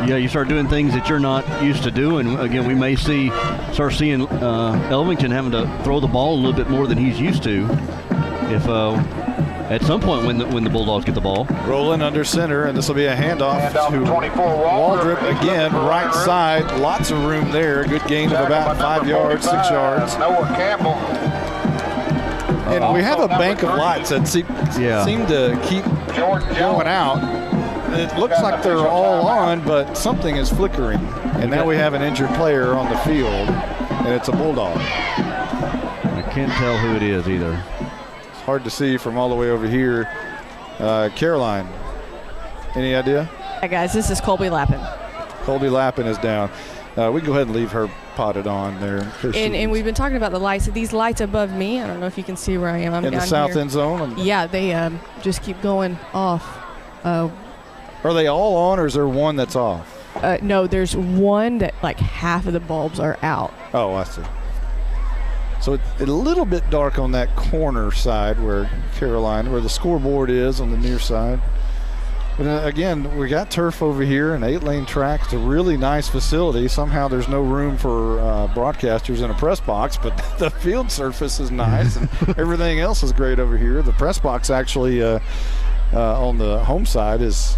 Yeah, you start doing things that you're not used to doing. Again, we may start seeing Elvington having to throw the ball a little bit more than he's used to. If at some point when the Bulldogs get the ball. Rowland under center, and this will be a handoff to Waldrop again, right side. Lots of room there. Good gain of about 5 yards, 6 yards. And we have a bank of lights that seem to keep going out. It looks like they're all on, but something is flickering. And now we have an injured player on the field, and it's a Bulldog. I can't tell who it is either. It's hard to see from all the way over here. Caroline, any idea? Hi, guys. This is Colby Lappin. Colby Lappin is down. We can go ahead and leave her potted on there. And we've been talking about the lights. These lights above me, I don't know if you can see where I am. I'm in down the south here. end zone? Yeah, they just keep going off. Are they all on, or is there one that's off? No, there's one that like half of the bulbs are out. Oh, I see. So it's a little bit dark on that corner side where the scoreboard is on the near side. But again, we got turf over here, an 8-lane track. It's a really nice facility. Somehow there's no room for broadcasters in a press box, but the field surface is nice and everything else is great over here. The press box actually on the home side it's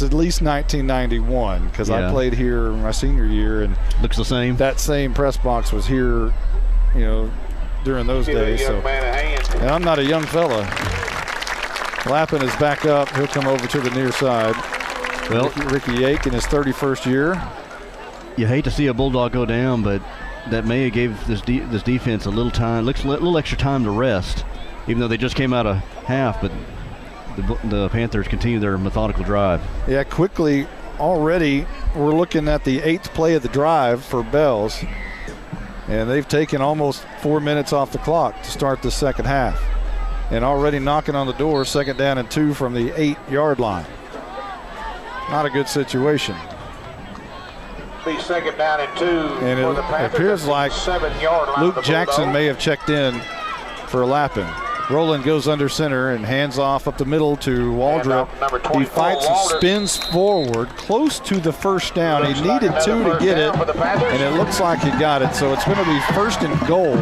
at least 1991 because I played here my senior year, and looks the same. That same press box was here, during those days. So, and I'm not a young fella. Lappin is back up. He'll come over to the near side. Well, Ricky Yake in his 31st year. You hate to see a Bulldog go down, but that may have gave this defense a little time, a little extra time to rest, even though they just came out of half. But the Panthers continue their methodical drive. Yeah, quickly already we're looking at the 8th play of the drive for Bells, and they've taken almost 4 minutes off the clock to start the second half. And already knocking on the door, 2nd down and 2 from the 8-yard line. Not a good situation. Be 2nd down and 2 and for the Panthers. It appears like 7-yard line. Luke Jackson may have checked in for Lappin. Roland goes under center and hands off up the middle to Waldrop. He fights and spins forward close to the first down. He needed 2 to get it, and it looks like he got it. So it's going to be 1st and goal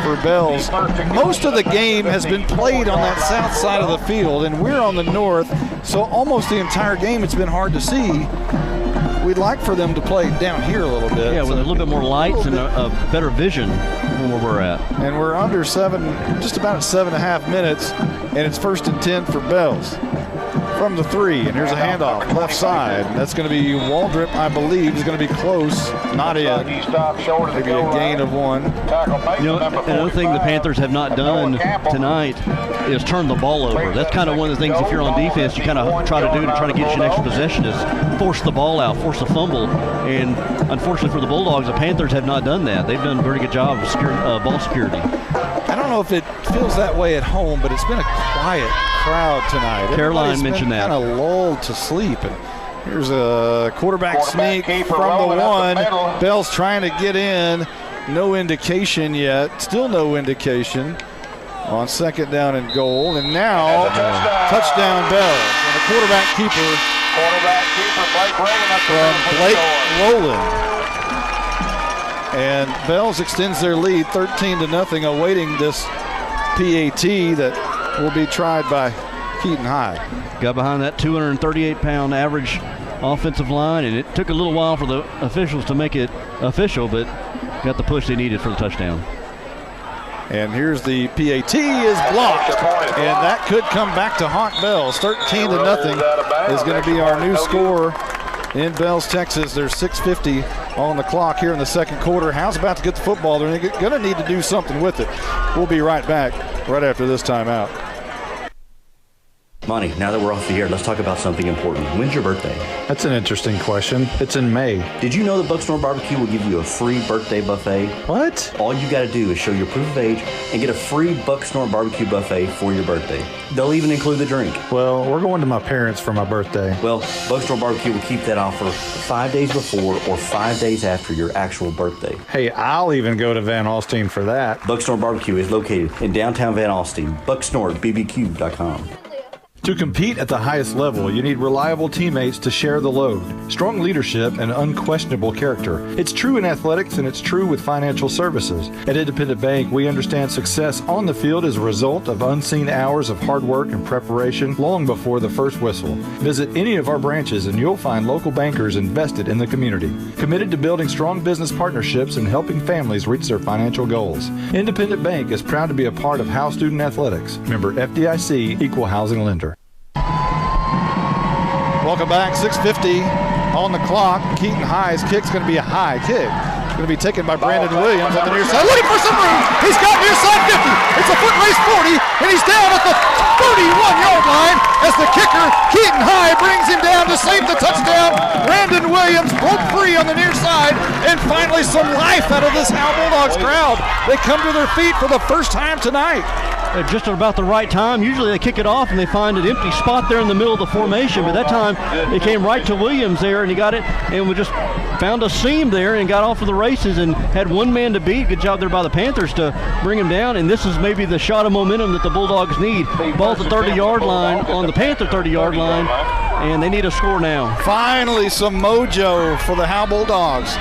for Bells. Most of the game has been played on that south side of the field, and we're on the north, so almost the entire game it's been hard to see. We'd like for them to play down here a little bit. Yeah, with a little bit more lights and a better vision from where we're at. And we're under just about 7.5 minutes, and it's 1st and 10 for Bells. From the 3, and here's a handoff, left side. That's going to be Waldrop, I believe, is going to be close, not in. Maybe a gain of 1. Another thing the Panthers have not done tonight is turn the ball over. That's kind of one of the things, if you're on defense, you kind of try to do to try to get you an extra possession, is force the ball out, force a fumble. And unfortunately for the Bulldogs, the Panthers have not done that. They've done a very good job of ball security. I don't know if it feels that way at home, but it's been a quiet crowd tonight. Caroline mentioned that. Kind of lulled to sleep. And here's a quarterback sneak from the 1. Bell's trying to get in. No indication yet. Still no indication on 2nd down and goal. And now touchdown Bells. And the quarterback keeper from Blake Rowland. And Bells extends their lead 13-0, awaiting this PAT that will be tried by Keaton High. Got behind that 238-pound average offensive line, and it took a little while for the officials to make it official, but got the push they needed for the touchdown. And here's the PAT is blocked, and that could come back to haunt Bells. 13-0 is going to be our new score in Bells, Texas. There's 6:50 on the clock here in the second quarter. Howe's about to get the football. They're going to need to do something with it. We'll be right back right after this timeout. Monty, now that we're off the air, let's talk about something important. When's your birthday? That's an interesting question. It's in May. Did you know that Bucksnor Barbecue will give you a free birthday buffet? What? All you got to do is show your proof of age and get a free Bucksnor Barbecue buffet for your birthday. They'll even include the drink. Well, we're going to my parents for my birthday. Well, Bucksnor Barbecue will keep that offer 5 days before or 5 days after your actual birthday. Hey, I'll even go to Van Alstyne for that. Bucksnor Barbecue is located in downtown Van Alstyne. BucksnorBBQ.com. To compete at the highest level, you need reliable teammates to share the load, strong leadership, and unquestionable character. It's true in athletics, and it's true with financial services. At Independent Bank, we understand success on the field is a result of unseen hours of hard work and preparation long before the first whistle. Visit any of our branches, and you'll find local bankers invested in the community, committed to building strong business partnerships and helping families reach their financial goals. Independent Bank is proud to be a part of Howe Student Athletics. Member FDIC, Equal Housing Lender. Welcome back, 6:50 on the clock. Keaton High's kick's going to be a high kick. It's going to be taken by Brandon Williams on the near side. Looking for some room. He's got near side 50. It's a foot race 40, and he's down at the 31-yard line as the kicker, Keaton High, brings him down to save the touchdown Williams broke free on the near side, and finally some life out of this Howe Bulldogs crowd. They come to their feet for the first time tonight. Just at about the right time. Usually they kick it off and they find an empty spot there in the middle of the formation, but that time it came right to Williams there, and he got it, and we just found a seam there and got off of the races and had one man to beat. Good job there by the Panthers to bring him down, and this is maybe the shot of momentum that the Bulldogs need. Ball at the 30-yard line, on the Panther 30-yard line, and they need a score now. Finally some mojo for the Howe Bulldogs.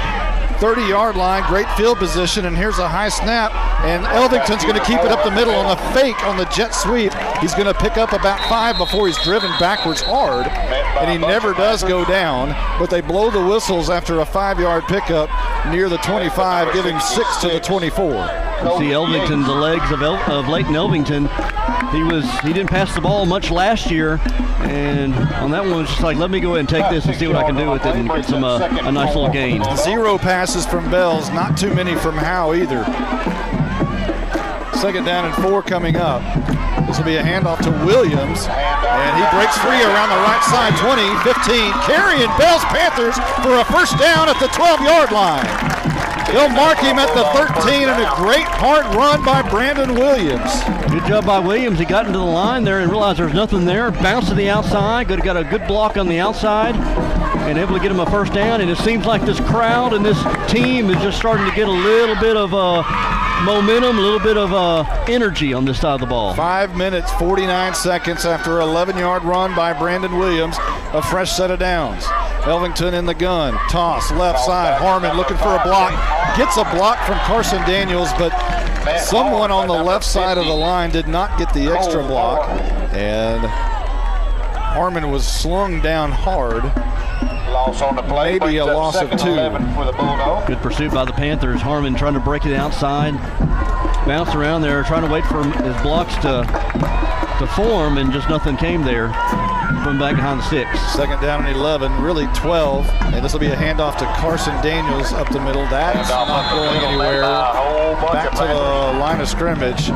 30-yard line, great field position, and here's a high snap, and Elvington's going to keep it up the middle on a fake on the jet sweep. He's going to pick up about 5 before he's driven backwards hard, and he never does go down, but they blow the whistles after a 5-yard pickup near the 25, giving 6 to the 24. You see Elvington, the legs of Leighton Elvington. He didn't pass the ball much last year, and on that one it was just like, let me go ahead and take this and see what I can do with it and get some a nice little gain. 0 passes from Bells, not too many from Howe either. 2nd down and 4 coming up. This will be a handoff to Williams, and he breaks free around the right side, 20, 15, carrying Bells Panthers for a first down at the 12-yard line. They'll mark him at the 13, and a great hard run by Brandon Williams. Good job by Williams. He got into the line there and realized there's nothing there. Bounced to the outside, got a good block on the outside, and able to get him a first down. And it seems like this crowd and this team is just starting to get a little bit of momentum, a little bit of energy on this side of the ball. 5 minutes, 49 seconds after an 11-yard run by Brandon Williams, a fresh set of downs. Elvington in the gun, toss, left side, Harmon looking for a block, gets a block from Carson Daniels, but someone on the left side of the line did not get the extra block, and Harmon was slung down hard. Loss on the play, maybe a loss of 2. For the Bulldogs. Good pursuit by the Panthers. Harmon trying to break it outside, bounce around there, trying to wait for his blocks to form, and just nothing came there from back behind the 6. 2nd down and 11, really 12, and this will be a handoff to Carson Daniels up the middle. That's not going anywhere. Back to the line of scrimmage to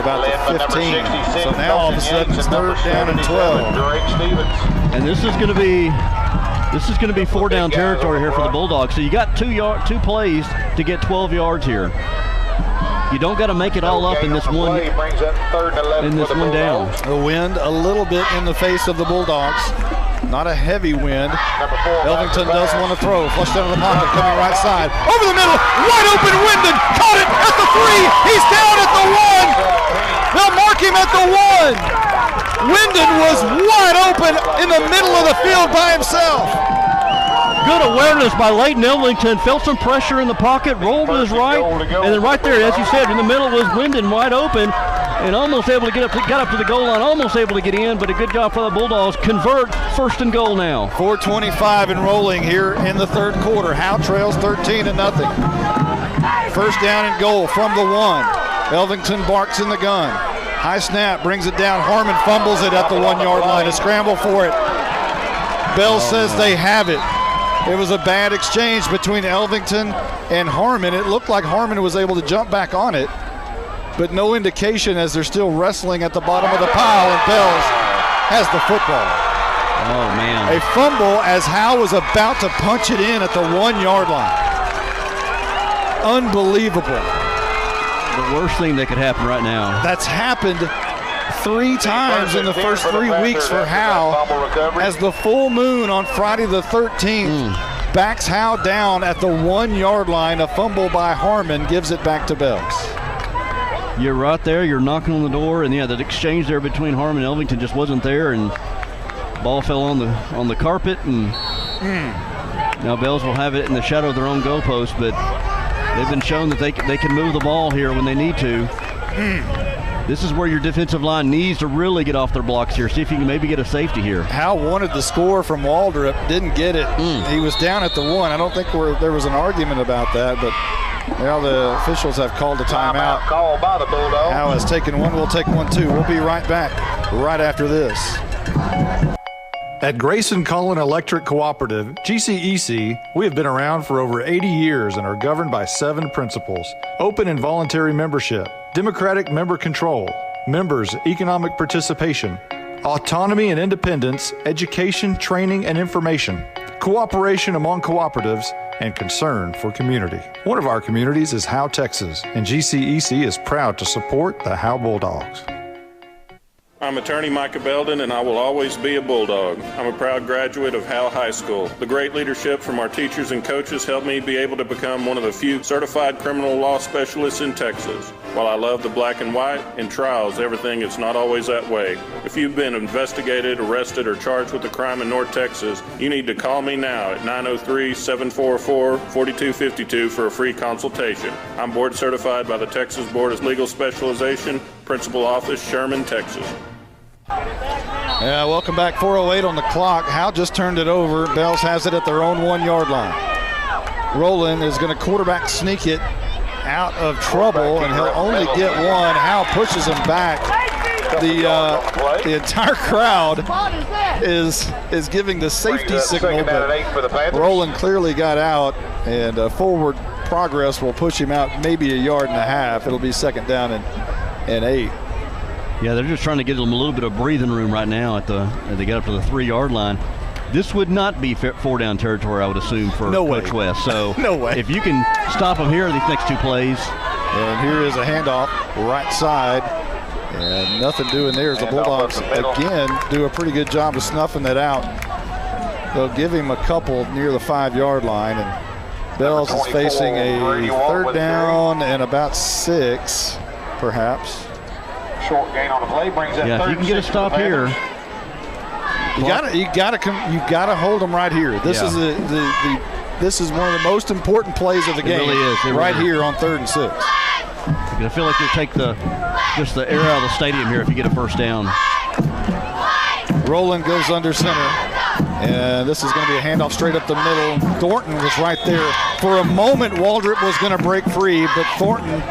about the 15. So now all of a sudden it's 3rd down and 12. And this is going to be 4-down territory here for the Bulldogs. So you got 2 plays to get 12 yards here. You don't got to make it all up in this one down. The wind a little bit in the face of the Bulldogs. Not a heavy wind. Elvington does want to throw. Flushed out of the pocket, coming right side. Over the middle, wide open Wyndon. Caught it at the 3. He's down at the 1. They'll mark him at the 1. Wyndon was wide open in the middle of the field by himself. Good awareness by Leighton Elvington. Felt some pressure in the pocket, rolled to his right, and then right there, as you said, in the middle was Wyndon wide open, and almost able to got up to the goal line, almost able to get in, but a good job for the Bulldogs. Convert, 1st and goal now. 4:25 and rolling here in the 3rd quarter. Howe trails 13-0. 1st down and goal from the 1. Elvington barks in the gun. High snap, brings it down. Harmon fumbles it at the 1-yard line. A scramble for it. Bell says they have it. It was a bad exchange between Elvington and Harmon. It looked like Harmon was able to jump back on it, but no indication as they're still wrestling at the bottom of the pile, and Bells has the football. Oh, man. A fumble as Howe was about to punch it in at the 1-yard line. Unbelievable. The worst thing that could happen right now. That's happened 3 times in the first 3 weeks for Howe, as the full moon on Friday the 13th backs Howe down at the 1-yard line. A fumble by Harmon gives it back to Bells. You're right there. You're knocking on the door, and yeah, the exchange there between Harmon and Elvington just wasn't there, and ball fell on the carpet, and now Bells will have it in the shadow of their own goalpost, but they've been shown that they can move the ball here when they need to. This is where your defensive line needs to really get off their blocks here. See if you can maybe get a safety here. Howe wanted the score from Waldrop, didn't get it. He was down at the 1. I don't think there was an argument about that, but now the officials have called a timeout. Called by the Bulldogs. Howe has taken 1. We'll take 1 too. We'll be right back right after this. At Grayson Cullen Electric Cooperative, GCEC, we have been around for over 80 years and are governed by 7 principles: open and voluntary membership, democratic member control, members' economic participation, autonomy and independence, education, training, and information, cooperation among cooperatives, and concern for community. One of our communities is Howe, Texas, and GCEC is proud to support the Howe Bulldogs. I'm attorney Micah Belden, and I will always be a Bulldog. I'm a proud graduate of Howe High School. The great leadership from our teachers and coaches helped me be able to become one of the few certified criminal law specialists in Texas. While I love the black and white, in trials, everything is not always that way. If you've been investigated, arrested, or charged with a crime in North Texas, you need to call me now at 903-744-4252 for a free consultation. I'm board certified by the Texas Board of Legal Specialization, Principal Office, Sherman, Texas. Yeah, welcome back. 4:08 on the clock. Howe just turned it over. Bells has it at their own 1 yard line. Roland is going to quarterback sneak it out of trouble, and he'll only get one. Howe pushes him back. The entire crowd is giving the safety signal, but Roland clearly got out, and forward progress will push him out maybe a yard and a half. It'll be second down and 8. Yeah, they're just trying to get them a little bit of breathing room right now they got up to the 3 yard line. This would not be 4-down territory, I would assume, for Coach West. So no way. If you can stop them here, these next 2 plays. And here is a handoff, right side, and nothing doing there as the Bulldogs again do a pretty good job of snuffing that out. They'll give him a couple near the 5 yard line, and Bells is facing a third down and about 6, perhaps. Short gain on the play brings that. Yeah, if you can get a stop here. You gotta hold them right here. This is this is one of the most important plays of the game. It really is. Right here on 3rd and 6. I feel like you'll take the air out of the stadium here if you get a first down. Roland goes under center, and this is going to be a handoff straight up the middle. Thornton was right there. For a moment, Waldrop was going to break free, but Thornton,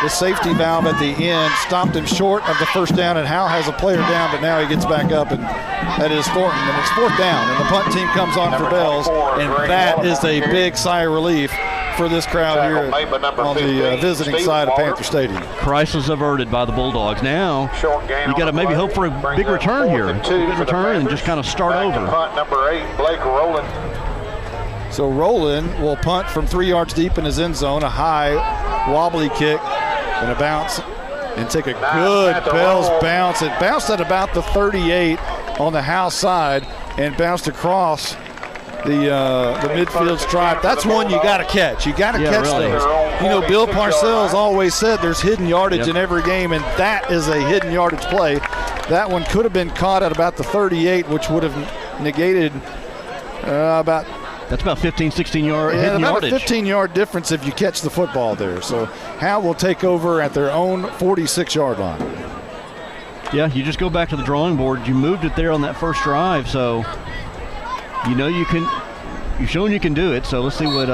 the safety valve at the end, stopped him short of the first down, and Howe has a player down, but now he gets back up, and that is Thornton, and it's 4th down, and the punt team comes on for Bells, and that is a big sigh of relief for this crowd here on the visiting side of Panther Stadium. Crisis averted by the Bulldogs. Now you got to maybe hope for a big return here, good return, and just kind of start over. Punt number 8, Blake Roland. So Roland will punt from 3 yards deep in his end zone, a high wobbly kick and a bounce, and take a good Bells bounce. It bounced at about the 38 on the Howe side and bounced across the midfield stripe. That's one you got to catch. You got to catch those. You know, Bill Parcells always said there's hidden yardage in every game, and that is a hidden yardage play. That one could have been caught at about the 38, which would have negated about. That's about 15, 16 yard hidden about yardage. A 15-yard difference if you catch the football there. So Howe will take over at their own 46-yard line. Yeah, you just go back to the drawing board. You moved it there on that first drive, so you know you've shown you can do it. So let's see what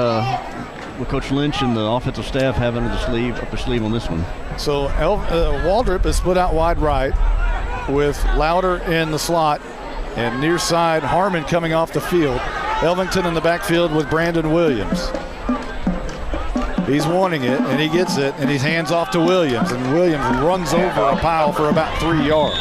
Coach Lynch and the offensive staff have up their sleeve on this one. So Waldrop is split out wide right with Louder in the slot, and near side Harmon coming off the field. Elvington in the backfield with Brandon Williams. He's wanting it, and he gets it, and he's hands off to Williams, and Williams runs over a pile for about 3 yards.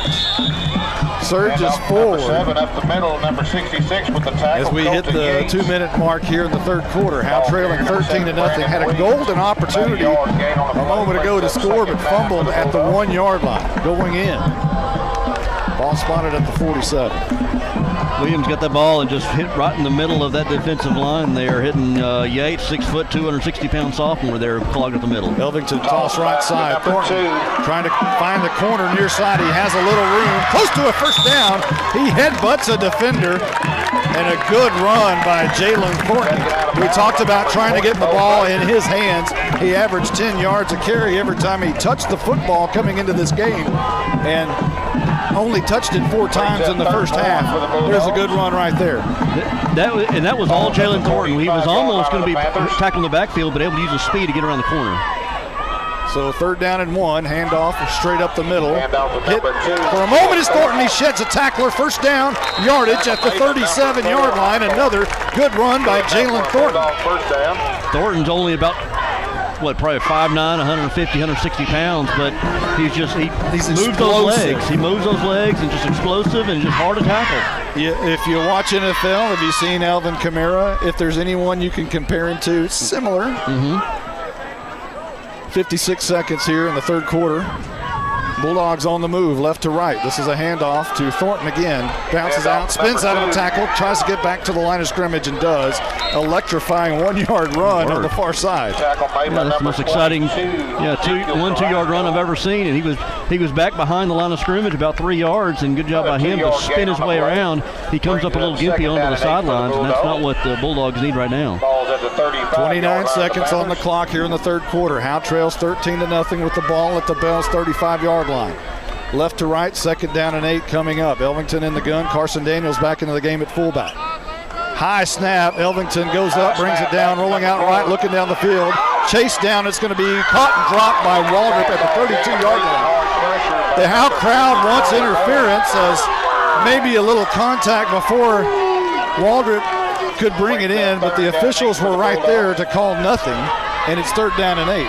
Surges forward number 7 up the middle, number 66 with the tackle. As we hit the 2-minute mark here in the third quarter. Howe trailing 13-0. Had a golden opportunity a moment ago to score, but fumbled at the 1 yard line going in. Ball spotted at the 47. Williams got that ball and just hit right in the middle of that defensive line there, hitting Yates, 6 foot, 260-pound sophomore there, clogged at the middle. Elvington toss right side. Thornton trying to find the corner near side. He has a little room, close to a first down. He headbutts a defender, and a good run by Jalen Thornton. We talked about trying to get the ball in his hands. He averaged 10 yards a carry every time he touched the football coming into this game, and only touched it 4 times in the first half. There's a good run right there. That was all Jalen Thornton. He was almost going to be tackling the backfield, but able to use his speed to get around the corner. So 3rd down and 1, handoff straight up the middle. Hit for a moment is Thornton. He sheds a tackler. First down yardage at the 37-yard line. Another good run by Jalen Thornton. Thornton's only about probably 5'9", 150, 160 pounds, but he moves those legs. He moves those legs and just explosive and just hard to tackle. Yeah, if you watch NFL, have you seen Alvin Kamara? If there's anyone you can compare him to, it's similar. 56 seconds here in the third quarter. Bulldogs on the move, left to right. This is a handoff to Thornton again. Bounces out, spins out of a tackle, tries to get back to the line of scrimmage and does. Electrifying 1-yard run on the far side. That's the most exciting 2-yard run I've ever seen. And he was back behind the line of scrimmage about 3 yards, and good job by him to spin his way around. He comes up a little gimpy onto the sidelines, and that's not what the Bulldogs need right now. 29 seconds on the clock here in the third quarter. Howe trails 13-0 with the ball at the Bells 35-yard line. Left to right, 2nd down and 8 coming up. Elvington in the gun. Carson Daniels back into the game at fullback. High snap. Elvington goes up, brings it down, rolling out right, looking down the field. Chased down. It's going to be caught and dropped by Waldrop at the 32-yard line. The Howe crowd wants interference as maybe a little contact before Waldrop could bring it in, but the officials were right there to call nothing, and it's 3rd down and 8.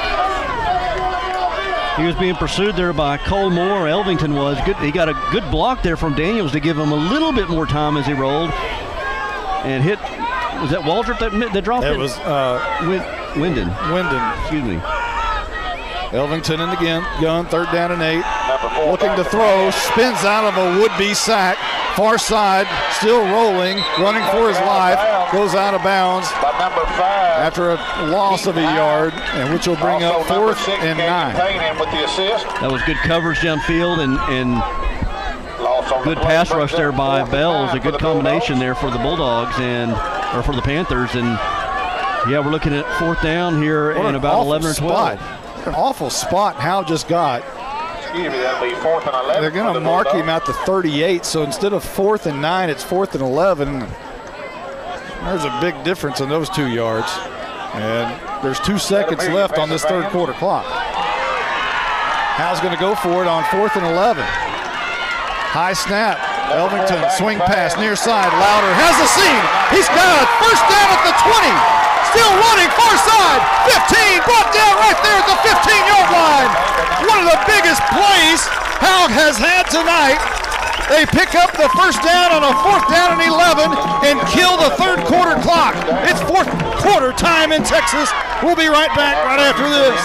He was being pursued there by Cole Moore. Elvington was good. He got a good block there from Daniels to give him a little bit more time as he rolled and hit. Was that Waldrop that dropped it? It was Wyndon. Excuse me. Elvington in the gun, 3rd down and 8. Looking to throw, spins out of a would-be sack. Far side, still rolling, running for his life, goes out of bounds after a loss of a yard, and which will bring up 4th and 9. That was good coverage downfield and good pass rush there by Bells. A good combination there for the Bulldogs or for the Panthers. And yeah, we're looking at 4th down here in about 11 or 12. An awful spot Howe just got. That'll be 4th and 11. They're going to mark him at the 38, so instead of 4th and 9, it's 4th and 11. There's a big difference in those 2 yards. And there's 2 seconds left on this third quarter clock. Howe's going to go for it on 4th and 11. High snap. Elvington, swing pass, near side. Louder has the seam. He's got it. 1st down at the 20. Still running, far side, 15, brought down right there at the 15-yard line. One of the biggest plays Howe has had tonight. They pick up the 1st down on a 4th down and 11 and kill the third quarter clock. It's 4th quarter time in Texas. We'll be right back right after this.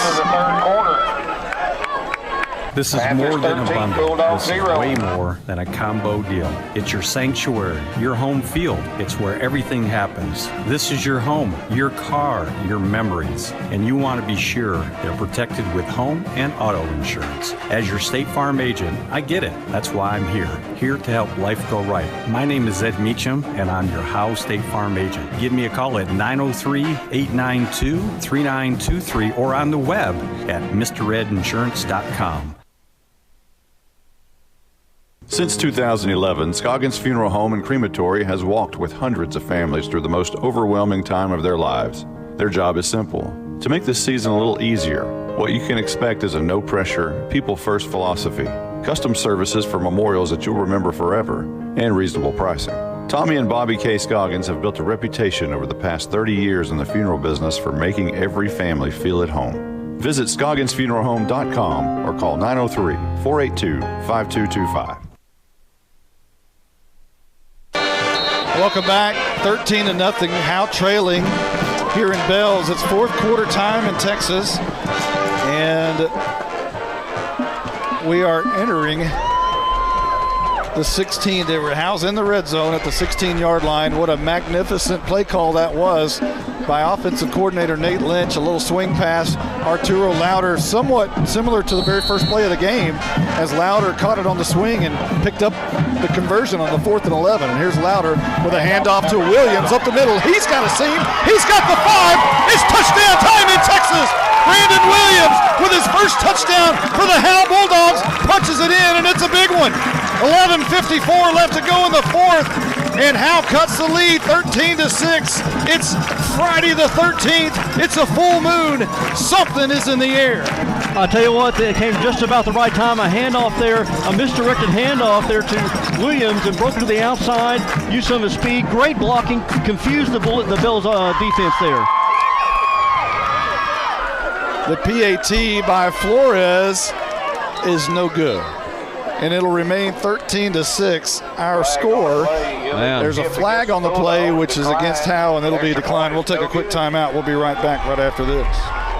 This is more than a bundle. This is way more than a combo deal. It's your sanctuary, your home field. It's where everything happens. This is your home, your car, your memories. And you want to be sure they're protected with home and auto insurance. As your State Farm agent, I get it. That's why I'm here to help life go right. My name is Ed Meacham, and I'm your Howe State Farm agent. Give me a call at 903-892-3923 or on the web at MrEdInsurance.com. Since 2011, Scoggins Funeral Home and Crematory has walked with hundreds of families through the most overwhelming time of their lives. Their job is simple: to make this season a little easier. What you can expect is a no-pressure, people-first philosophy, custom services for memorials that you'll remember forever, and reasonable pricing. Tommy and Bobby K. Scoggins have built a reputation over the past 30 years in the funeral business for making every family feel at home. Visit ScogginsFuneralHome.com or call 903-482-5225. Welcome back. 13-0. Howe trailing here in Bells. It's 4th quarter time in Texas, and we are entering the 16. Howe's in the red zone at the 16-yard line. What a magnificent play call that was by offensive coordinator Nate Lynch. A little swing pass. Arturo Louder, somewhat similar to the very first play of the game, as Louder caught it on the swing and picked up the conversion on the 4th and 11. And here's Louder with a handoff to Williams up the middle. He's got a seam. He's got the 5. It's touchdown time in Texas. Brandon Williams with his first touchdown for the Howe Bulldogs punches it in, and it's a big one. 11:54 left to go in the 4th, and Howe cuts the lead 13-6. It's Friday the 13th. It's a full moon. Something is in the air. I tell you what, it came just about the right time. A handoff there, a misdirected handoff there to Williams, and broke to the outside. Used some of his speed. Great blocking. Confused the Bills' defense there. The PAT by Flores is no good. And it'll remain 13-6, our score. Man. There's a flag on the play, which is against Howe, and it'll be declined. We'll take a quick timeout. We'll be right back right after this.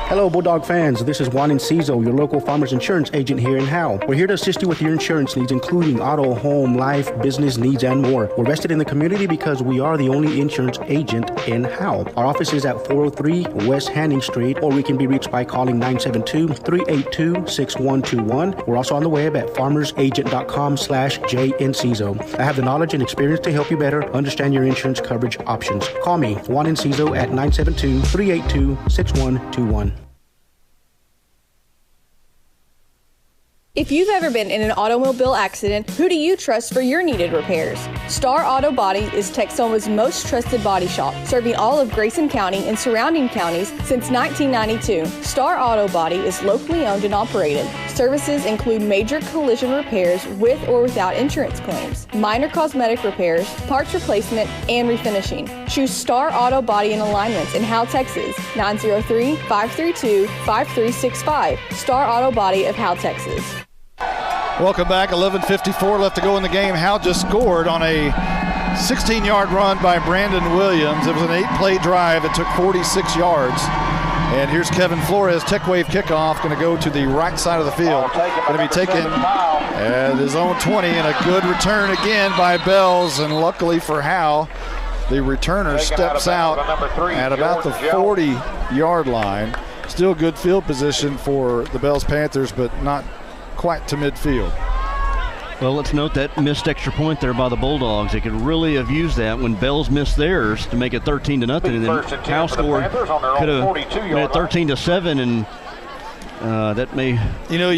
Hello, Bulldog fans. This is Juan Enciso, your local farmers insurance agent here in Howe. We're here to assist you with your insurance needs, including auto, home, life, business needs, and more. We're vested in the community because we are the only insurance agent in Howe. Our office is at 403 West Hanning Street, or we can be reached by calling 972-382-6121. We're also on the web at farmersagent.com/JEnciso. I have the knowledge and experience to help you better understand your insurance coverage options. Call me, Juan Enciso, at 972-382-6121. If you've ever been in an automobile accident, who do you trust for your needed repairs? Star Auto Body is Texoma's most trusted body shop, serving all of Grayson County and surrounding counties since 1992. Star Auto Body is locally owned and operated. Services include major collision repairs with or without insurance claims, minor cosmetic repairs, parts replacement, and refinishing. Choose Star Auto Body and Alignments in Howe, Texas, 903-532-5365. Star Auto Body of Howe, Texas. Welcome back. 11:54 left to go in the game. Howe just scored on a 16-yard run by Brandon Williams. It was an 8-play drive that took 46 yards. And here's Kevin Flores, Tech Wave kickoff, going to go to the right side of the field. Going to be taken at his own 20, and a good return again by Bells. And luckily for Howe, the returner steps out at about the 40-yard line. Still good field position for the Bells Panthers, but not quite to midfield. Well, let's note that missed extra point there by the Bulldogs. They could really have used that when Bells missed theirs to make it 13-0, and then Howe scored, could have made it 13-7, and that may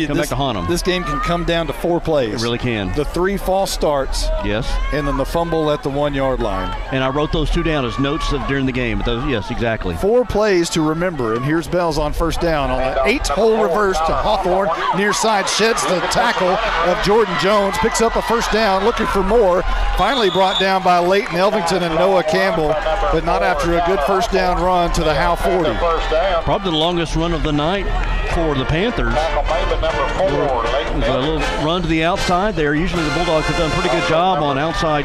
come back to haunt them. This game can come down to 4 plays. It really can. The 3 false starts. Yes. And then the fumble at the 1-yard line. And I wrote those 2 down as notes during the game. Those, yes, exactly. 4 plays to remember, and here's Bells on first down on an 8-hole reverse to Hawthorne. Near side, sheds the tackle of Jordan Jones, picks up a first down, looking for more. Finally brought down by Leighton Elvington and Noah Campbell, but not after a good first down run to the Howe 40. Probably the longest run of the night for the Panthers. It was a little run to the outside there. Usually the Bulldogs have done a pretty good job on outside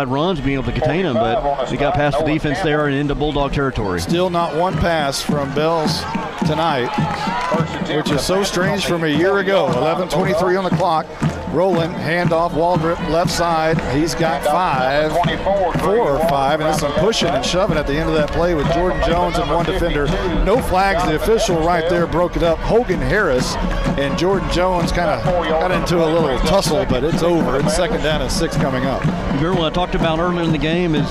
runs, being able to contain them, but they got past the defense there and into Bulldog territory. Still not one pass from Bells tonight, which is so strange from a year ago. 11:23 on the clock. Rolling, handoff, Waldrop, left side. He's got 4 or 5, and it's some pushing and shoving at the end of that play with Jordan Jones and one defender. No flags. The official right there broke it up. Hogan Harris and Jordan Jones kind of got into a little tussle, but it's over. It's 2nd down and 6 coming up. Remember what I talked about earlier in the game is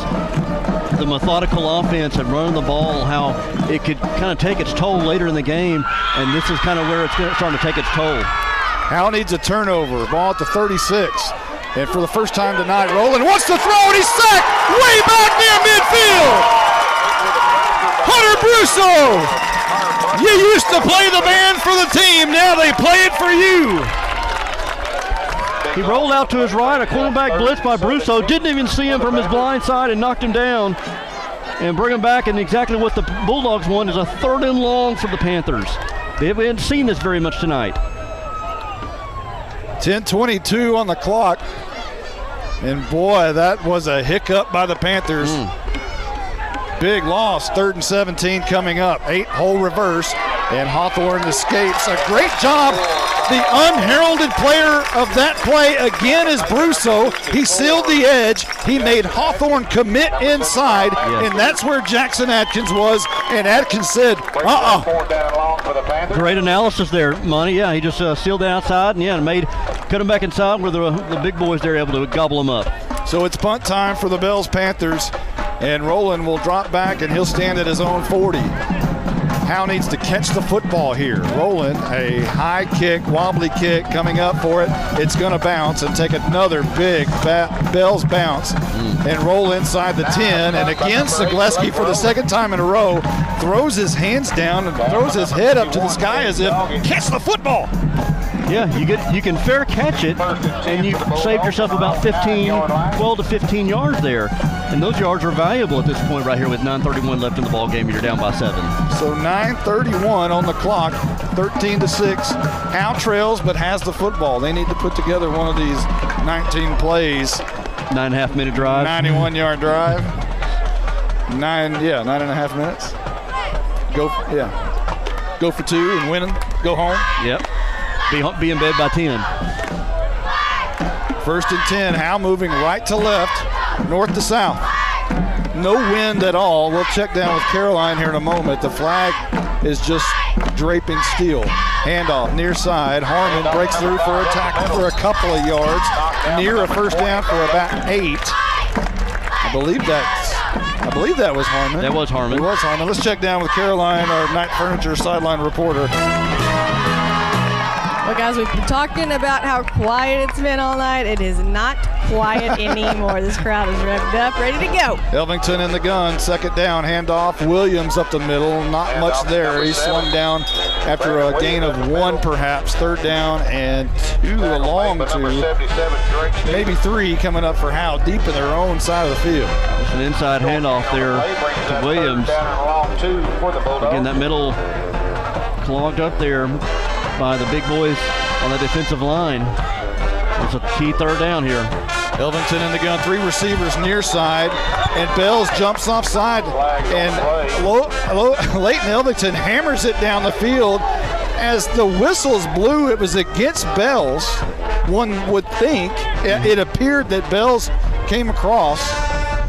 the methodical offense and running the ball, how it could kind of take its toll later in the game, and this is kind of where it's starting to take its toll. Howe needs a turnover. Ball at the 36. And for the first time tonight, Rowland wants to throw, and he's sacked way back near midfield. Hunter Brusso, you used to play the band for the team. Now they play it for you. He rolled out to his right, a cornerback blitz by Brusso. Didn't even see him from his blind side and knocked him down. And bring him back, and exactly what the Bulldogs want is a 3rd and long for the Panthers. We haven't seen this very much tonight. 10:22 on the clock. And boy, that was a hiccup by the Panthers. Big loss, 3rd and 17 coming up. 8-hole reverse, and Hawthorne escapes. A great job. The unheralded player of that play again is Brusso. He sealed the edge. He made Hawthorne commit inside, and that's where Jackson Atkins was. And Atkins said, Great analysis there, Monty. Yeah, he just sealed the outside and cut him back inside where the big boys there able to gobble him up. So it's punt time for the Bells Panthers, and Rowland will drop back and he'll stand at his own 40. Howe needs to catch the football here. Rowland, a high kick, wobbly kick coming up for it. It's going to bounce and take another big Bells bounce and roll inside the 10. And again, Zagleski for the 2nd time in a row throws his hands down and throws his head up to the sky as if, catch the football. Yeah, you can fair catch it, and you saved yourself about 12 to 15 yards there. And those yards are valuable at this point right here with 9:31 left in the ball game, and you're down by 7. So 9:31 on the clock, 13-6. Howe trails but has the football. They need to put together one of these 19 plays. 9.5 minute drive. 91-yard drive. 9.5 minutes. Go for 2 and win them. Go home. Yep. Be in bed by 10. 1st and 10. Howe moving right to left, north to south. No wind at all. We'll check down with Caroline here in a moment. The flag is just draping steel. Handoff near side. Harmon breaks through for a tackle for a couple of yards. Near a first down for about 8. I believe that was Harmon. That was Harmon. It was Harmon. Let's check down with Caroline, our Night Furniture sideline reporter. Well, guys, we've been talking about how quiet it's been all night. It is not quiet anymore. This crowd is revved up, ready to go. Elvington in the gun, 2nd down, handoff. Williams up the middle, not much there. He's slung down after a gain of 1 perhaps. 3rd down and 2 along to maybe 3 coming up for Howe, deep in their own side of the field. It's an inside handoff there to Williams. Again, that middle clogged up there by the big boys on the defensive line. It's a key 3rd down here. Elvington in the gun, 3 receivers near side, and Bells jumps offside, and Leighton Elvington hammers it down the field. As the whistles blew, it was against Bells. One would think it appeared that Bells came across.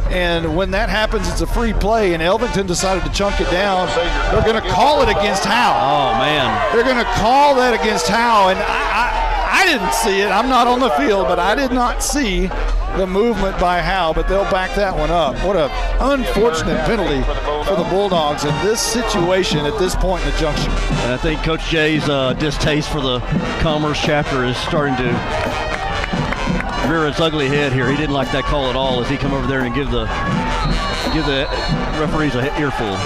And when that happens, it's a free play, and Elvington decided to chunk it down. They're going to call it against Howe. Oh, man. They're going to call that against Howe, and I didn't see it. I'm not on the field, but I did not see the movement by Howe, but they'll back that one up. What an unfortunate penalty for the Bulldogs in this situation at this point in the junction. And I think Coach Jay's distaste for the Commerce chapter is starting to rear its ugly head here. He didn't like that call at all as he come over there and give the referees a earful.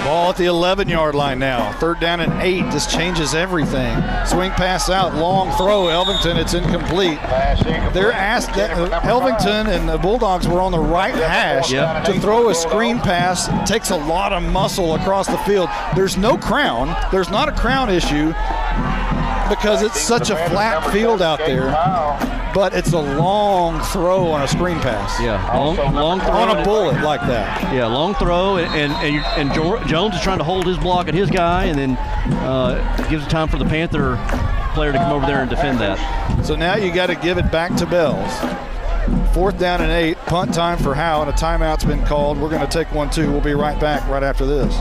Ball at the 11-yard line now. 3rd down and 8. This changes everything. Swing pass out, long throw. Elvington, it's incomplete. They're asked that Elvington and the Bulldogs were on the right hash to throw a screen pass. It takes a lot of muscle across the field. There's no crown. There's not a crown issue because it's such a flat field out there. But it's a long throw on a screen pass. Yeah, long throw on a bullet like that. Yeah, long throw, and Jones is trying to hold his block at his guy, and then gives it time for the Panther player to come over there and defend that. So now you got to give it back to Bells. 4th down and 8, punt time for Howe, and a timeout's been called. We're going to take one, too. We'll be right back right after this.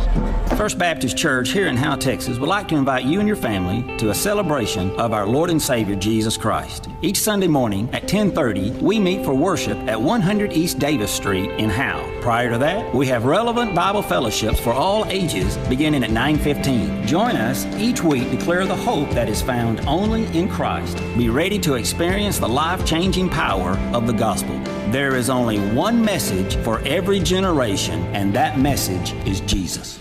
First Baptist Church here in Howe, Texas would like to invite you and your family to a celebration of our Lord and Savior Jesus Christ. Each Sunday morning at 10:30, we meet for worship at 100 East Davis Street in Howe. Prior to that, we have relevant Bible fellowships for all ages beginning at 9:15. Join us each week to declare the hope that is found only in Christ. Be ready to experience the life-changing power of the gospel. There is only one message for every generation, and that message is Jesus.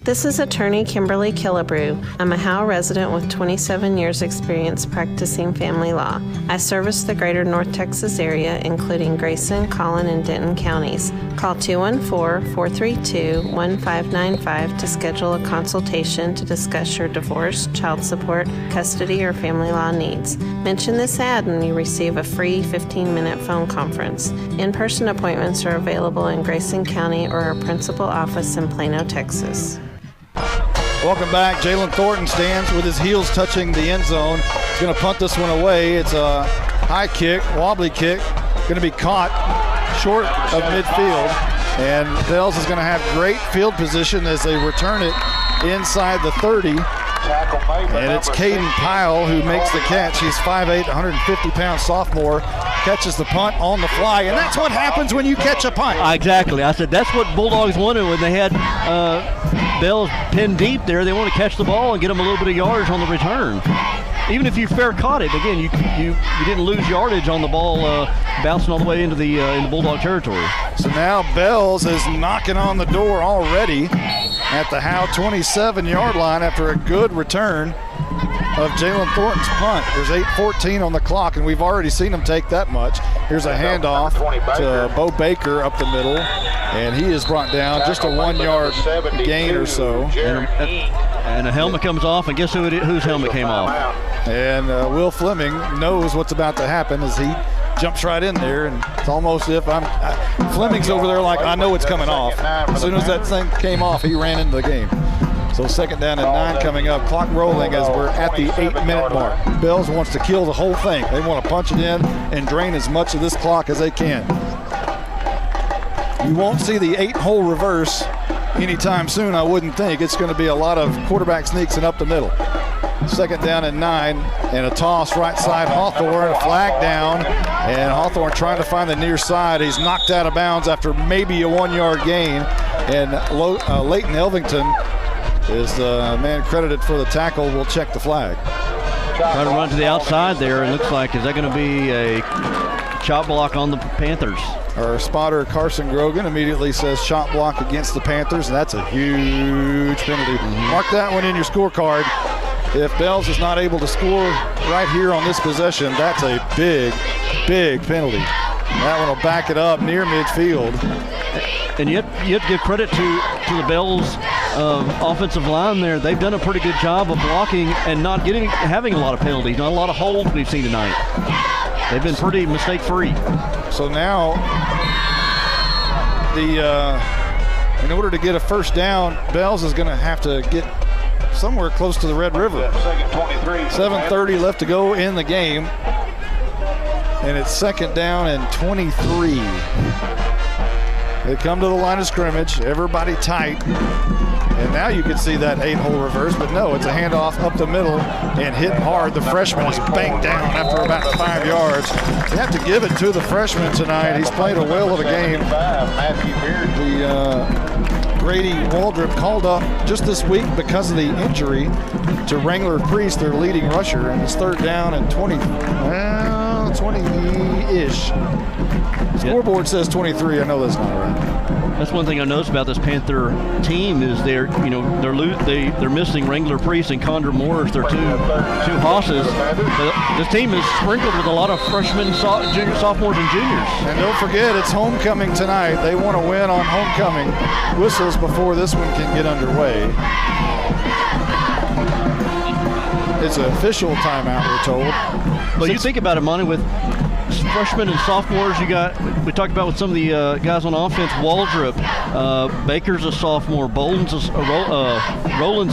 This is attorney Kimberly Killebrew. I'm a Howe resident with 27 years experience practicing family law. I service the greater North Texas area, including Grayson, Collin, and Denton counties. Call 214-432-1595 to schedule a consultation to discuss your divorce, child support, custody, or family law needs. Mention this ad and you receive a free 15-minute phone conference. In-person appointments are available in Grayson County or our principal office in Plano, Texas. Welcome back. Jalen Thornton stands with his heels touching the end zone. He's going to punt this one away. It's a high kick, wobbly kick, going to be caught short of midfield. And Bells is going to have great field position as they return it inside the 30. And it's Caden Pyle who makes the catch. He's 5'8", 150-pound sophomore. Catches the punt on the fly, and that's what happens when you catch a punt. Exactly. I said that's what Bulldogs wanted when they had Bells pinned deep there. They want to catch the ball and get them a little bit of yardage on the return. Even if you fair caught it, again, you didn't lose yardage on the ball bouncing all the way into the Bulldog territory. So now Bells is knocking on the door already at the Howe 27-yard line after a good return. of Jalen Thornton's punt. There's 8:14 on the clock, and we've already seen him take that much. Here's a handoff to Bo Baker up the middle, and he is brought down just a 1 yard gain or so. And a helmet comes off, and guess whose helmet came off? And Will Fleming knows what's about to happen as he jumps right in there, and it's almost if Fleming's over there like, I know it's coming off. As soon as that thing came off, he ran into the game. So 2nd down and 9 coming up. Clock rolling as we're at the 8-minute mark. Bells wants to kill the whole thing. They want to punch it in and drain as much of this clock as they can. You won't see the 8-hole reverse anytime soon, I wouldn't think. It's going to be a lot of quarterback sneaks and up the middle. 2nd down and 9, and a toss right side Hawthorne, a flag down, and Hawthorne trying to find the near side. He's knocked out of bounds after maybe a 1 yard gain, and Leighton Elvington is the man credited for the tackle. Will check the flag. Trying to run to the outside there. It looks like, is that going to be a chop block on the Panthers? Our spotter Carson Grogan immediately says chop block against the Panthers, and that's a huge penalty. Mark that one in your scorecard. If Bells is not able to score right here on this possession, that's a big, big penalty. That one will back it up near midfield. And you have to give credit to the Bells offensive line there. They've done a pretty good job of blocking and not having a lot of penalties, not a lot of holds we've seen tonight. They've been pretty mistake-free. So now, in order to get a first down, Bells is going to have to get somewhere close to the Red River. 7:30 left to go in the game, and it's 2nd down and 23. They come to the line of scrimmage, everybody tight, and now you can see that 8-hole reverse, but no, it's a handoff up the middle and hit hard. The freshman is banged down after about 5 yards. You have to give it to the freshman tonight. He's played a whale of a game. Grady Waldrop called up just this week because of the injury to Wrangler Priest, their leading rusher, and it's 3rd down and 20-ish. Scoreboard says 23. I know that's not right. That's one thing I noticed about this Panther team is they're missing Wrangler Priest and Condor Morris. They're two hosses. This team is sprinkled with a lot of freshmen, sophomores, and juniors. And don't forget, it's homecoming tonight. They want to win on homecoming whistles before this one can get underway. It's an official timeout, we're told. But you think about it, Monty, with freshmen and sophomores, we talked about with some of the guys on offense. Waldrop, Baker's a sophomore, Roland's a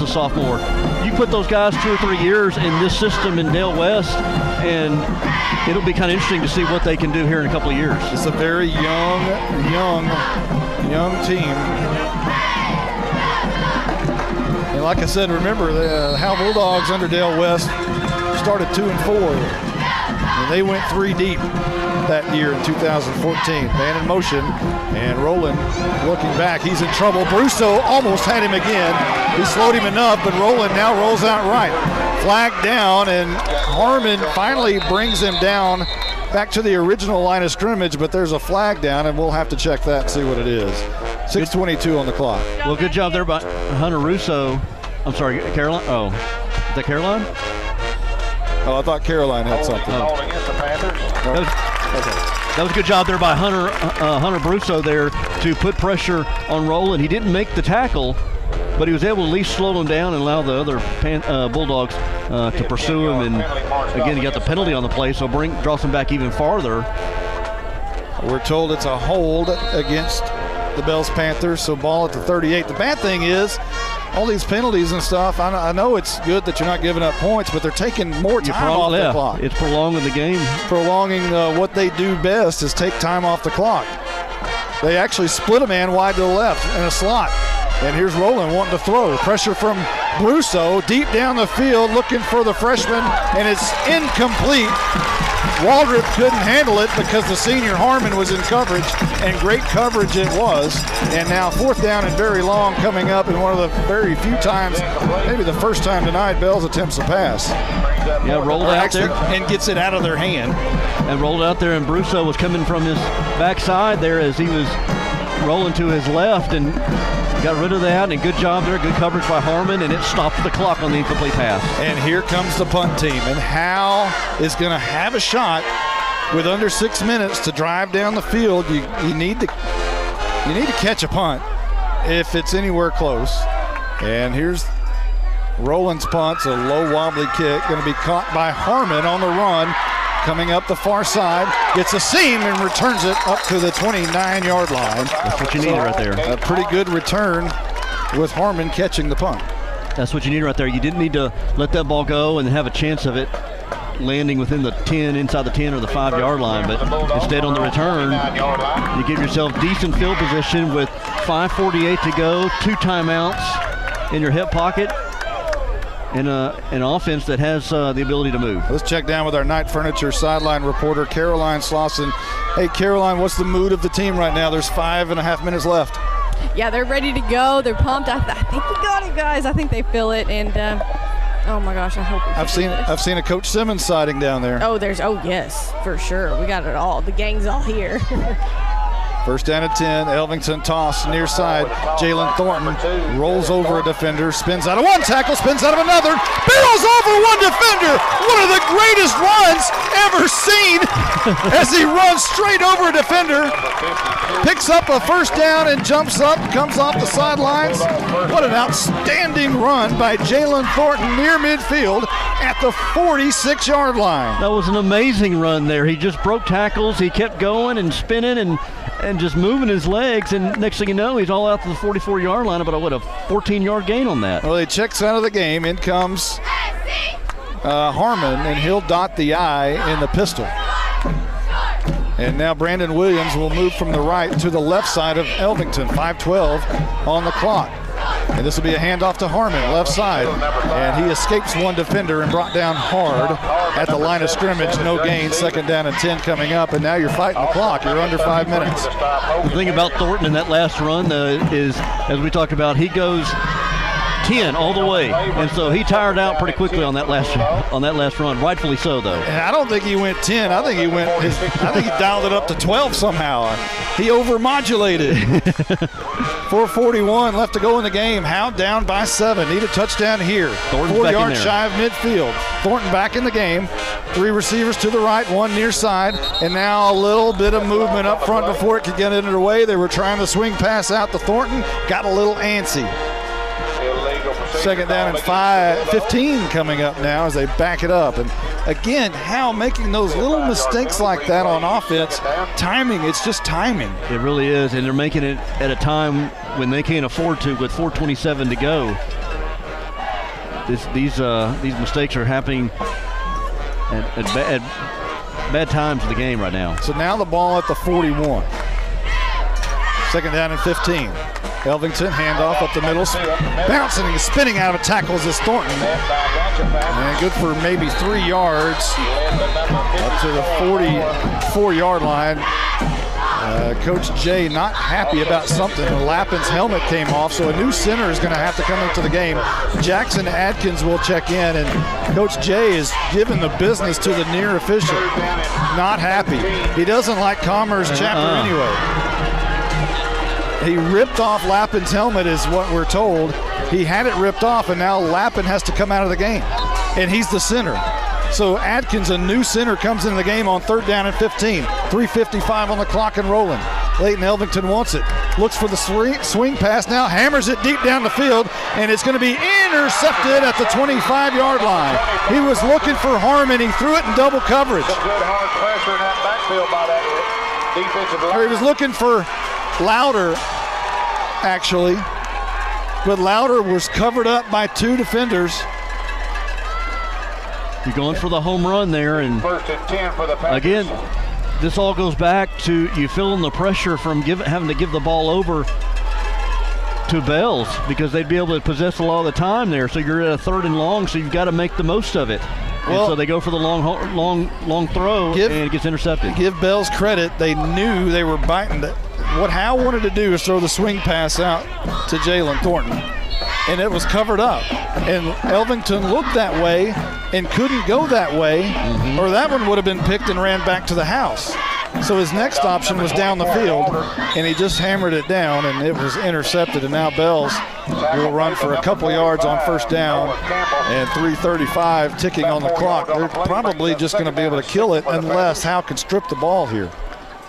sophomore. You put those guys 2 or 3 years in this system in Dale West, and it'll be kind of interesting to see what they can do here in a couple of years. It's a very young team. And like I said, remember the Howe Bulldogs under Dale West started 2-4. And they went 3 deep that year in 2014. Man in motion, and Rowland looking back. He's in trouble. Brusso almost had him again. He slowed him enough, but Rowland now rolls out right. Flag down, and Harmon finally brings him down back to the original line of scrimmage, but there's a flag down, and we'll have to check that and see what it is. 6:22 on the clock. Well, good job there by Hunter Russo. I'm sorry, Caroline? Oh, is that Caroline? Oh, I thought Caroline had something. Oh. That was a good job there by Hunter Brusso there to put pressure on Rowland. He didn't make the tackle, but he was able to at least slow him down and allow the other Bulldogs to pursue him. And again, he got the penalty on the play, so draws him back even farther. We're told it's a hold against the Bells Panthers, so ball at the 38. The bad thing is, all these penalties and stuff, I know it's good that you're not giving up points, but they're taking more time off the clock. It's prolonging the game. Prolonging what they do best is take time off the clock. They actually split a man wide to the left in a slot. And here's Rowland wanting to throw. Pressure from Brusso deep down the field looking for the freshman, and it's incomplete. Waldrop couldn't handle it because the senior Harmon was in coverage, and great coverage it was. And now 4th down and very long coming up, in one of the very few times, maybe the first time tonight, Bells attempts a pass. Yeah, rolled out there. And gets it out of their hand. And rolled out there, and Brusso was coming from his backside there as he was rolling to his left, and got rid of that, and good job there. Good coverage by Harmon, and it stopped the clock on the incomplete pass. And here comes the punt team, and Howe is going to have a shot with under 6 minutes to drive down the field. You need to catch a punt if it's anywhere close. And here's Roland's punt's a low wobbly kick, going to be caught by Harmon on the run. Coming up the far side, gets a seam and returns it up to the 29-yard line. That's what you needed right there. A pretty good return with Harmon catching the punt. That's what you needed right there. You didn't need to let that ball go and have a chance of it landing within the 10, inside the 10 or the 5-yard line, but instead on the return, you give yourself decent field position with 5:48 to go, 2 timeouts in your hip pocket, and an offense that has the ability to move. Let's check down with our Knight Furniture sideline reporter, Caroline Slauson. Hey, Caroline, what's the mood of the team right now? There's 5.5 minutes left. Yeah, they're ready to go. They're pumped. I think we got it, guys. I think they feel it, and oh my gosh, I hope I've seen a Coach Simmons sighting down there. Oh, yes, for sure. We got it all. The gang's all here. First down and 10, Elvington toss near side. Jalen Thornton rolls over a defender, spins out of one tackle, spins out of another, barrels over one defender. One of the greatest runs ever seen as he runs straight over a defender, picks up a first down and jumps up, comes off the sidelines. What an outstanding run by Jalen Thornton near midfield at the 46-yard line. That was an amazing run there. He just broke tackles. He kept going and spinning and just moving his legs, and next thing you know, he's all out to the 44-yard line, but what a 14-yard gain on that. Well, he checks out of the game. In comes Harmon, and he'll dot the I in the pistol. And now Brandon Williams will move from the right to the left side of Elvington. 5:12 on the clock. And this will be a handoff to Harmon, left side. And he escapes one defender and brought down hard at the line of scrimmage. No gain, second down and 10 coming up. And now you're fighting the clock. You're under 5 minutes. The thing about Thornton in that last run is, as we talked about, he goes 10 all the way, and so he tired out pretty quickly on that last run. Rightfully so, though. And I don't think he went 10. I think he dialed it up to 12 somehow. He overmodulated. 4:41 left to go in the game. Howe down by 7. Need a touchdown here. 4 yards shy of midfield. Thornton back in the game. 3 receivers to the right, 1 near side, and now a little bit of movement up front before it could get underway. They were trying to swing pass out to Thornton. Got a little antsy. Second down and 15 coming up now as they back it up. And again, Howe making those little mistakes like that on offense. Timing, it's just timing. It really is, and they're making it at a time when they can't afford to with 4:27 to go. These mistakes are happening at bad times of the game right now. So now the ball at the 41. Second down and 15. Elvington, handoff up the middle, bouncing and spinning out of tackles is Thornton. And good for maybe 3 yards up to the 44-yard line. Coach Jay not happy about something. Lappin's helmet came off, so a new center is going to have to come into the game. Jackson Adkins will check in, and Coach Jay is giving the business to the near official. Not happy. He doesn't like Commerce Chapter anyway. He ripped off Lappin's helmet is what we're told. He had it ripped off, and now Lappin has to come out of the game. And he's the center. So Adkins, a new center, comes into the game on third down and 15. 3:55 on the clock and rolling. Leighton Elvington wants it. Looks for the swing pass now, hammers it deep down the field, and it's going to be intercepted at the 25-yard line. He was looking for Harmon. He threw it in double coverage. Some good hard pressure in that backfield by that defensive line. He was looking for Louder, actually, but Louder was covered up by 2 defenders. You're going for the home run there, and first and 10 for the Panthers. Again, this all goes back to you feeling the pressure from having to give the ball over to Bells, because they'd be able to possess a lot of the time there. So you're at a 3rd and long, so you've got to make the most of it. Well, and so they go for the long throw, and it gets intercepted. Give Bells credit. They knew they were biting it. What Howe wanted to do is throw the swing pass out to Jalen Thornton, and it was covered up. And Elvington looked that way and couldn't go that way, or that one would have been picked and ran back to the house. So his next option was down the field, and he just hammered it down, and it was intercepted. And now Bells will run for a couple yards on first down, and 3:35 ticking on the clock. They're probably just going to be able to kill it unless Howe can strip the ball here.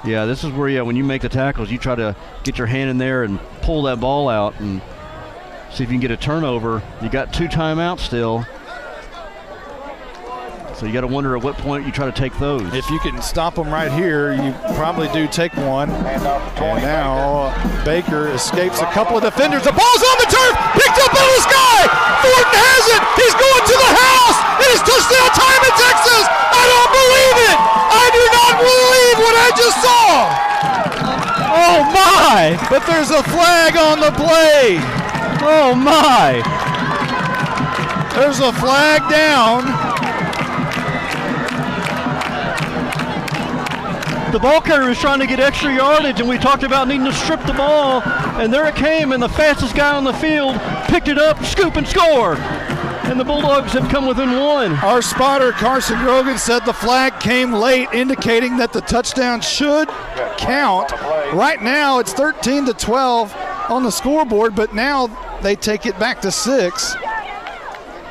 Yeah, this is where, when you make the tackles, you try to get your hand in there and pull that ball out and see if you can get a turnover. You got 2 timeouts still. So you got to wonder at what point you try to take those. If you can stop them right here, you probably do take one. And now Baker escapes a couple of defenders. The ball's on the turf, picked up in the sky. Thornton has it. He's going to the house. It is touchdown time in Texas. I don't believe it. I do not believe what I just saw. Oh my! But there's a flag on the play. Oh my! There's a flag down. The ball carrier was trying to get extra yardage, and we talked about needing to strip the ball, and there it came, and the fastest guy on the field picked it up, scoop, and score. And the Bulldogs have come within 1. Our spotter, Carson Grogan, said the flag came late, indicating that the touchdown should count. Right now, it's 13-12 on the scoreboard, but now they take it back to 6.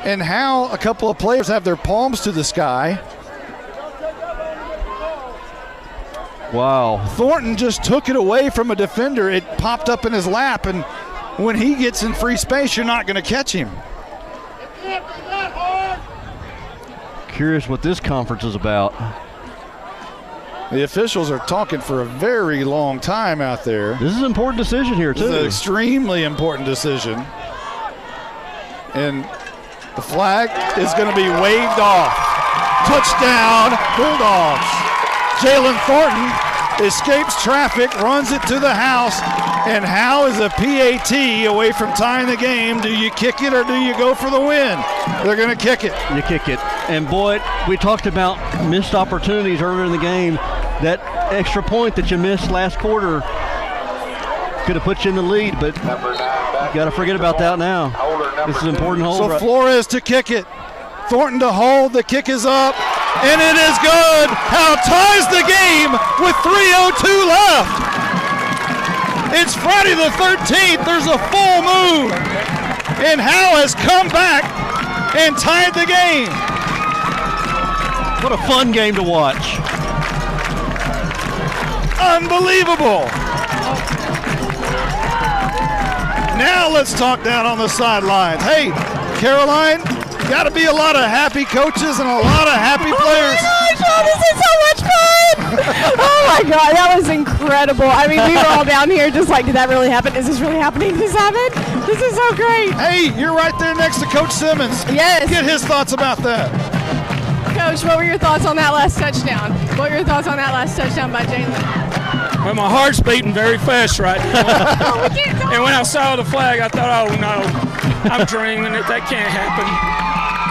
And Howe, a couple of players have their palms to the sky. Wow. Thornton just took it away from a defender. It popped up in his lap, and when he gets in free space, you're not going to catch him. Curious what this conference is about. The officials are talking for a very long time out there. This is an important decision here, too. This is an extremely important decision. And the flag is going to be waved off. Touchdown, Bulldogs. Jalen Thornton escapes traffic, runs it to the house, and Howe is a PAT away from tying the game. Do you kick it or do you go for the win? They're going to kick it. You kick it. And boy, we talked about missed opportunities earlier in the game. That extra point that you missed last quarter could have put you in the lead, but you got to forget about that now. This is an important hold. So Flores to kick it. Thornton to hold. The kick is up. And it is good. Howe ties the game with 3:02 left. It's Friday the 13th. There's a full moon. And Howe has come back and tied the game. What a fun game to watch. Unbelievable. Now let's talk down on the sidelines. Hey, Caroline, got to be a lot of happy coaches and a lot of happy players. Oh my gosh, this is so much fun! Oh my God, that was incredible. I mean, we were all down here just like, did that really happen? Is this really happening? Did this happen? This is so great. Hey, you're right there next to Coach Simmons. Yes. Get his thoughts about that. Coach, what were your thoughts on that last touchdown? What were your thoughts on that last touchdown by Jalen? Well, my heart's beating very fast right now. And when I saw the flag, I thought, oh no, I'm dreaming. That can't happen.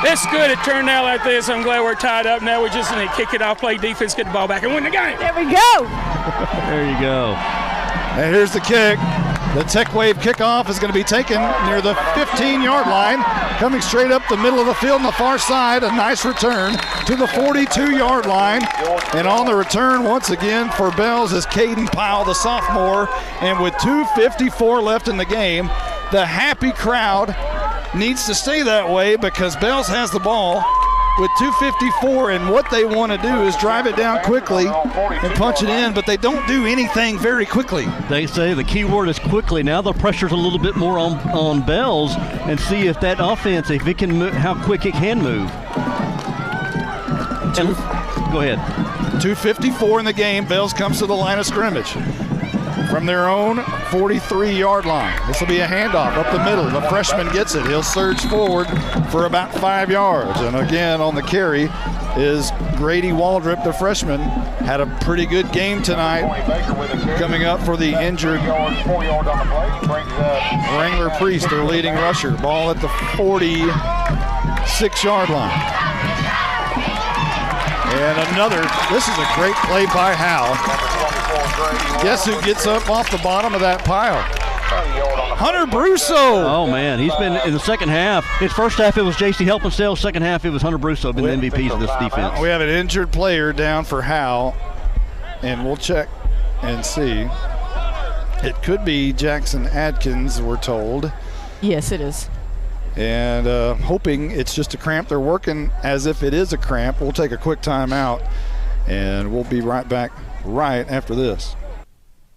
It's good it turned out like this. I'm glad we're tied up. Now we just need to kick it off, play defense, get the ball back, and win the game. There we go. There you go. And here's the kick. The Tech Wave kickoff is going to be taken near the 15-yard line, coming straight up the middle of the field on the far side. A nice return to the 42-yard line. And on the return, once again, for Bells is Caden Powell, the sophomore. And with 2:54 left in the game, the happy crowd needs to stay that way because Bells has the ball with 2:54, and what they want to do is drive it down quickly and punch it in, but they don't do anything very quickly. They say the key word is quickly. Now the pressure's a little bit more on Bells, and see if that offense, if it can move, how quick it can move. Go ahead. 2:54 in the game. Bells comes to the line of scrimmage from their own 43-yard line. This will be a handoff up the middle. The freshman gets it. He'll surge forward for about 5 yards. And again, on the carry is Grady Waldrop, the freshman. Had a pretty good game tonight. Coming up for the injured Wrangler Priest, their leading rusher. Ball at the 46-yard line. And another, this is a great play by Howe. Guess who gets up off the bottom of that pile? Hunter Brusso. Oh, man, he's been in the second half. His first half, it was J.C. Helpenstell. Second half, it was Hunter Brusso, been the MVPs of this defense. We have an injured player down for Howe. and we'll check and see. It could be Jackson Adkins, we're told. Yes, it is. And hoping it's just a cramp. They're working as if it is a cramp. We'll take a quick timeout, and we'll be right back right after this.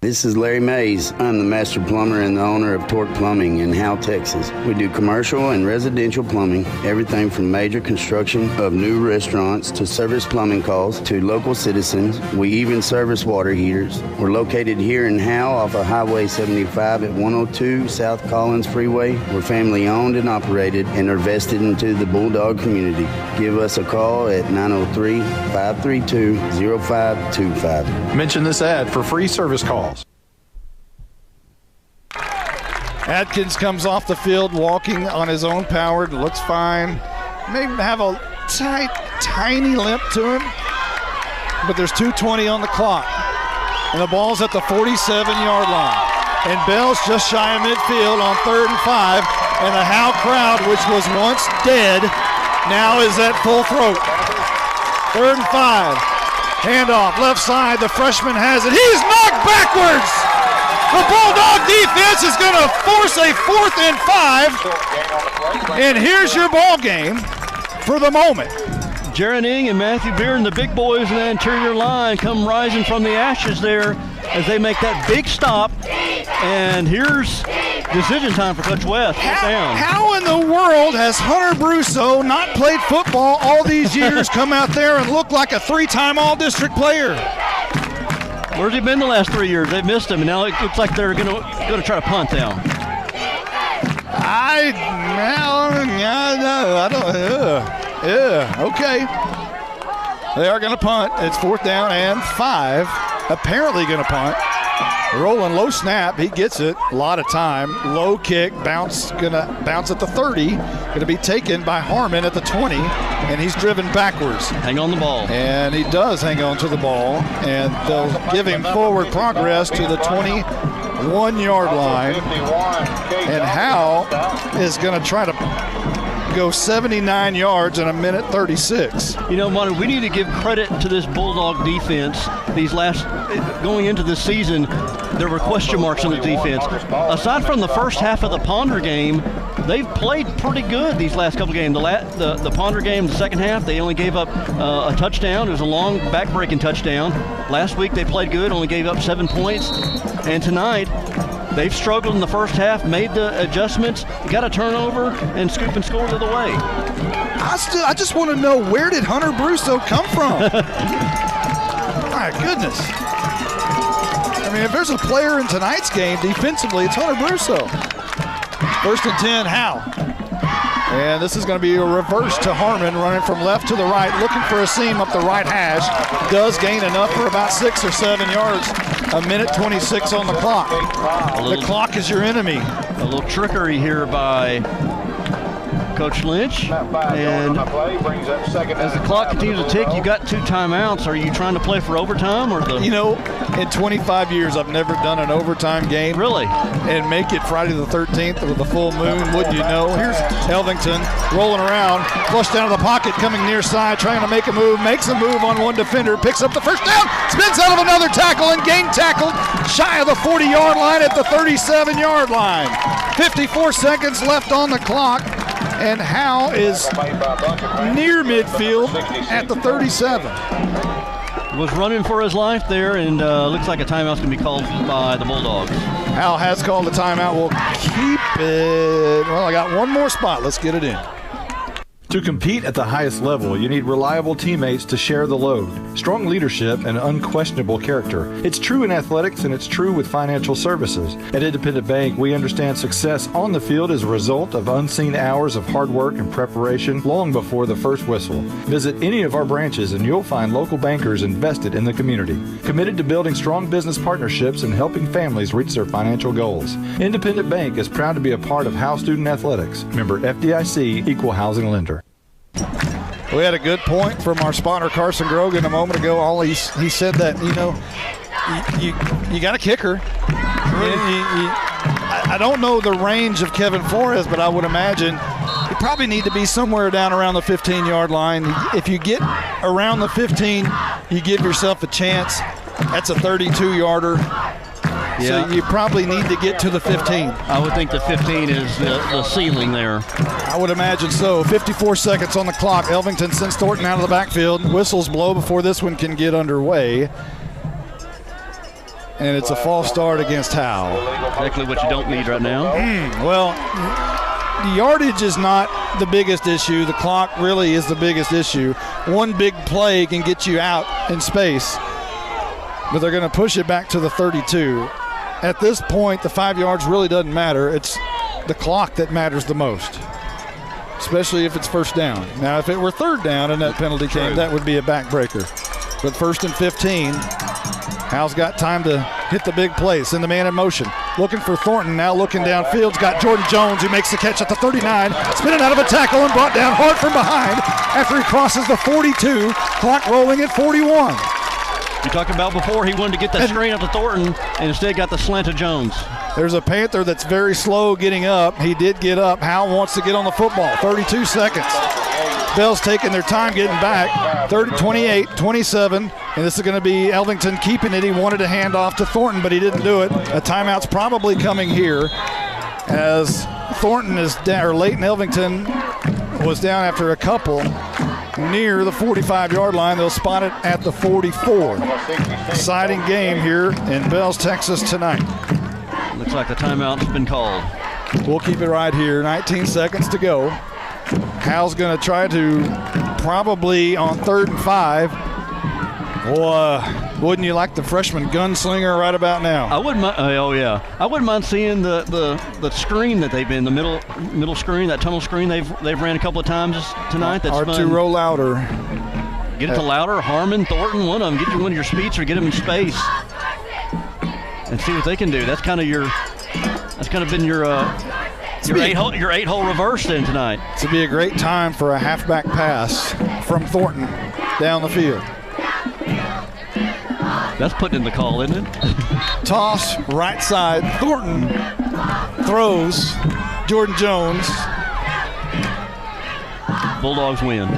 This is Larry Mays. I'm the master plumber and the owner of Torque Plumbing in Howe, Texas. We do commercial and residential plumbing, everything from major construction of new restaurants to service plumbing calls to local citizens. We even service water heaters. We're located here in Howe off of Highway 75 at 102 South Collins Freeway. We're family owned and operated and are vested into the Bulldog community. Give us a call at 903-532-0525. Mention this ad for free service calls. Adkins comes off the field walking on his own power. Looks fine. May have a tiny limp to him, but there's 2:20 on the clock. And the ball's at the 47-yard line. And Bell's just shy of midfield on 3rd and 5. And the Howe crowd, which was once dead, now is at full throat. 3rd and 5. Handoff, left side. The freshman has it. He's knocked backwards. The Bulldog defense is going to force a 4th and 5. And here's your ball game for the moment. Jaron Ing and Matthew Beer and the big boys in the interior line come rising from the ashes there as they make that big stop. And here's decision time for Coach West. How in the world has Hunter Brusso not played football all these years, come out there and look like a 3-time all-district player? Where's he been the last 3 years? They've missed him, and now it looks like they're going to try to punt them. I don't. Okay. They are going to punt. It's 4th down and 5. Apparently going to punt. Rolling low snap. He gets it. A lot of time. Low kick. Bounce. Going to bounce at the 30. Going to be taken by Harmon at the 20. And he's driven backwards. Hang on the ball. And he does hang on to the ball. And they'll give him forward progress to the 21-yard line. And Howe is going to try to go 79 yards in a minute 36. You know, Monty, we need to give credit to this Bulldog defense. Going into this season, there were question marks on the defense. Aside from the first half of the Ponder game, they've played pretty good these last couple of games. The Ponder game, the second half, they only gave up a touchdown. It was a long back-breaking touchdown. Last week they played good, only gave up 7 points. And tonight, they've struggled in the first half, made the adjustments, got a turnover, and scoop and score the other way. I just want to know, where did Hunter Brusso come from? My goodness. I mean, if there's a player in tonight's game defensively, it's Hunter Brusso. 1st and 10, Howe. And this is going to be a reverse to Harmon, running from left to the right, looking for a seam up the right hash. Does gain enough for about 6 or 7 yards. A minute 26 on the clock. The clock is your enemy. A little trickery here by Coach Lynch. And as the clock continues to tick, you got 2 timeouts. Are you trying to play for overtime or the? You know, in 25 years, I've never done an overtime game. Really? And make it Friday the 13th with the full moon, wouldn't you know? Here's Elvington rolling around, flush down to the pocket, coming near side, trying to make a move, makes a move on one defender, picks up the first down, spins out of another tackle, and gain tackled shy of the 40-yard line at the 37-yard line. 54 seconds left on the clock. And Howe is near midfield at the 37. Was running for his life there, and looks like a timeout's going to be called by the Bulldogs. Howe has called a timeout. We'll keep it. Well, I got one more spot. Let's get it in. To compete at the highest level, you need reliable teammates to share the load, strong leadership, and unquestionable character. It's true in athletics, and it's true with financial services. At Independent Bank, we understand success on the field is a result of unseen hours of hard work and preparation long before the first whistle. Visit any of our branches, and you'll find local bankers invested in the community, committed to building strong business partnerships and helping families reach their financial goals. Independent Bank is proud to be a part of Howe Student Athletics. Member FDIC, Equal Housing Lender. We had a good point from our spotter, Carson Grogan, a moment ago. He said that, you know, you got a kicker. I don't know the range of Kevin Flores, but I would imagine you probably need to be somewhere down around the 15-yard line. If you get around the 15, you give yourself a chance. That's a 32-yarder. Yeah. So you probably need to get to the 15. I would think the 15 is the ceiling there. I would imagine so. 54 seconds on the clock. Elvington sends Thornton out of the backfield. Whistles blow before this one can get underway. And it's a false start against Howe. Exactly what you don't need right now. Well, the yardage is not the biggest issue. The clock really is the biggest issue. One big play can get you out in space, but they're going to push it back to the 32. At this point, the 5 yards really doesn't matter. It's the clock that matters the most, especially if it's first down. Now, if it were third down and that penalty came, that would be a backbreaker. But first and 15, Howe's got time to hit the big play. Send the man in motion. Looking for Thornton, now looking downfield. Got Jordan Jones, who makes the catch at the 39. Spinning out of a tackle and brought down hard from behind after he crosses the 42. Clock rolling at 41. You talked about before he wanted to get that screen up to Thornton and instead got the slant to Jones. There's a Panther that's very slow getting up. He did get up. Howe wants to get on the football. 32 seconds. Bell's taking their time getting back. 28, 27. And this is going to be Elvington keeping it. He wanted to hand off to Thornton, but he didn't do it. A timeout's probably coming here as Thornton is down, or Leighton Elvington was down after a couple near the 45-yard line. They'll spot it at the 44. Exciting game here in Bells, Texas tonight. Looks like the timeout's been called. We'll keep it right here. 19 seconds to go. Howe's going to try to probably on 3rd and 5. Well, wouldn't you like the freshman gunslinger right about now? I wouldn't mind. Oh yeah, I wouldn't mind seeing the screen that they've been, the middle screen, that tunnel screen they've ran a couple of times tonight. That's R2 fun. roll louder. Get it to Louder, Harmon, Thornton, one of them. Get you one of your speeds or get them in space and see what they can do. That's kind of been your 8-hole reverse then tonight. This would be a great time for a halfback pass from Thornton down the field. That's putting in the call, isn't it? Toss, right side. Thornton throws. Jordan Jones. Bulldogs win.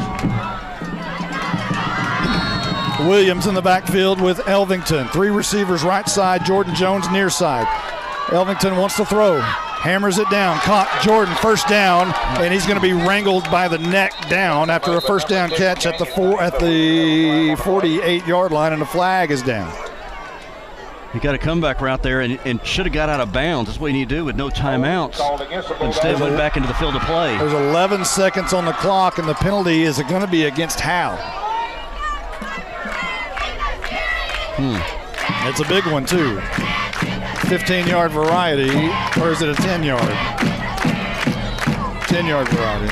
Williams in the backfield with Elvington. 3 receivers right side. Jordan Jones near side. Elvington wants to throw. Hammers it down. Caught Jordan, first down, and he's going to be wrangled by the neck down after a first down catch at the 48-yard line, and the flag is down. He got a comeback route there and should have got out of bounds. That's what you need to do with no timeouts. Instead, went back into the field of play. There's 11 seconds on the clock, and the penalty is going to be against Howe. It's a big one, too. 15-yard variety, or is it a 10-yard? 10-yard variety.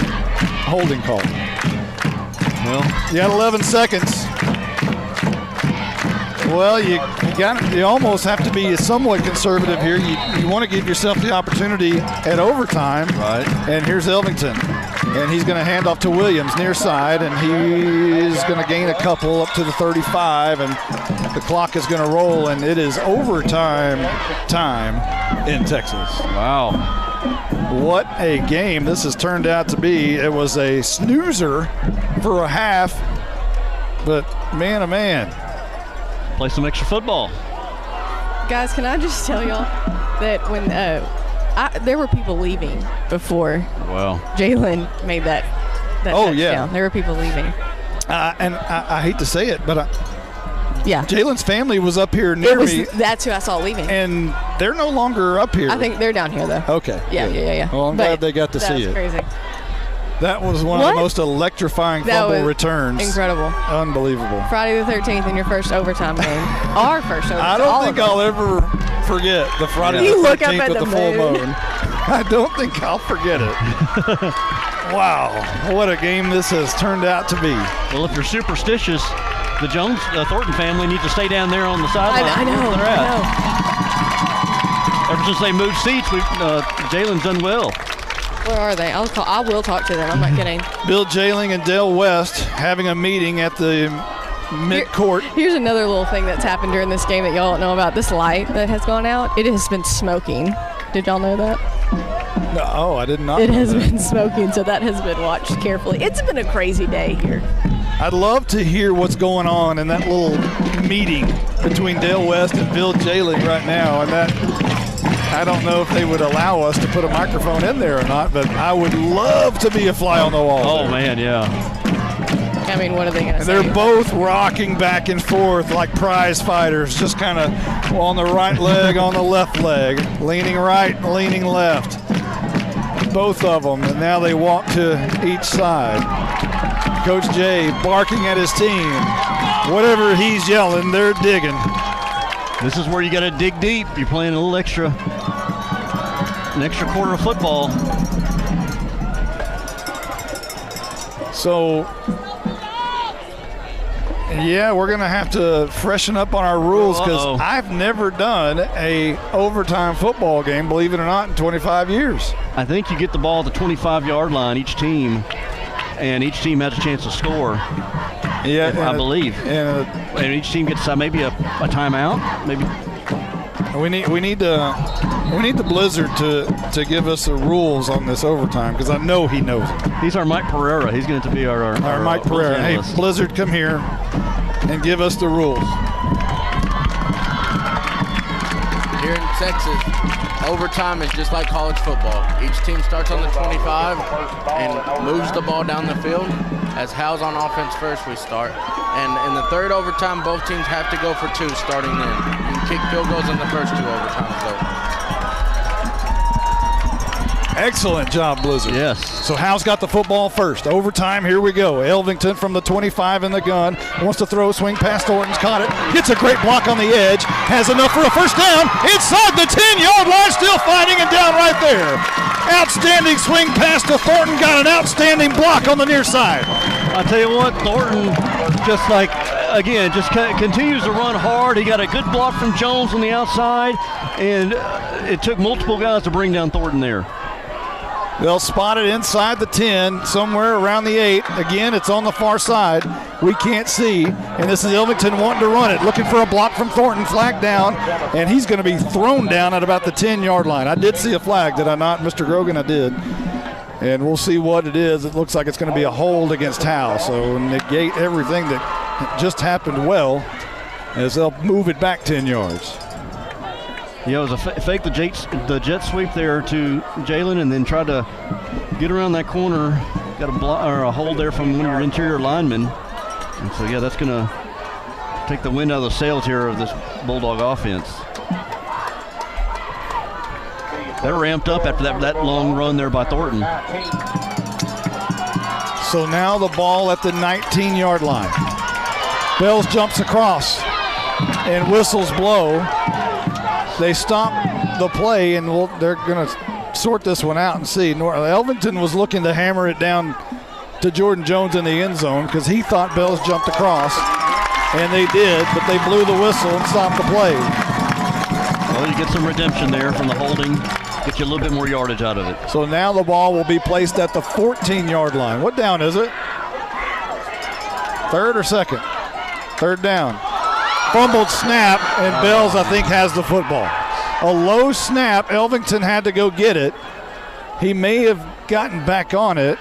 Holding call. Well, you got 11 seconds. Well, you almost have to be somewhat conservative here. You want to give yourself the opportunity at overtime. Right. And here's Elvington. And he's going to hand off to Williams near side, and he's going to gain a couple up to the 35, and the clock is going to roll, and it is overtime time in Texas. Wow. What a game this has turned out to be. It was a snoozer for a half, but man, oh man. Play some extra football. Guys, can I just tell y'all that when there were people leaving before Jalen made that touchdown. Yeah. There were people leaving. And I hate to say it, but yeah, Jalen's family was up here near me. That's who I saw leaving. And they're no longer up here. I think they're down here, though. Okay. Yeah. Well, I'm glad they got to see it. That was crazy. That was one of the most electrifying fumble returns. Incredible. Unbelievable. Friday the 13th in your first overtime game. Our first overtime. I don't think I'll ever forget the Friday the 13th with the full moon. I don't think I'll forget it. Wow, what a game this has turned out to be. Well, if you're superstitious, the Jones Thornton family need to stay down there on the sideline. I know. Ever since they moved seats, Jalen's done well. Where are they? I will talk to them. I'm not kidding. Bill Jaling and Dale West having a meeting at the mid-court. Here's another little thing that's happened during this game that y'all don't know about. This light that has gone out, it has been smoking. Did y'all know that? No, I did not. It has been smoking, so that has been watched carefully. It's been a crazy day here. I'd love to hear what's going on in that little meeting between Dale West and Bill Jayling right now. And that, I don't know if they would allow us to put a microphone in there or not, but I would love to be a fly on the wall. Oh, man, yeah. I mean, what are they going to say? They're both rocking back and forth like prize fighters, just kind of on the right leg, on the left leg, leaning right, leaning left. Both of them, and now they walk to each side. Coach Jay barking at his team. Whatever he's yelling, they're digging. This is where you got to dig deep. You're playing a little extra, an extra quarter of football. So, yeah, we're going to have to freshen up on our rules because I've never done a overtime football game, believe it or not, in 25 years. I think you get the ball at the 25-yard line, each team, and each team has a chance to score. Yeah, I believe. And each team gets maybe a timeout. Maybe we need the Blizzard to give us the rules on this overtime because I know he knows it. He's our Mike Pereira. He's going to be our Mike Pereira. Hey, Blizzard, come here and give us the rules. Here in Texas, overtime is just like college football. Each team starts on the 25 and moves the ball down the field. As Howe's on offense first, we start. And in the third overtime, both teams have to go for 2 starting then. You can kick field goals in the first 2 overtimes, though. Excellent job, Blizzard. Yes. So Howe's got the football first. Overtime, here we go. Elvington from the 25 in the gun. Wants to throw, swing past Thornton's, caught it. Gets a great block on the edge. Has enough for a first down. Inside the 10-yard line, still fighting and down right there. Outstanding swing pass to Thornton. Got an outstanding block on the near side. I tell you what, Thornton just continues to run hard. He got a good block from Jones on the outside, and it took multiple guys to bring down Thornton there. They'll spot it inside the 10, somewhere around the 8. Again, it's on the far side. We can't see. And this is Elvington wanting to run it, looking for a block from Thornton, flag down, and he's going to be thrown down at about the 10-yard line. I did see a flag, did I not, Mr. Grogan? I did. And we'll see what it is. It looks like it's going to be a hold against Howe, so negate everything that just happened well as they'll move it back 10 yards. Yeah, it was a fake the jet sweep there to Jalen, and then tried to get around that corner. Got a hold there from one of your interior linemen. And so, yeah, that's going to take the wind out of the sails here of this Bulldog offense. They're ramped up after that long run there by Thornton. So now the ball at the 19-yard line. Bells jumps across, and whistles blow. They stop the play, and they're going to sort this one out and see. Elvington was looking to hammer it down to Jordan Jones in the end zone because he thought Bells jumped across, and they did, but they blew the whistle and stopped the play. Well, you get some redemption there from the holding, get you a little bit more yardage out of it. So now the ball will be placed at the 14-yard line. What down is it? Third or second? Third down. Fumbled snap, and Bells, I think, has the football. A low snap. Elvington had to go get it. He may have gotten back on it.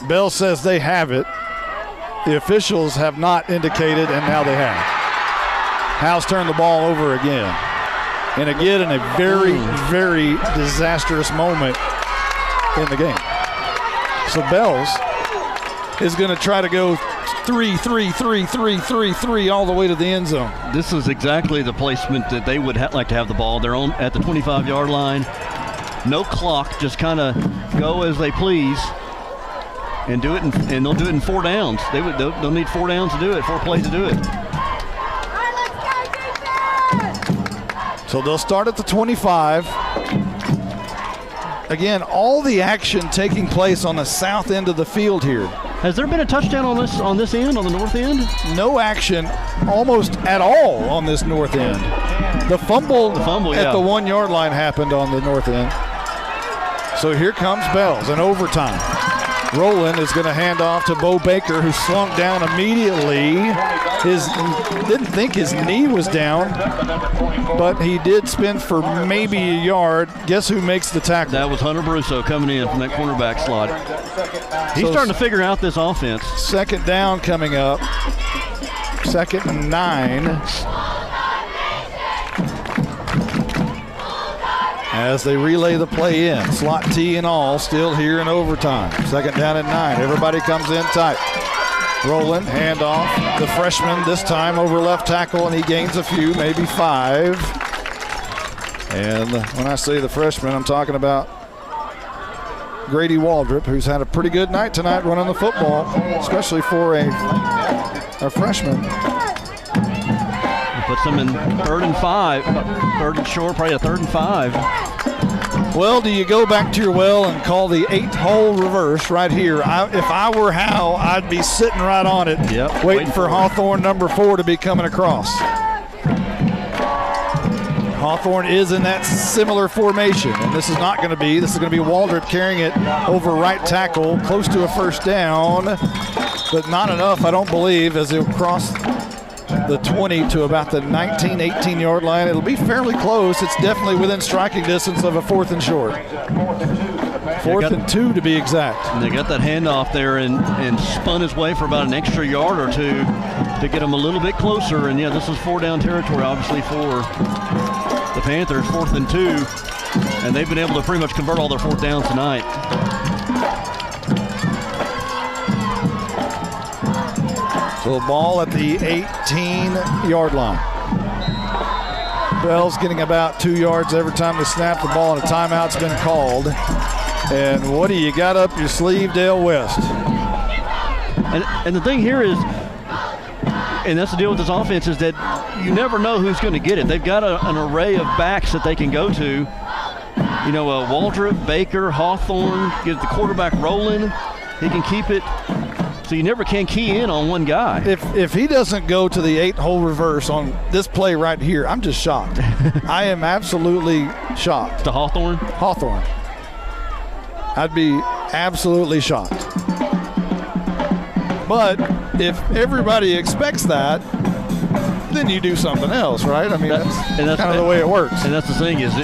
Bells says they have it. The officials have not indicated, and now they have. Howe's turned the ball over again. And again, in a very, very disastrous moment in the game. So Bells is going to try to go 3 all the way to the end zone. This is exactly the placement that they would like to have the ball. They're on at the 25-yard line. No clock, just kind of go as they please and do it, and they'll do it in 4 downs. They'll need 4 downs to do it, 4 plays to do it. So they'll start at the 25. Again, all the action taking place on the south end of the field here. Has there been a touchdown on this end, on the north end? No action almost at all on this north end. The fumble at the 1 yard line happened on the north end. So here comes Bells in overtime. Rowland is going to hand off to Bo Baker, who slunk down immediately didn't think his knee was down, but he did spin for maybe a yard. Guess who makes the tackle? That was Hunter Brusso coming in from that cornerback slot. He's starting to figure out this offense. Second down coming up. 2nd and 9. As they relay the play in. Slot T and all still here in overtime. 2nd down and 9. Everybody comes in tight. Rolling, handoff. The freshman this time over left tackle, and he gains a few, maybe 5. And when I say the freshman, I'm talking about Grady Waldrop, who's had a pretty good night tonight running the football, especially for a freshman. Puts them in 3rd and 5, 3rd and short, probably a 3rd and 5. Well, do you go back to your well and call the 8-hole reverse right here? If I were Howe, I'd be sitting right on it, waiting for Hawthorne number 4 to be coming across. Hawthorne is in that similar formation, and this is going to be Waldrop carrying it over right tackle, close to a 1st down, but not enough, I don't believe, as he'll cross the 20 to about the 19, 18-yard line. It'll be fairly close. It's definitely within striking distance of a 4th and short. 4th and 2 to be exact. And they got that handoff there and spun his way for about an extra yard or 2 to get him a little bit closer. And, yeah, this is 4-down territory, obviously, for the Panthers, 4th and 2. And they've been able to pretty much convert all their 4th downs tonight. So the ball at the 18-yard line. Bell's getting about 2 yards every time they snap the ball, and a timeout's been called. And what do you got up your sleeve, Dale West? And the thing here is, and that's the deal with this offense, is that you never know who's going to get it. They've got an array of backs that they can go to. You know, Waldrop, Baker, Hawthorne, get the quarterback rolling. He can keep it. So you never can key in on one guy. If he doesn't go to the 8-hole reverse on this play right here, I'm just shocked. I am absolutely shocked. To Hawthorne? Hawthorne. I'd be absolutely shocked. But if everybody expects that, then you do something else, right? I mean, that's kind of the way it works. And that's the thing is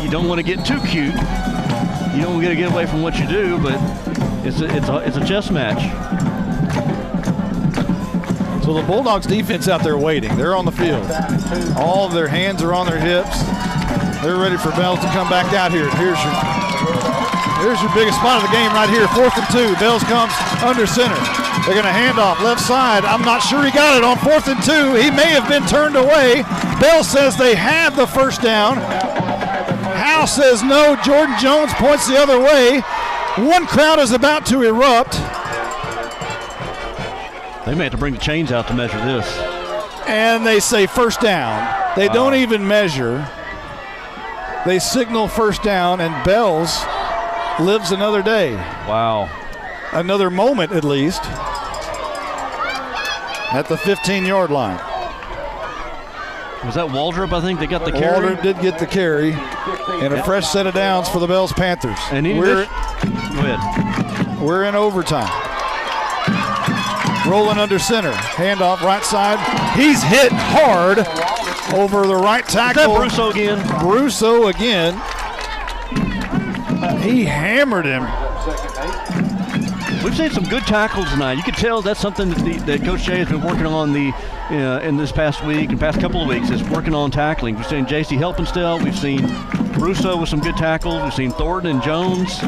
you don't want to get too cute. You don't want to get away from what you do, but it's a chess match. So the Bulldogs defense out there waiting. They're on the field. All of their hands are on their hips. They're ready for Bells to come back out here. Here's your biggest spot of the game right here. 4th and 2. Bells comes under center. They're going to hand off left side. I'm not sure he got it on 4th and 2. He may have been turned away. Bell says they have the 1st down. Howe says no. Jordan Jones points the other way. One crowd is about to erupt. They may have to bring the chains out to measure this. And they say 1st down. They don't even measure. They signal 1st down, and Bells lives another day. Wow. Another moment, at least, at the 15-yard line. Was that Waldrop, I think, that got the carry? Waldrop did get the carry, and a fresh set of downs for the Bells Panthers. And We're in overtime. Rolling under center. Handoff right side. He's hit hard over the right tackle. Is that Brusso again? Brusso again. He hammered him. We've seen some good tackles tonight. You can tell that's something that Coach Jay has been working on in this past week and past couple of weeks, is working on tackling. We've seen J.C. Helpenstell. We've seen Brusso with some good tackles. We've seen Thornton and Jones.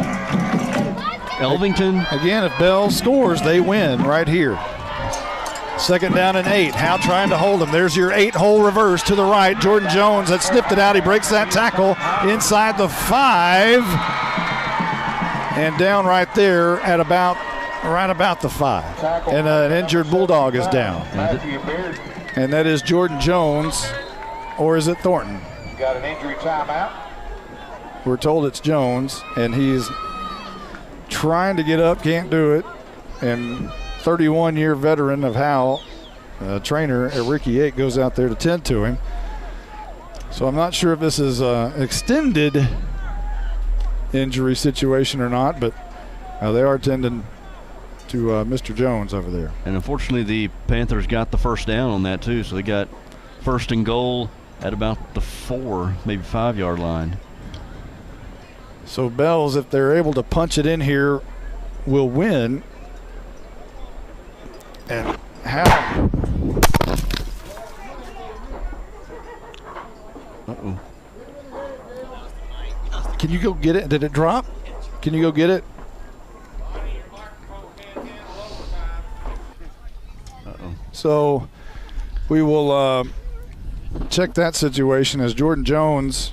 Elvington. Again, if Bell scores, they win right here. 2nd down and 8. Howe trying to hold him. There's your 8-hole reverse to the right. Jordan Jones had snipped it out. He breaks that tackle inside the 5. And down right there at about the 5. And an injured Bulldog is down. And that is Jordan Jones, or is it Thornton? Got an injury timeout. We're told it's Jones, and he's trying to get up, can't do it. And 31-year veteran of Howe, trainer Ricky Yake, goes out there to tend to him. So I'm not sure if this is an extended injury situation or not, but they are tending to Mr. Jones over there. And unfortunately, the Panthers got the first down on that too, so they got first and goal at about the 4, maybe 5-yard line. So Bells, if they're able to punch it in here, will win. And Howe. Uh-oh. Can you go get it? Did it drop? Can you go get it? Uh-oh. So we will check that situation as Jordan Jones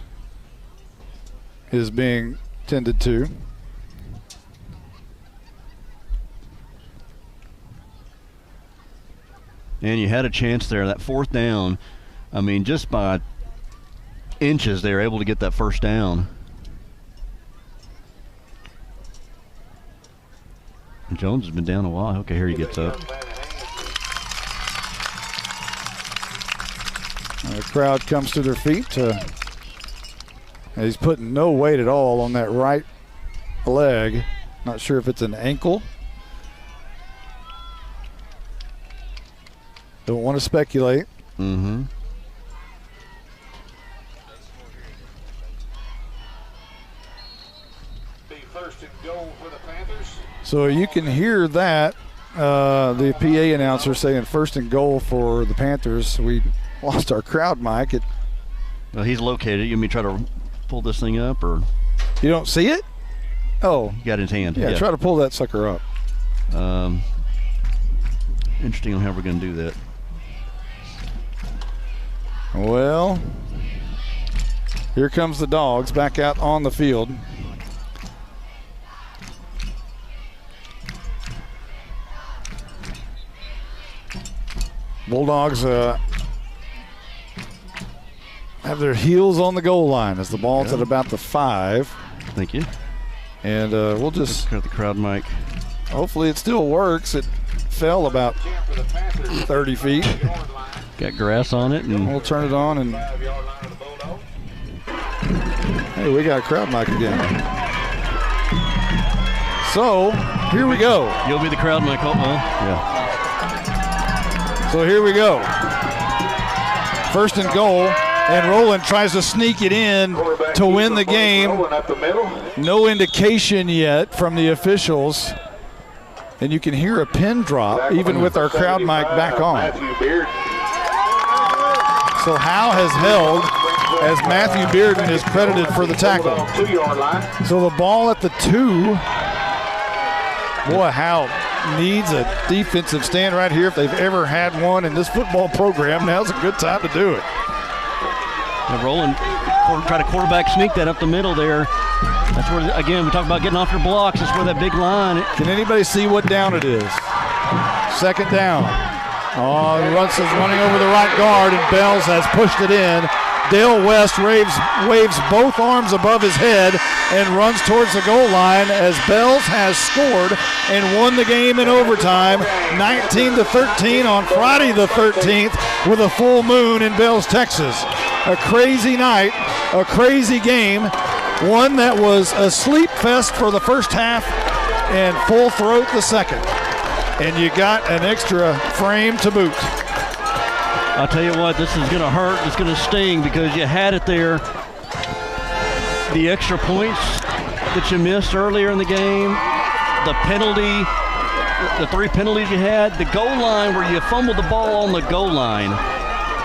is being tended to. And you had a chance there, that fourth down. I mean, just by inches, they were able to get that first down. And Jones has been down a while. Okay, here he gets up. The crowd comes to their feet. He's putting no weight at all on that right leg. Not sure if it's an ankle. Don't want to speculate. Mm-hmm. First and goal for the Panthers. So you can hear that, the PA announcer saying first and goal for the Panthers. We lost our crowd mic. Well, he's located. You want me to try to pull this thing up, or? You don't see it? Oh. You got it in his hand. Yeah, try to pull that sucker up. Interesting on how we're going to do that. Well, here comes the Dogs back out on the field. Bulldogs have their heels on the goal line as the ball's at about the 5. Thank you. And we'll just cut the crowd mic. Hopefully it still works. It fell about 30 feet. Got grass on it, and we'll turn it on. And hey, we got a crowd mic again. So here we go. You'll be the crowd mic. Oh, yeah. So here we go. First and goal, and Rowland tries to sneak it in to win the game. No indication yet from the officials. And you can hear a pin drop even with our crowd mic back on. So Howe has held as Matthew Bearden is credited for the tackle. So the ball at the 2. Boy, Howe needs a defensive stand right here if they've ever had one in this football program. Now's a good time to do it. And Rowland try to quarterback sneak that up the middle there. That's where, again, we talk about getting off your blocks. That's where that big line. Can anybody see what down it is? Second down. Oh, Russ is running over the right guard, and Bells has pushed it in. Dale West waves both arms above his head and runs towards the goal line as Bells has scored and won the game in overtime, 19-13 on Friday the 13th with a full moon in Bells, Texas. A crazy night, a crazy game, one that was a sleep fest for the first half and full throat the second. And you got an extra frame to boot. I'll tell you what, this is going to hurt. It's going to sting because you had it there. The extra points that you missed earlier in the game, the penalty, the 3 penalties you had, the goal line where you fumbled the ball on the goal line.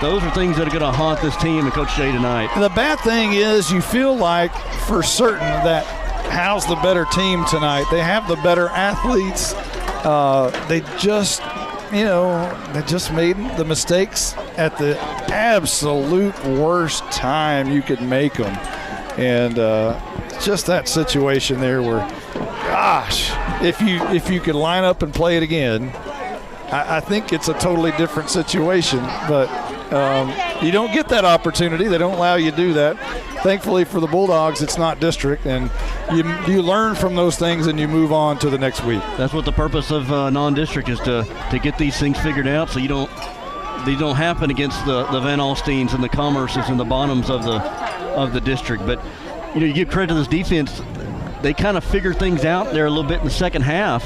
Those are things that are going to haunt this team and Coach Jay tonight. The bad thing is you feel like for certain that Howe's the better team tonight. They have the better athletes. They just made the mistakes at the absolute worst time you could make them. And just that situation there where, gosh, if you could line up and play it again, I think it's a totally different situation. But you don't get that opportunity. They don't allow you to do that. Thankfully for the Bulldogs, it's not district, and you learn from those things and you move on to the next week. That's what the purpose of non-district is, to get these things figured out so these don't happen against the Van Alstynes and the Commerces and the bottoms of the district. But you give credit to this defense. They kind of figured things out there a little bit in the second half.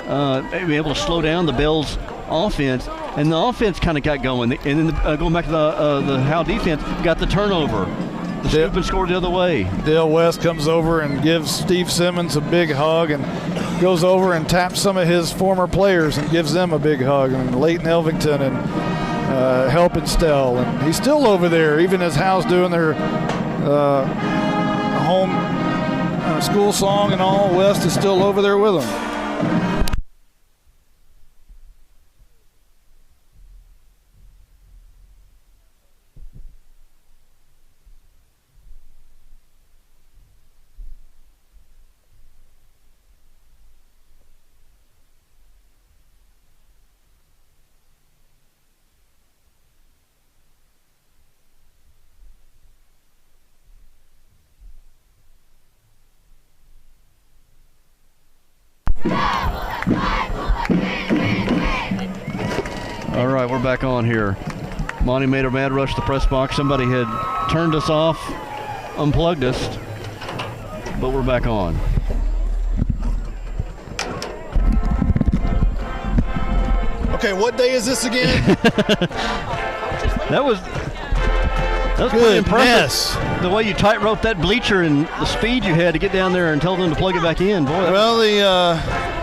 be able to slow down the Bells offense, and the offense kind of got going. And then going back to the Howe defense, got the turnover. The scoop and scored the other way. Dale West comes over and gives Steve Simmons a big hug and goes over and taps some of his former players and gives them a big hug. And Leighton Elvington and helping Stell. And he's still over there, even as Howe's doing their home school song and all. West is still over there with them. All right, we're back on here. Monty made a mad rush to the press box. Somebody had turned us off, unplugged us, but we're back on. Okay, what day is this again? That was pretty impressive. The way you tightrope that bleacher and the speed you had to get down there and tell them to plug it back in. Boy. Well,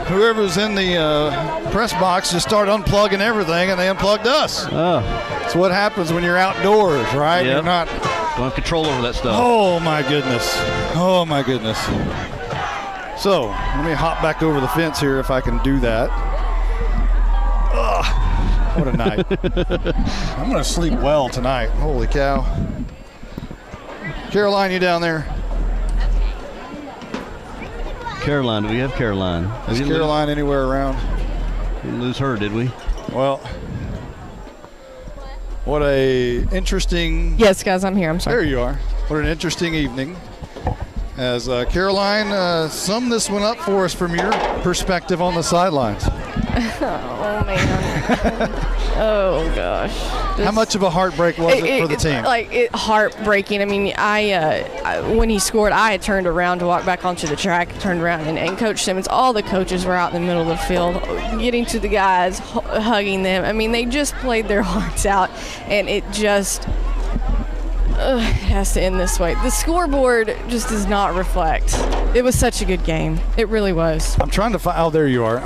whoever's in the press box just started unplugging everything, and they unplugged us. Oh. That's what happens when you're outdoors, right? Yep. You're not. Don't have control over that stuff. Oh my goodness. Oh my goodness. So let me hop back over the fence here if I can do that. Ugh, what a night. I'm going to sleep well tonight. Holy cow. Caroline, you down there? Caroline, do we have Caroline? Is Caroline anywhere around? We didn't lose her, did we? Well, what a interesting... Yes, guys, I'm here. I'm sorry. There you are. What an interesting evening. As Caroline, sum this one up for us from your perspective on the sidelines. Oh, man. Oh, gosh. How much of a heartbreak was it for the team? Heartbreaking. I mean, I when he scored, I had turned around to walk back onto the track, turned around, and Coach Simmons, all the coaches were out in the middle of the field, getting to the guys, hugging them. I mean, they just played their hearts out, and it just... it has to end this way. The scoreboard just does not reflect. It was such a good game. It really was. I'm trying to find... Oh, there you are.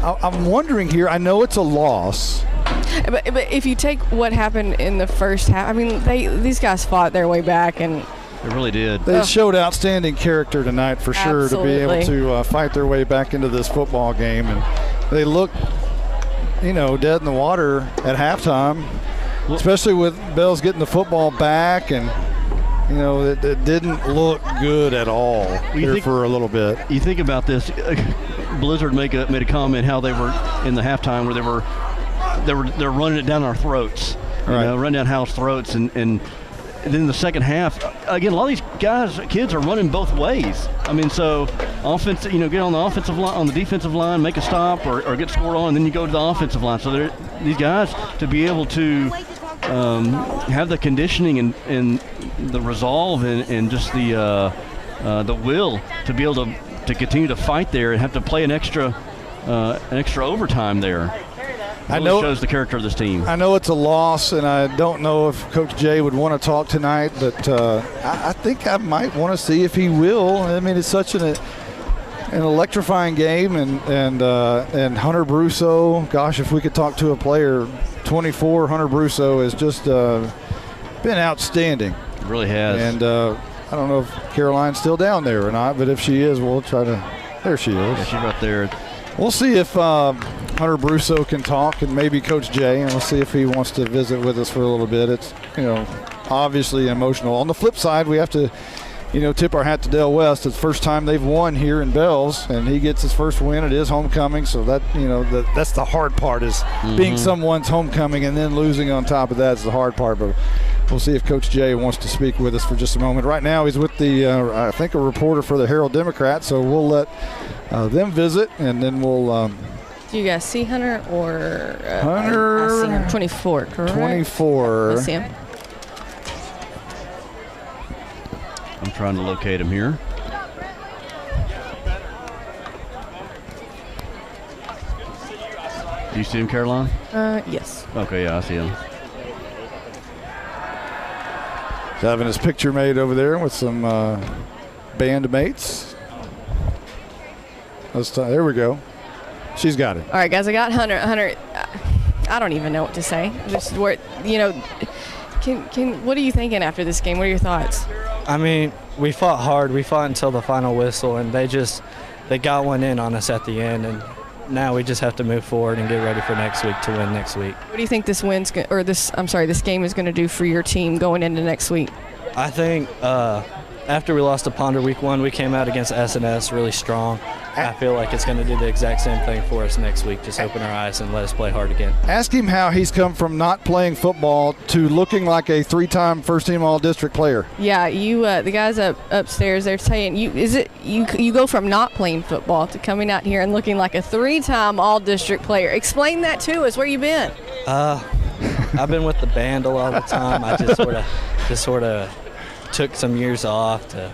I'm wondering here. I know it's a loss. But if you take what happened in the first half, I mean, these guys fought their way back, and they really did. They showed outstanding character tonight for sure. Absolutely. To be able to fight their way back into this football game, and they looked, dead in the water at halftime, especially with Bells getting the football back, and it didn't look good at all for a little bit. You think about this. Blizzard made a comment how they were in the halftime where they're running it down our throats, running down Howe's throats, and then in the second half, again, a lot of these kids are running both ways. I mean, so offense, get on the offensive line, on the defensive line, make a stop or get scored on, and then you go to the offensive line. So these guys to be able to have the conditioning and the resolve and just the will to be able to continue to fight there and have to play an extra overtime there. I know shows the character of this team. I know it's a loss, and I don't know if Coach Jay would want to talk tonight, but I think I might want to see if he will. I mean, it's such an electrifying game, and Hunter Brusso. Gosh, if we could talk to a player, 24, Hunter Brusso has just been outstanding. It really has. And I don't know if Caroline's still down there or not, but if she is, we'll try to. There she is. Yeah, she's right there. We'll see if Hunter Brusso can talk, and maybe Coach Jay, and we'll see if he wants to visit with us for a little bit. It's obviously emotional. On the flip side, we have to tip our hat to Dale West. It's the first time they've won here in Bells, and he gets his first win at his homecoming. So that that's the hard part is being someone's homecoming, and then losing on top of that is the hard part. But we'll see if Coach Jay wants to speak with us for just a moment. Right now, he's with I think a reporter for the Herald Democrat. So we'll let them visit, and then we'll. Do you guys see Hunter or Hunter? I see him. 24, correct? 24. I see him. I'm trying to locate him here. Do you see him, Caroline? Yes. Okay, yeah, I see him. He's having his picture made over there with some band mates. There we go. She's got it. All right, guys, I got Hunter. Hunter, I don't even know what to say. Just where, what are you thinking after this game? What are your thoughts? I mean, we fought hard. We fought until the final whistle, and they got one in on us at the end, and now we just have to move forward and get ready for next week to win next week. What do you think this game is going to do for your team going into next week? I think after we lost to Ponder week 1, we came out against S&S really strong. I feel like it's going to do the exact same thing for us next week, just open our eyes and let us play hard again. Ask him how he's come from not playing football to looking like a 3-time first-team all-district player. Yeah, you the guys upstairs, they're saying you go from not playing football to coming out here and looking like a 3-time all-district player. Explain that to us. Where you been? I've been with the band a lot of the time. I just sort of took some years off to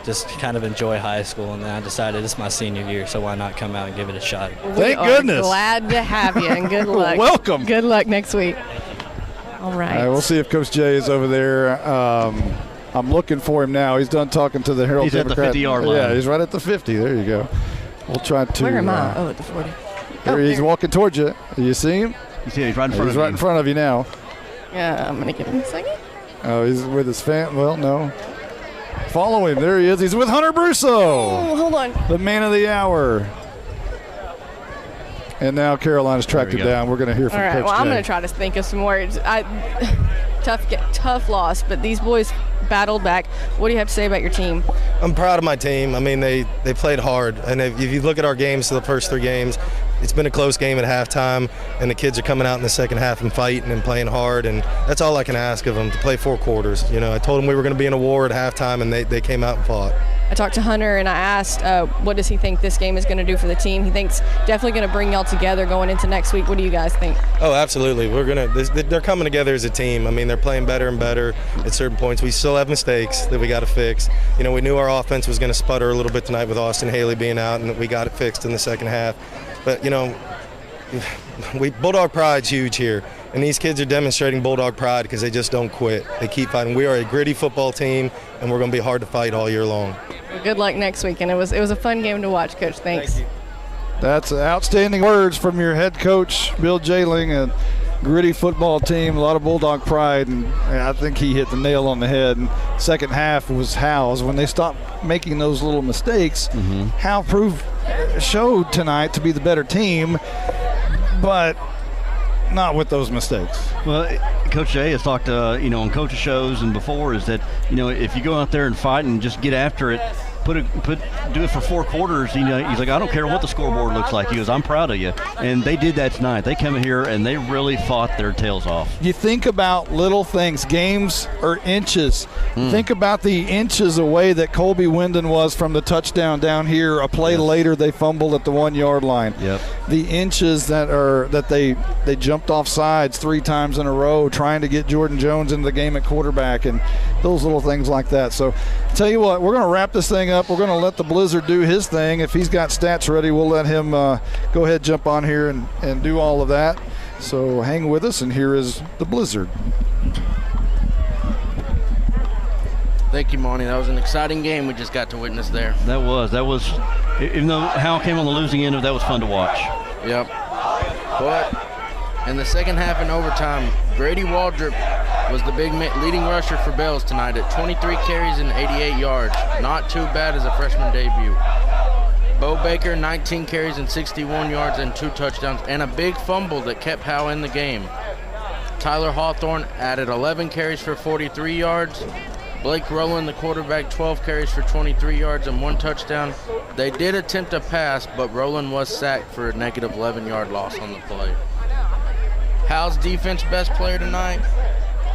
just kind of enjoy high school, and then I decided it's my senior year, so why not come out and give it a shot? Thank goodness. Glad to have you, and good luck. Welcome. Good luck next week. All right. We'll see if Coach Jay is over there. I'm looking for him now. He's done talking to the Herald Democrat. He's at the 50-yard line. Yeah, he's right at the 50. There you go. We'll try to. Where am I? At the 40. He's walking towards you. You see him? You see him? He's right in front of you. He's right in front of you now. Yeah, I'm going to give him a second. Oh, he's with his fan. Well, no. Follow him. There he is. He's with Hunter Brusso. Oh, hold on. The man of the hour. And now Carolina's tracked him down. We're going to hear from Coach Jay. Well, I'm going to try to think of some words. Tough loss, but these boys battled back. What do you have to say about your team? I'm proud of my team. I mean, they played hard. And if you look at our games, the first 3 games, it's been a close game at halftime, and the kids are coming out in the second half and fighting and playing hard, and that's all I can ask of them, to play 4 quarters. I told them we were going to be in a war at halftime, and they came out and fought. I talked to Hunter, and I asked what does he think this game is going to do for the team. He thinks definitely going to bring y'all together going into next week. What do you guys think? Oh, absolutely. They're coming together as a team. I mean, they're playing better and better at certain points. We still have mistakes that we got to fix. We knew our offense was going to sputter a little bit tonight with Austin Haley being out, and we got it fixed in the second half. But, Bulldog pride's huge here, and these kids are demonstrating Bulldog pride because they just don't quit. They keep fighting. We are a gritty football team, and we're going to be hard to fight all year long. Well, good luck next week, and it was a fun game to watch, Coach. Thanks. Thank you. That's outstanding words from your head coach, Bill Jailing. A gritty football team, a lot of Bulldog pride, and I think he hit the nail on the head. And second half was Howe's. When they stopped making those little mistakes, Howe showed tonight to be the better team, but not with those mistakes. Well, Coach Jay has talked, on coaches shows and before, is that, if you go out there and fight and just get after it, do it for 4 quarters. He's like, I don't care what the scoreboard looks like. He goes, I'm proud of you. And they did that tonight. They come in here and they really fought their tails off. You think about little things. Games are inches. Think about the inches away that Colby Wyndon was from the touchdown down here. A play later, they fumbled at the 1-yard line. Yep. The inches that they jumped off sides 3 times in a row trying to get Jordan Jones into the game at quarterback, and those little things like that. So tell you what, we're going to wrap this thing up. We're going to let the Blizzard do his thing. If he's got stats ready, we'll let him go ahead, jump on here and do all of that. So hang with us, and here is the Blizzard. Thank you, Monty. That was an exciting game we just got to witness there. That was, even though Howe came on the losing end of that, was fun to watch. Yep. But in the second half and overtime, Grady Waldrop was the big leading rusher for Bells tonight at 23 carries and 88 yards. Not too bad as a freshman debut. Bo Baker, 19 carries and 61 yards and 2 touchdowns, and a big fumble that kept Howe in the game. Tyler Hawthorne added 11 carries for 43 yards. Blake Rowland, the quarterback, 12 carries for 23 yards and 1 touchdown. They did attempt a pass, but Rowland was sacked for a negative 11-yard loss on the play. Howe's defense best player tonight?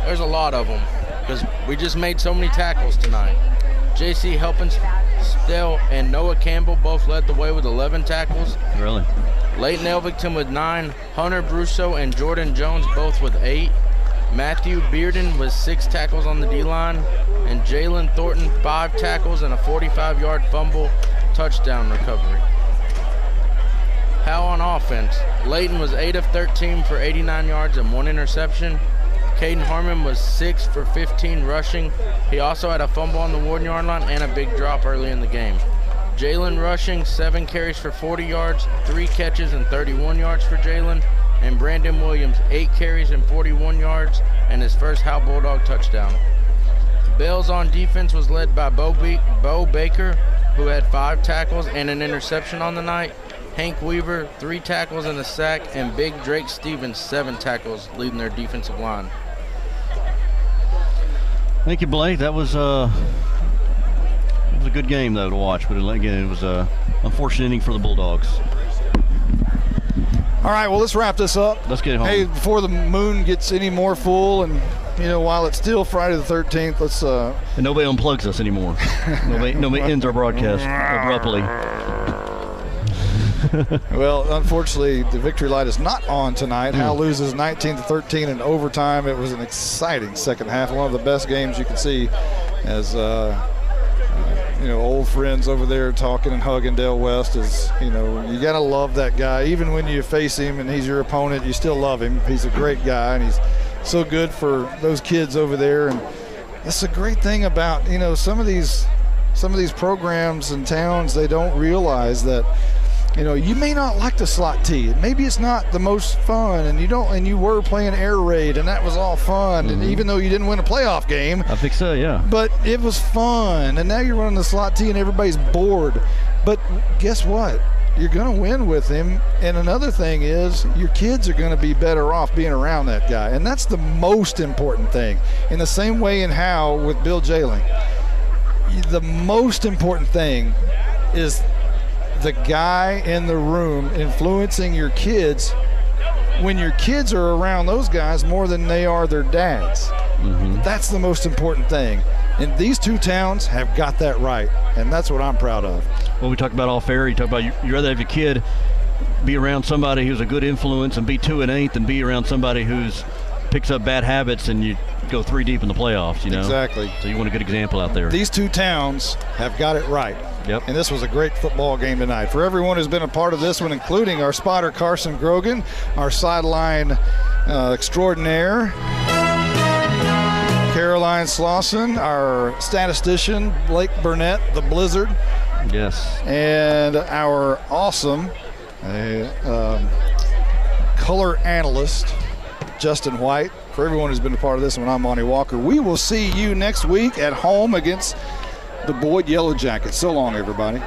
There's a lot of them because we just made so many tackles tonight. J.C. Helpenstell and Noah Campbell both led the way with 11 tackles. Really? Leighton Elvington with 9. Hunter Brusso and Jordan Jones both with 8. Matthew Bearden with 6 tackles on the D-line. And Jalen Thornton, 5 tackles and a 45-yard fumble touchdown recovery. Howe on offense. Layton was 8 of 13 for 89 yards and 1 interception. Caden Harmon was 6 for 15 rushing. He also had a fumble on the 1-yard line and a big drop early in the game. Jalen rushing, 7 carries for 40 yards, 3 catches and 31 yards for Jalen. And Brandon Williams, 8 carries and 41 yards and his first Howe Bulldog touchdown. Bells on defense was led by Bo Baker, who had 5 tackles and an interception on the night. Hank Weaver, 3 tackles and a sack, and Big Drake Stevens, 7 tackles, leading their defensive line. Thank you, Blake. That was a good game, though, to watch. But again, it was a unfortunate inning for the Bulldogs. All right, well, let's wrap this up. Let's get it home. Hey, before the moon gets any more full, and while it's still Friday the 13th, let's. And nobody unplugs us anymore. nobody ends our broadcast abruptly. Well, unfortunately, the victory light is not on tonight. Howe loses 19-13 in overtime. It was an exciting second half, one of the best games you can see as old friends over there talking and hugging. Dale West is, you got to love that guy. Even when you face him and he's your opponent, you still love him. He's a great guy, and he's so good for those kids over there. And that's a great thing about, some of these programs and towns, they don't realize that you may not like the slot T. Maybe it's not the most fun, and you were playing air raid, and that was all fun. And even though you didn't win a playoff game, I think so, yeah. But it was fun, and now you're running the slot T, and everybody's bored. But guess what? You're going to win with him. And another thing is, your kids are going to be better off being around that guy, and that's the most important thing. In the same way in Howe with Bill Jailing, the most important thing is the guy in the room influencing your kids when your kids are around those guys more than they are their dads. That's the most important thing. And these two towns have got that right, and that's what I'm proud of. Well, we talked about off air. You talk about you'd rather have your kid be around somebody who's a good influence and be 2-8 than be around somebody who's picks up bad habits and you go 3 deep in the playoffs, Exactly. So you want a good example out there. These two towns have got it right. Yep. And this was a great football game tonight. For everyone who's been a part of this one, including our spotter, Carson Grogan, our sideline extraordinaire, Caroline Slauson, our statistician, Blake Burnett, the Blizzard. Yes. And our awesome color analyst, Justin White. For everyone who's been a part of this one, I'm Monty Walker. We will see you next week at home against the Boyd Yellow Jackets. So long, everybody.